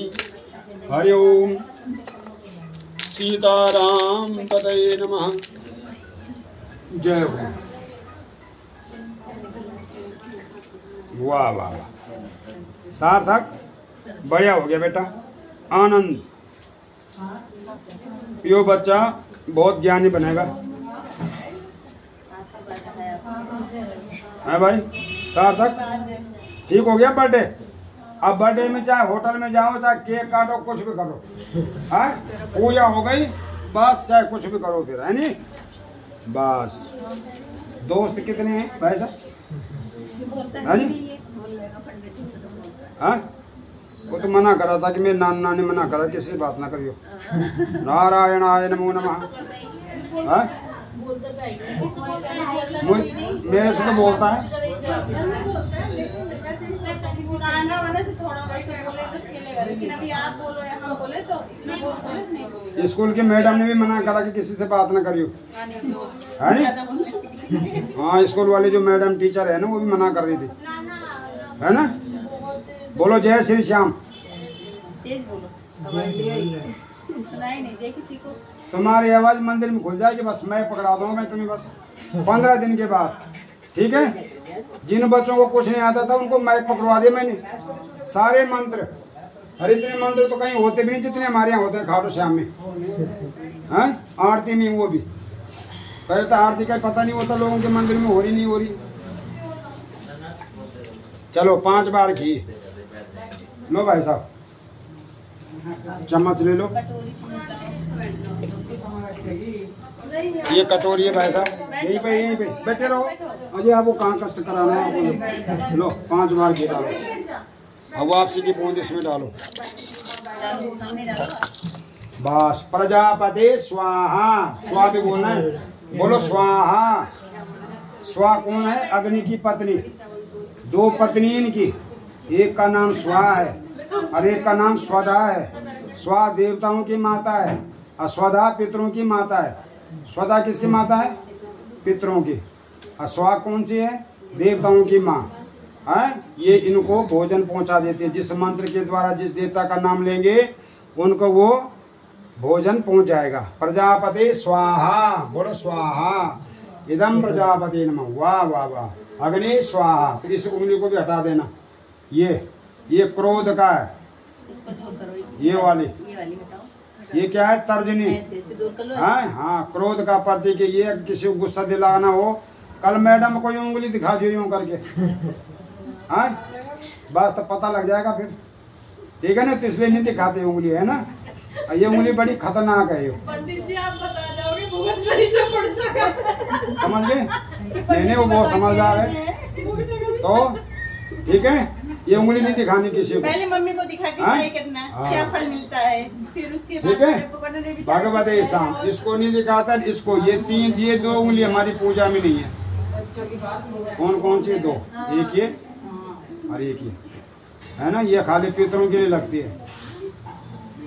S1: हरि ओम। सीताराम पतये नमः। जय हो। वाह वाह वाह, सार्थक, बढ़िया हो गया बेटा, आनंद। यो बच्चा बहुत ज्ञानी बनेगा, है भाई। सार्थक ठीक हो गया बर्थडे। अब बर्थडे में चाहे होटल में जाओ, चाहे केक काटो, कुछ भी करो, है पूजा हो गई बस, चाहे कुछ भी करो फिर, है नहीं बस। दोस्त कितने हैं भाई साहब, है नी? हाँ वो तो मना करा था कि मेरे नाना ने मना करा किसी से बात ना करियो। नारायण आय नमो नमः। हाँ मेरे से तो बोलता है। स्कूल की मैडम ने भी मना करा कि किसी से बात ना करियो, है नी? हाँ स्कूल वाले जो मैडम टीचर है ना, वो भी मना कर रही थी, है ना? बोलो जय श्री श्याम।
S2: तेज बोलो, सुनाई नहीं दे किसी को।
S1: तुम्हारी आवाज मंदिर में खुल जाएगी, बस मैं पकड़ा दूंगा मैं तुम्हें बस 15 दिन के बाद, ठीक है? जिन बच्चों को कुछ नहीं आता था उनको माइक पकड़वा दिया मैंने, सारे मंत्र। अरे इतने मंत्र तो कहीं होते भी नहीं जितने हमारे यहाँ होते हैं खाटू श्याम में, हैं? आरती में वो भी, पहले तो आरती का पता नहीं होता लोगों के मंदिर में हो रही नहीं हो रही। चलो 5 बार घी लो भाई साहब, चम्मच ले लो, ये कटोरी है भाई साहब, यहीं पे बैठे रहो। अजय आपको कहाँ कष्ट कराना है आपको। लो 5 बार घी डालो, अब वापसी की बूंद इसमें डालो, बस। प्रजापति स्वाहा, स्वा भी बोलना है, बोलो स्वाहा। स्वा कौन है? अग्नि की पत्नी, 2 पत्नी इनकी, एक का नाम स्वा है और एक का नाम स्वधा है। स्वा देवताओं की माता है और स्वधा पितरों की माता है। स्वधा किसकी माता है? पितरों की। और स्वा कौन सी है? देवताओं की माँ है। ये इनको भोजन पहुंचा देते हैं, जिस मंत्र के द्वारा जिस देवता का नाम लेंगे उनको वो भोजन पहुंच जाएगा। प्रजापति स्वाहा, बोलो स्वाहा। इदम प्रजापति नमः। वाह वाह वाह। अग्नि स्वाहा। फिर इस उंगली को भी हटा देना, ये क्रोध का है, ये वाली
S2: बताओ।
S1: ये क्या है? तर्जनी। हाँ क्रोध का प्रतीक है ये। किसी को गुस्सा दिलाना हो, कल मैडम को उंगली दिखा दो यूं करके, हाँ बस तो पता लग जाएगा फिर, ठीक है ना? तो इसलिए नहीं दिखाते उंगली, है ना? ये उंगली बड़ी खतरनाक है। ये
S2: पंडित जी आप बता जाओगे बहुत बड़ी से पड़ सका,
S1: समझ गए? नहीं वो बहुत समझदार है, तो ठीक है। ये उंगली नहीं दिखानी किसी को।
S2: पहले मम्मी को दिखा के ट्राई करना, क्या फल मिलता है, फिर उसके बाद
S1: ठीक है। भगवते शाम इसको नहीं दिखाता, इसको। ये 2 उंगली हमारी पूजा में नहीं है। कौन कौन सी? 2, एक ये और एक ये, है ना? ये खाली पितरों के लिए लगती है।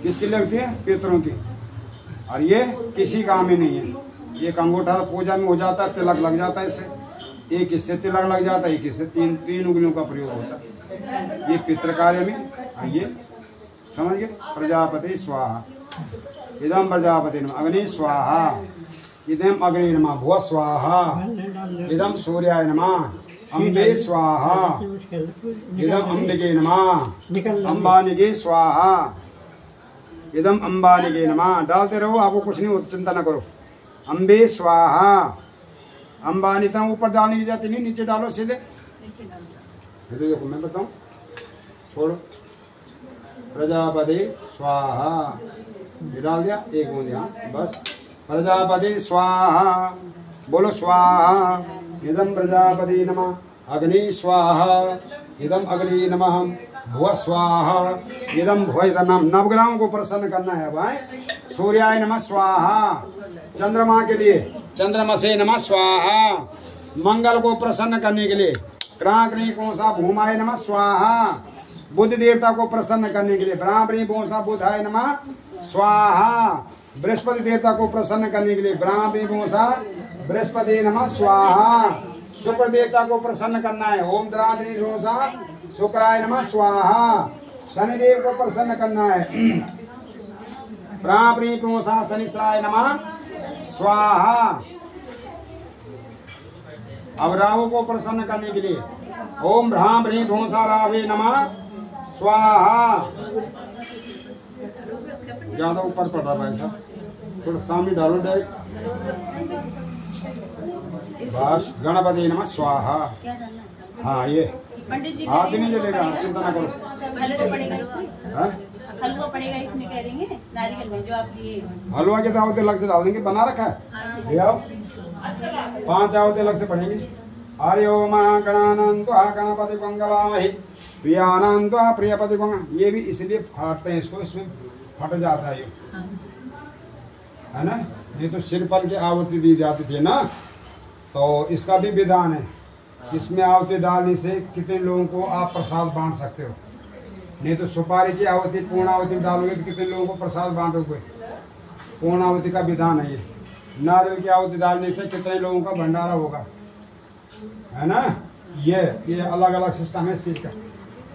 S1: किसकी लगती है? पितरों की। और ये किसी काम में नहीं है। ये अंगूठा पूजा में हो जाता है, तिलक लग जाता है इससे, एक इससे तिलक लग जाता है, एक इससे। 3 उंगलियों का प्रयोग होता है ये पितृ कार्य में। ये समझ गए? प्रजापति स्वाहा। इदम प्रजापति नमः। अग्नि स्वाहा। इदम अग्नि नमः। भुव स्वाहा। इदम सूर्याय नमः। अम्बे स्वाहा। इदम अम्बिके नमः। अंबानिके स्वाहा। इदम अंबानिके नमः। डालते रहो, आपको कुछ नहीं होता, चिंता न करो। अम्बे स्वाहा। अंबानी था ऊपर डालने की जाती नहीं, नीचे डालो सीधे। तो देखो मैं बताऊं, छोड़ो। प्रजापति स्वाहा, ये डाल दिया, एक बूंद यहाँ बस। प्रजापति स्वाहा, बोलो स्वाहा। इदम प्रजापति नमः। अग्नि स्वाहा। इदम अग्नि नमः। भुव स्वाहा। इदम भुव। नवग्रहों को प्रसन्न करना है भाई। सूर्याय नमः स्वाहा। चंद्रमा के लिए चंद्रमा से नमः स्वाहा। मंगल को प्रसन्न करने के लिए क्रांकनी पोसा भूमाय नमः स्वाहा। बुद्ध देवता को प्रसन्न करने के लिए ब्राह्मणी पोसा बुधाय नमः स्वाहा। बृहस्पति देवता को प्रसन्न करने के लिए ब्राह्मणी पोसा बृहस्पति नमः स्वाहा। शुक्र देवता को प्रसन्न करना है, ओम द्राधनी पोसा शुक्राय नमः स्वाहा। शनिदेव को प्रसन्न करना है, ब्राह्मणी पोसा शनिश्राय नमः स्वाहा। अब राहु को प्रसन्न करने के लिए ओम भ्रां भ्रीं धूमसारावे नमः स्वाहा। ज्यादा ऊपर पड़ा भाई साहब, थोड़ा सामने डालो डायरेक्ट। बस गणपति नमः स्वाहा। हाँ ये
S2: पंडित जी
S1: हाथ नहीं जलेगा, चिंता ना करो।
S2: हलवा पड़ेगा इसमें,
S1: हाँ?
S2: हलवा पड़ेगा इसमें कह रही है नारियल में जो आप ये
S1: हलवा के दावतें अलग से डाल देंगे, बना रखा है। ले आओ, 5 आवतें अलग से पढ़ेंगे। हरि ओम गणानंत्वा गणपति गंगवामहि प्रियानंत्वा प्रियपति गंग। ये भी इसलिए फाड़ते हैं इसको, इसमें फट जाता है ये, है ना। ये तो सिरफल की आवती दी जाती थी ना, तो इसका भी विधान है। इसमें आवती डालने से कितने लोगों को आप प्रसाद बांट सकते हो। नहीं तो सुपारी की आवती पूर्ण आवती डालोगे तो कितने लोगों को प्रसाद बांटोगे। पूर्ण आवती का विधान है ये। नारियल की आवती डालने से कितने लोगों का भंडारा होगा, है ना। ये अलग अलग सिस्टम है इस चीज का।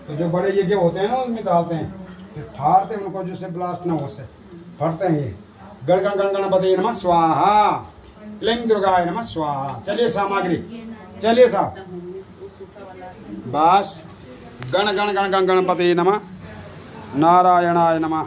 S1: तो जो बड़े यज्ञ होते हैं ना उनमें डालते हैं, तो फाड़ते हैं उनको, जिससे ब्लास्ट ना हो से फटते हैं ये। गण गण गण गणपति नमः स्वाहा, क्लीं दुर्गाय नमः स्वाहा। चलिए सामग्री, चलिए साहब। बस गण गण गण गण गणपति नमः नारायणाय नमः।